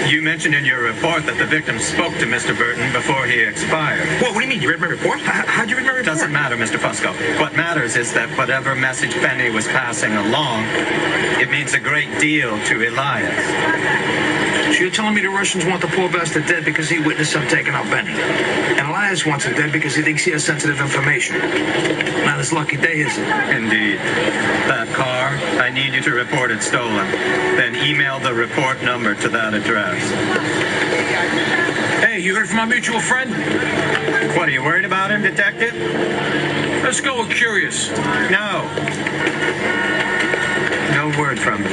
You mentioned in your report that the victim spoke to Mr. Burton before he expired. What do you mean? You read my report? How'd you read my report? Doesn't matter, Mr. Fusco. What matters is that whatever message Benny was passing along, it means a great deal to Elias. So you're telling me the Russians want the poor bastard dead because he witnessed them taking out Benny. And Elias wants him dead because he thinks he has sensitive information. Not his lucky day, is it? Indeed. That car, I need you to report it stolen. Then email the report number to that address. Hey, you heard from my mutual friend? What, are you worried about him, Detective? Let's go with curious. No. No word from him.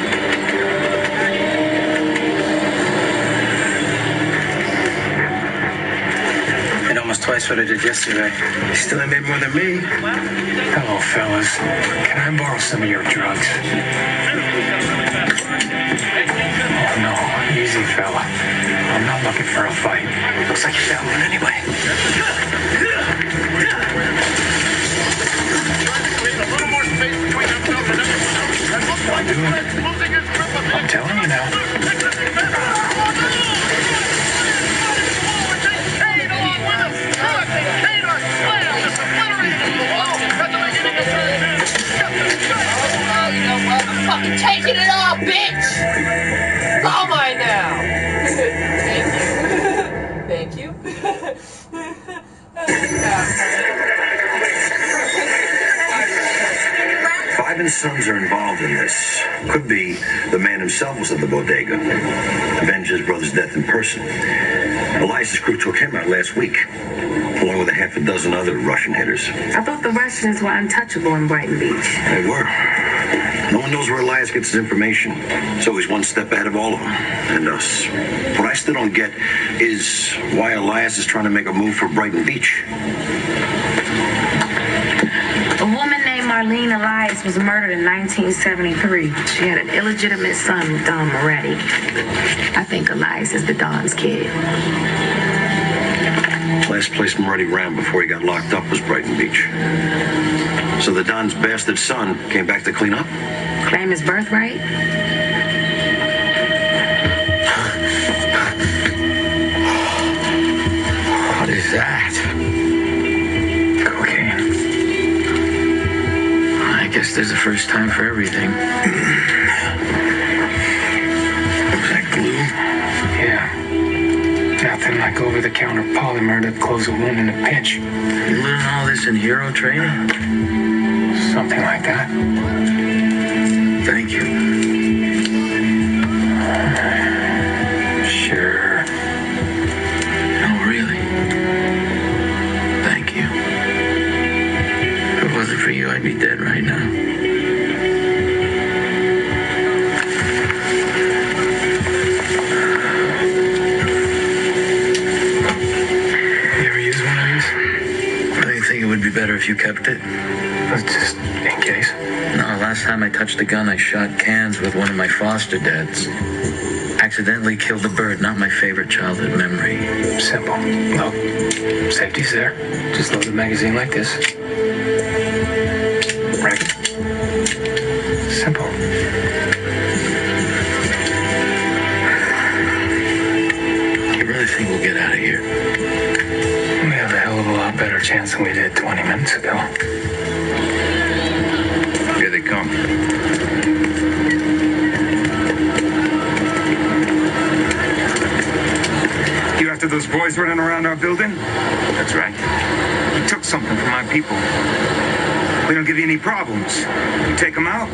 Almost twice what I did yesterday. You still ain't made more than me. Hello, fellas. Can I borrow some of your drugs? Oh, no. Easy, fella. I'm not looking for a fight. Looks like you found one anyway. Ivan's sons are involved in this. Could be the man himself was at the bodega. Avenged his brother's death in person. Elias's crew took him out last week, along with a half a dozen other Russian hitters. I thought the Russians were untouchable in Brighton Beach. They were. No one knows where Elias gets his information, so he's one step ahead of all of them, and us. What I still don't get is why Elias is trying to make a move for Brighton Beach. A woman named Marlene Elias was murdered in 1973. She had an illegitimate son with Don Moretti. I think Elias is the Don's kid. Last place Moretti ran before he got locked up was Brighton Beach. So the Don's bastard son came back to clean up? Claim his birthright? What is that? Cocaine. I guess there's a first time for everything. Was that glue? Yeah. Nothing like over-the-counter polymer to close a wound in a pinch. You learn all this in hero training? Something like that. Thank you. Sure. No, really. Thank you. If it wasn't for you, I'd be dead right now. It would be better if you kept it. Just in case. No, last time I touched a gun, I shot cans with one of my foster dads. Accidentally killed a bird, not my favorite childhood memory. Simple. Look, safety's there. Just load the magazine like this. Rack it. Simple. You really think we'll get out of here? We have a hell of a lot better chance than we did 20 minutes ago. Here they come. You after those boys running around our building? That's right. You took something from my people. We don't give you any problems. You take them out?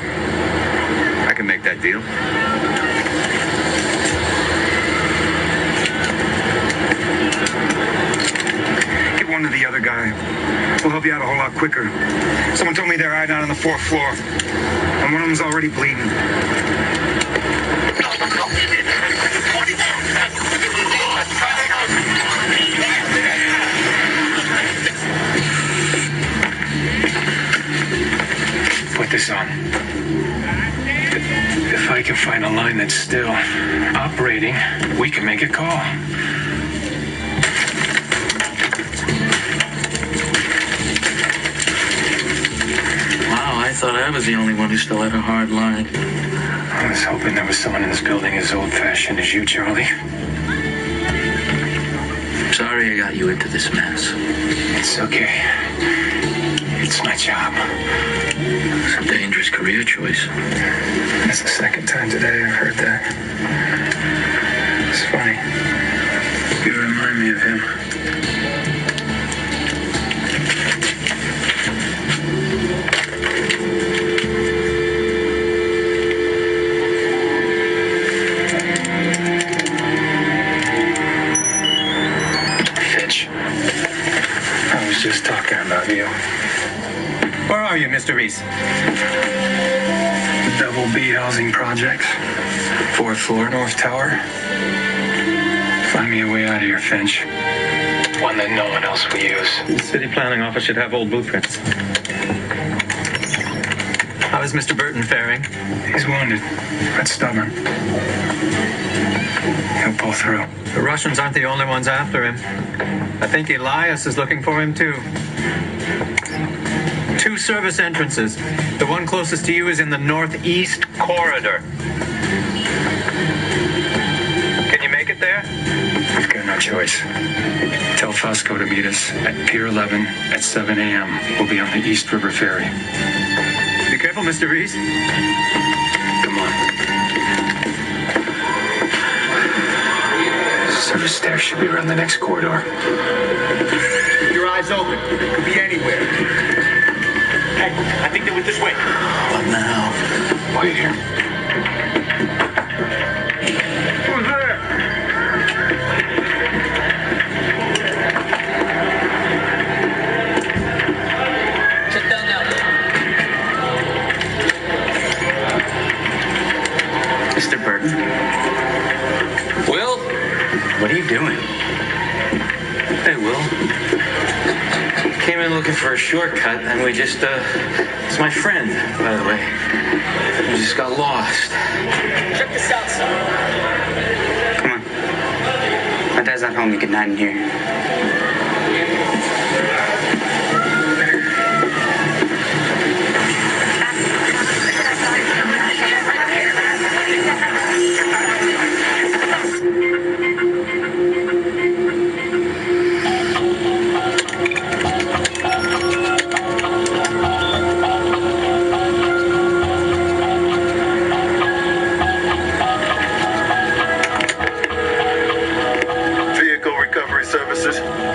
I can make that deal. One to the other guy. We'll help you out a whole lot quicker. Someone told me they're hiding out on the 4th floor. And one of them's already bleeding. Put this on. If I can find a line that's still operating, we can make a call. I thought I was the only one who still had a hard line. I was hoping there was someone in this building as old-fashioned as you, Charlie. Sorry I got you into this mess. It's okay. It's my job. It's a dangerous career choice. That's the second time today I've heard that. It's funny. You remind me of him. Just talking about you. Where are you, Mr. Reese? Double B housing projects. 4th floor, North Tower. Find me a way out of here, Finch. One that no one else will use. The city planning office should have old blueprints. How is Mr. Burton faring? He's wounded, but stubborn. He'll pull through. The Russians aren't the only ones after him. I think Elias is looking for him, too. 2 service entrances. The one closest to you is in the northeast corridor. Can you make it there? We've got no choice. Tell Fosco to meet us at Pier 11 at 7 a.m. We'll be on the East River Ferry. Be careful, Mr. Reese. Come on. Service stairs should be around the next corridor. Keep your eyes open. It could be anywhere. Hey, I think they went this way. What now? Wait here. Who's there? Sit down now. Mr. Burton. Will? What are you doing? Hey, Will. Came in looking for a shortcut, and we just, it's my friend, by the way. We just got lost. Check this out, son. Come on. My dad's not home. You can hide in here.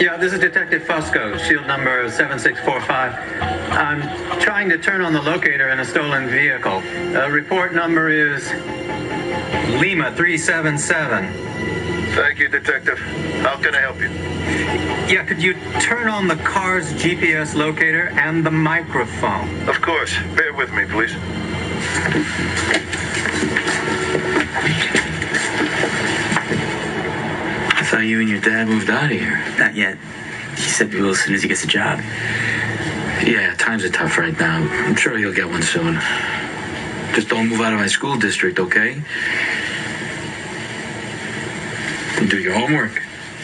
Yeah, this is Detective Fusco, shield number 7645. I'm trying to turn on the locator in a stolen vehicle. Report number is Lima 377. Thank you, Detective. How can I help you? Yeah, could you turn on the car's GPS locator and the microphone? Of course. Bear with me, please. I thought you and your dad moved out of here. Not yet. He said we will as soon as he gets a job. Yeah, times are tough right now. I'm sure he'll get one soon. Just don't move out of my school district, okay? And do your homework.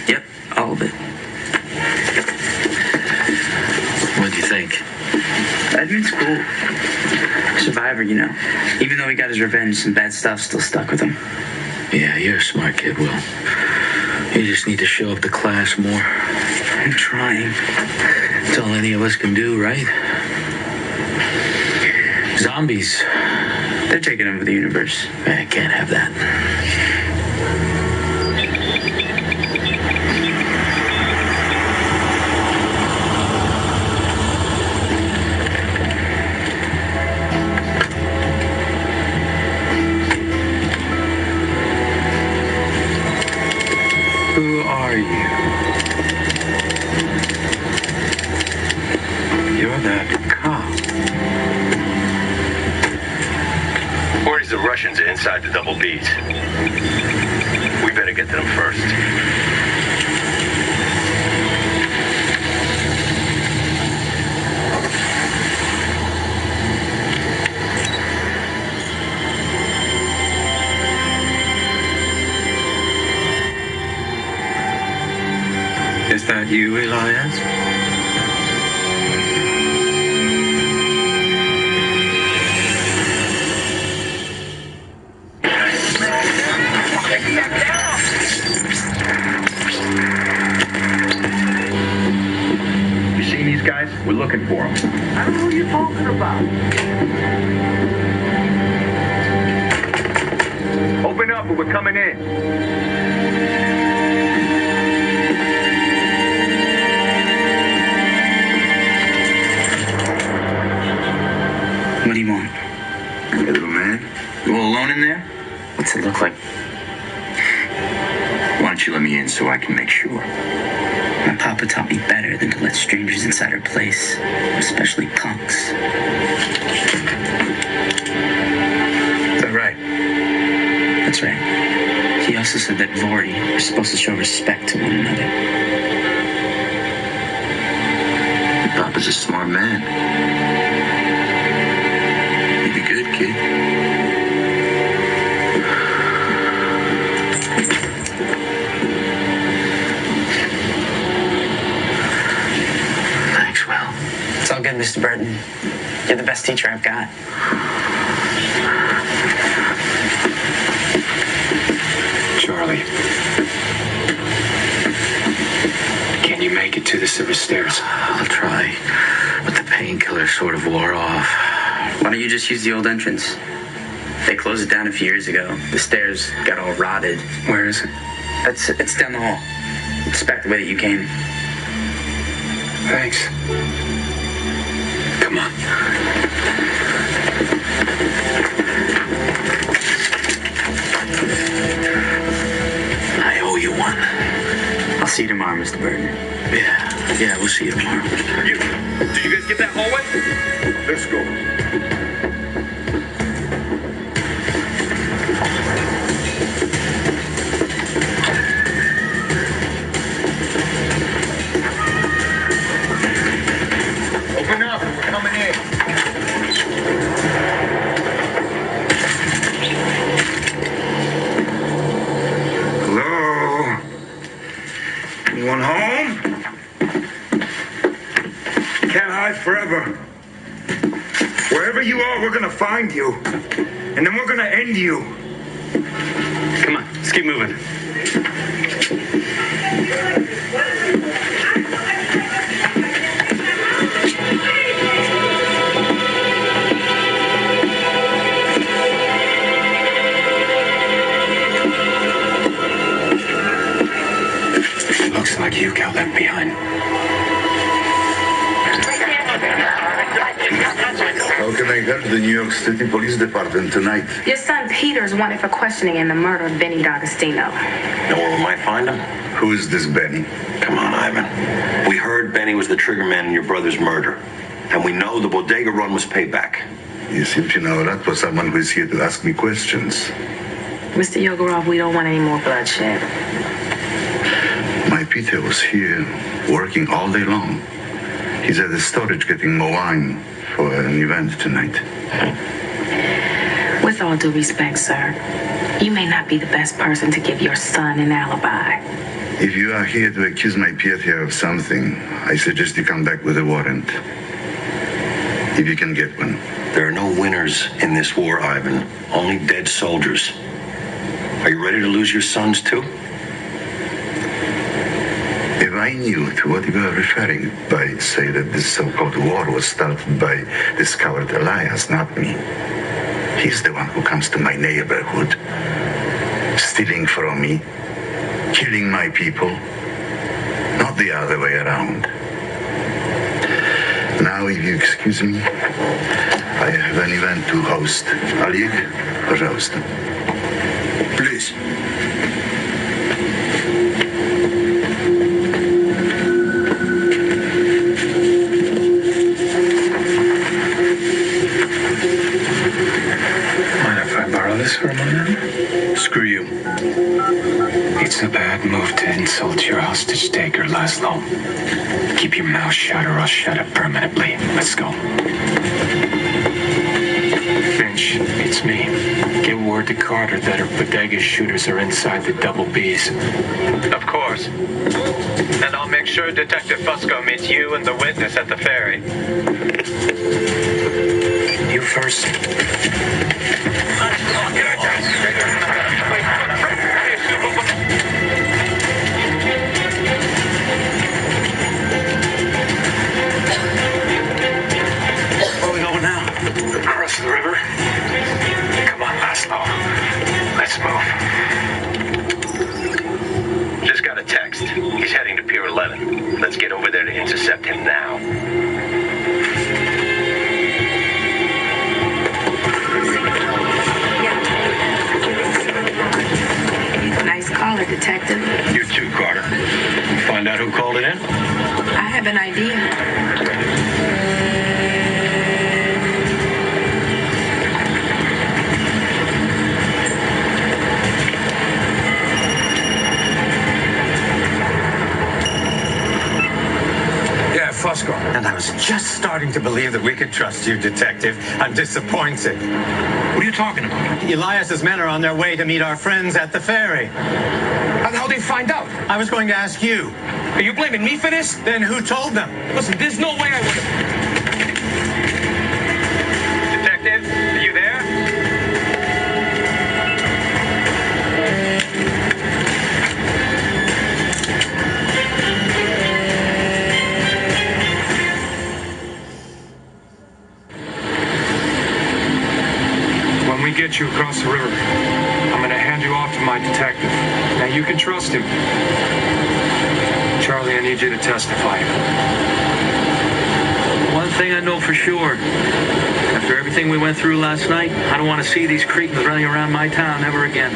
Yep, all of it. What'd you think? Edmund's cool. Survivor, you know. Even though he got his revenge, some bad stuff still stuck with him. Yeah, you're a smart kid, Will. You just need to show up to class more. I'm trying. That's all any of us can do, right? Zombies. They're taking over the universe. I can't have that. Who are you? You're that cop. Worries the Russians are inside the double Bs. We better get to them first. Is that you, Elias? You seen these guys? We're looking for them. I don't know what you're talking about. Open up or we're coming in. What do you want? Hey, little man. You all alone in there? What's it look like? Why don't you let me in so I can make sure? My papa taught me better than to let strangers inside our place, especially punks. Is that right? That's right. He also said that Vori are supposed to show respect to one another. Your papa's a smart man. You'd be good, kid. Thanks, Will. It's all good, Mr. Burton. You're the best teacher I've got. Charlie. Can you make it to the silver stairs? I'll try, but the painkiller sort of wore off. Why don't you just use the old entrance? They closed it down a few years ago. The stairs got all rotted. Where is it? It's down the hall. It's back the way that you came. Thanks. Come Come on. I owe you one. I'll see you tomorrow, Mr. Burton. Yeah, we'll see you tomorrow. Did you guys get that hallway? Let's go. Open up. We're coming in. Hello? Anyone home? Can't hide forever. Wherever you are, we're gonna find you. And then we're gonna end you. Come on, let's keep moving. Looks like you got left behind. How can I help the New York City Police Department tonight? Your son Peter's wanted for questioning in the murder of Benny D'Agostino. Know where we might find him? Who is this Benny? Come on, Ivan. We heard Benny was the trigger man in your brother's murder. And we know the bodega run was payback. You seem to know a lot for someone who is here to ask me questions. Mr. Yegorov, we don't want any more bloodshed. My Peter was here working all day long. He's at the storage getting more wine for an event tonight. With all due respect, sir, you may not be the best person to give your son an alibi. If you are here to accuse my Peter of something, I suggest you come back with a warrant. If you can get one. There are no winners in this war, Ivan. Only dead soldiers. Are you ready to lose your sons, too? If I knew to what you are referring by say that this so-called war was started by this coward Elias, not me. He's the one who comes to my neighborhood, stealing from me, killing my people, not the other way around. Now, if you excuse me, I have an event to host. Oleg, пожалуйста. Please. Mind if I borrow this for a moment? Screw you. It's a bad move to insult your hostage taker, Laszlo. Keep your mouth shut or I'll shut it permanently. Let's go. Finch, it's me. Get word to Carter that her bodega shooters are inside the double Bs. Of course. And I'll make sure Detective Fusco meets you and the witness at the ferry. You first. Where are we going now? Across the river. Come on, Laszlo. Let's move. Just got a text. He's heading to Pier 11. Let's get over there to intercept him now. Nice caller, Detective. You too, Carter. Find out who called it in? I have an idea. Fusco. And I was just starting to believe that we could trust you, Detective. I'm disappointed. What are you talking about? Elias's men are on their way to meet our friends at the ferry. How the hell did they find out? I was going to ask you. Are you blaming me for this? Then who told them? Listen, there's no way I would have. Detective, are you there? When we get you across the river, I'm going to hand you off to my detective. Now, you can trust him. Charlie, I need you to testify. One thing I know for sure. After everything we went through last night, I don't want to see these cretins running around my town ever again.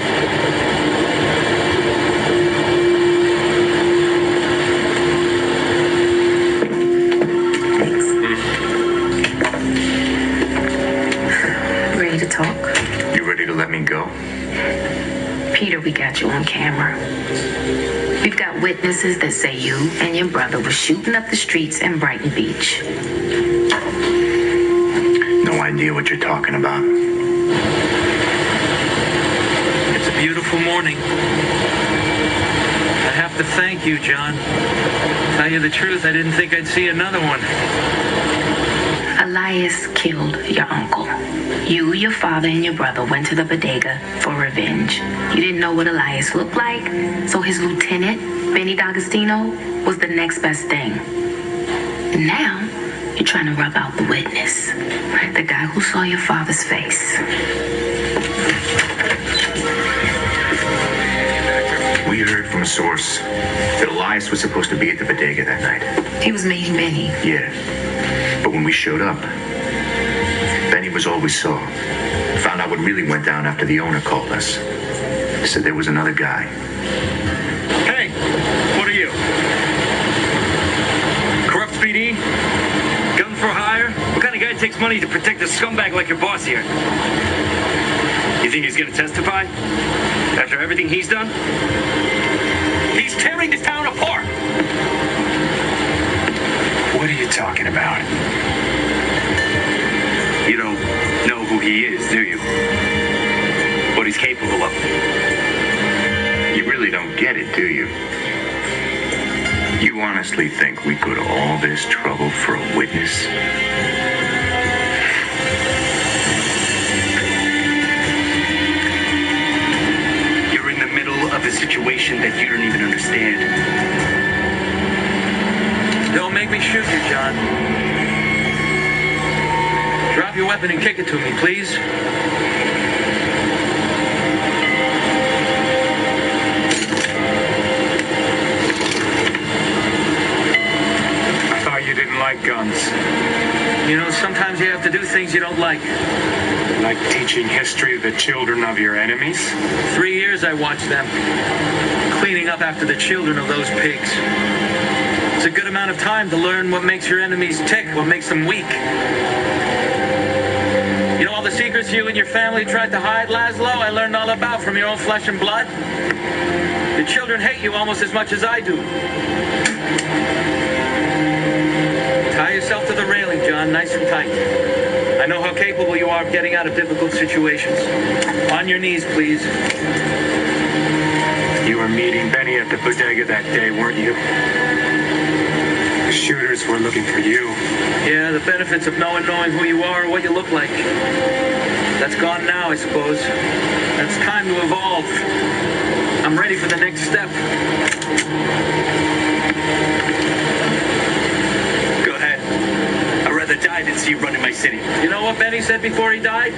Ready to talk? You ready to let me go? Peter, we got you on camera. We've got witnesses that say you and your brother were shooting up the streets in Brighton Beach. No idea what you're talking about. It's a beautiful morning. I have to thank you, John. Tell you the truth, I didn't think I'd see another one. Elias killed your uncle. You, your father, and your brother went to the bodega for revenge. You didn't know what Elias looked like, so his lieutenant, Benny D'Agostino, was the next best thing. And now, you're trying to rub out the witness, the guy who saw your father's face. We heard from a source that Elias was supposed to be at the bodega that night. He was meeting Benny. Yeah. But when we showed up, Benny was all we saw. Found out what really went down after the owner called us. Said there was another guy. Hey, what are you? Corrupt PD? Gun for hire? What kind of guy takes money to protect a scumbag like your boss here? You think he's gonna testify? After everything he's done? He's tearing this town apart! What are you talking about? You don't know who he is, do you? What he's capable of. You really don't get it, do you? You honestly think we go to all this trouble for a witness? You're in the middle of a situation that you don't even understand. Don't make me shoot you, John. Drop your weapon and kick it to me, please. I thought you didn't like guns. You know, sometimes you have to do things you don't like. Like teaching history to the children of your enemies? 3 years I watched them, cleaning up after the children of those pigs. It's a good amount of time to learn what makes your enemies tick, what makes them weak. You know all the secrets you and your family tried to hide, Laszlo, I learned all about from your own flesh and blood. Your children hate you almost as much as I do. Tie yourself to the railing, John, nice and tight. I know how capable you are of getting out of difficult situations. On your knees, please. You were meeting Benny at the bodega that day, weren't you? The shooters were looking for you. Yeah, the benefits of knowing who you are and what you look like. That's gone now, I suppose. It's time to evolve. I'm ready for the next step. Go ahead. I'd rather die than see you running my city. You know what Benny said before he died?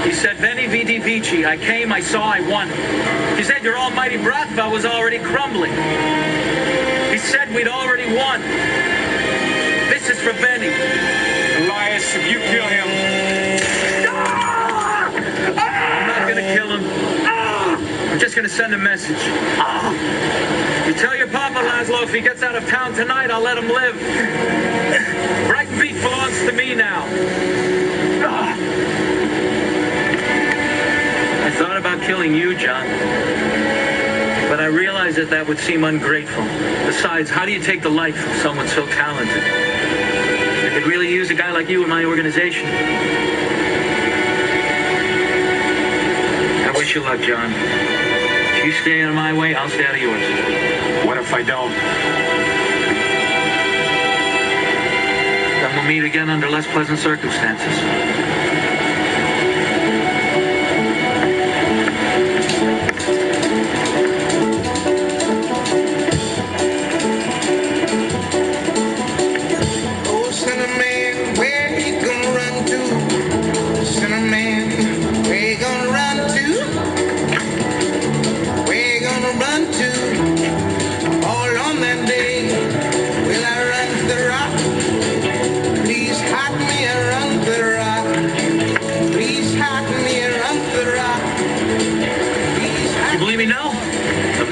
He said, Veni vidi vici. I came, I saw, I won. He said your almighty Bratva was already crumbling. He said we'd already won. This is for Benny. Elias, if you kill him... I'm not going to kill him. I'm just going to send a message. You tell your papa, Laszlo, if he gets out of town tonight, I'll let him live. Brighton Beach belongs to me now. I thought about killing you, John. But I realized that would seem ungrateful. Besides, how do you take the life of someone so talented? I could really use a guy like you in my organization. I wish you luck, John. If you stay out of my way, I'll stay out of yours. What if I don't? Then we'll meet again under less pleasant circumstances. All on that day, will I run to the rock? Please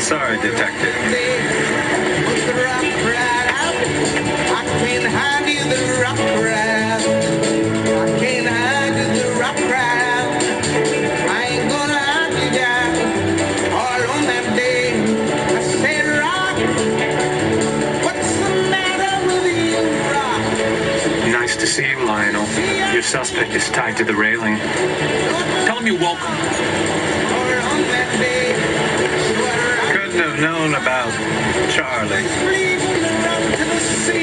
sorry, Detective. Nice to see you, Lionel. Your suspect is tied to the railing. Tell him you're welcome. Couldn't have known about Charlie.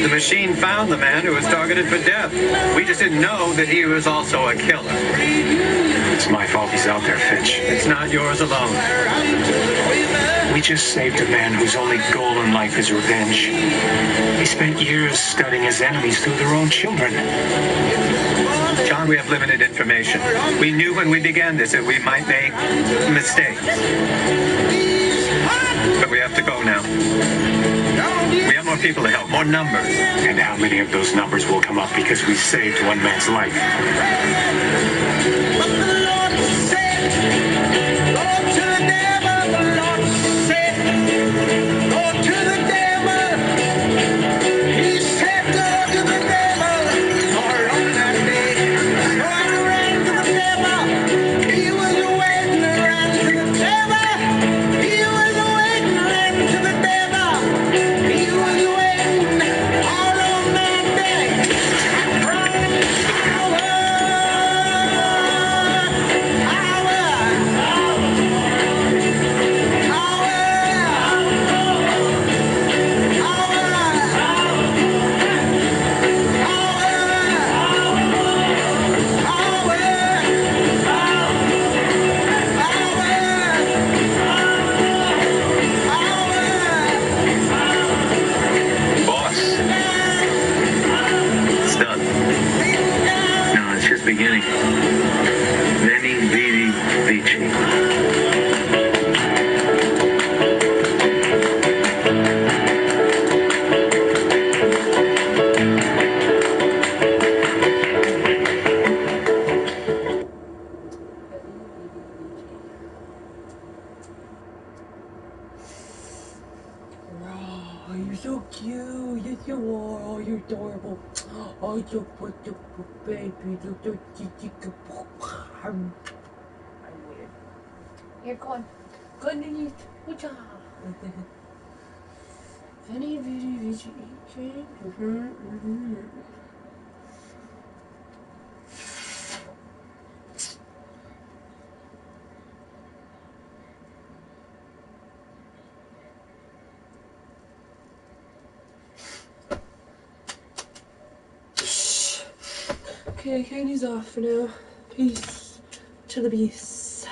The machine found the man who was targeted for death. We just didn't know that he was also a killer. It's my fault he's out there, Fitch. It's not yours alone. We just saved a man whose only goal in life is revenge. He spent years studying his enemies through their own children. John, we have limited information. We knew when we began this that we might make mistakes. But we have to go now. We have more people to help, more numbers. And how many of those numbers will come up because we saved one man's life? Beginning. Veni, vidi, vici. Oh, you're so cute. Yes, you are. Oh, you're adorable. Oh, you're so baby. You're so Here, go on. Go on and eat. Good job. Veni, vidi, vici. Okay, candy's off for now. Peace to the beast.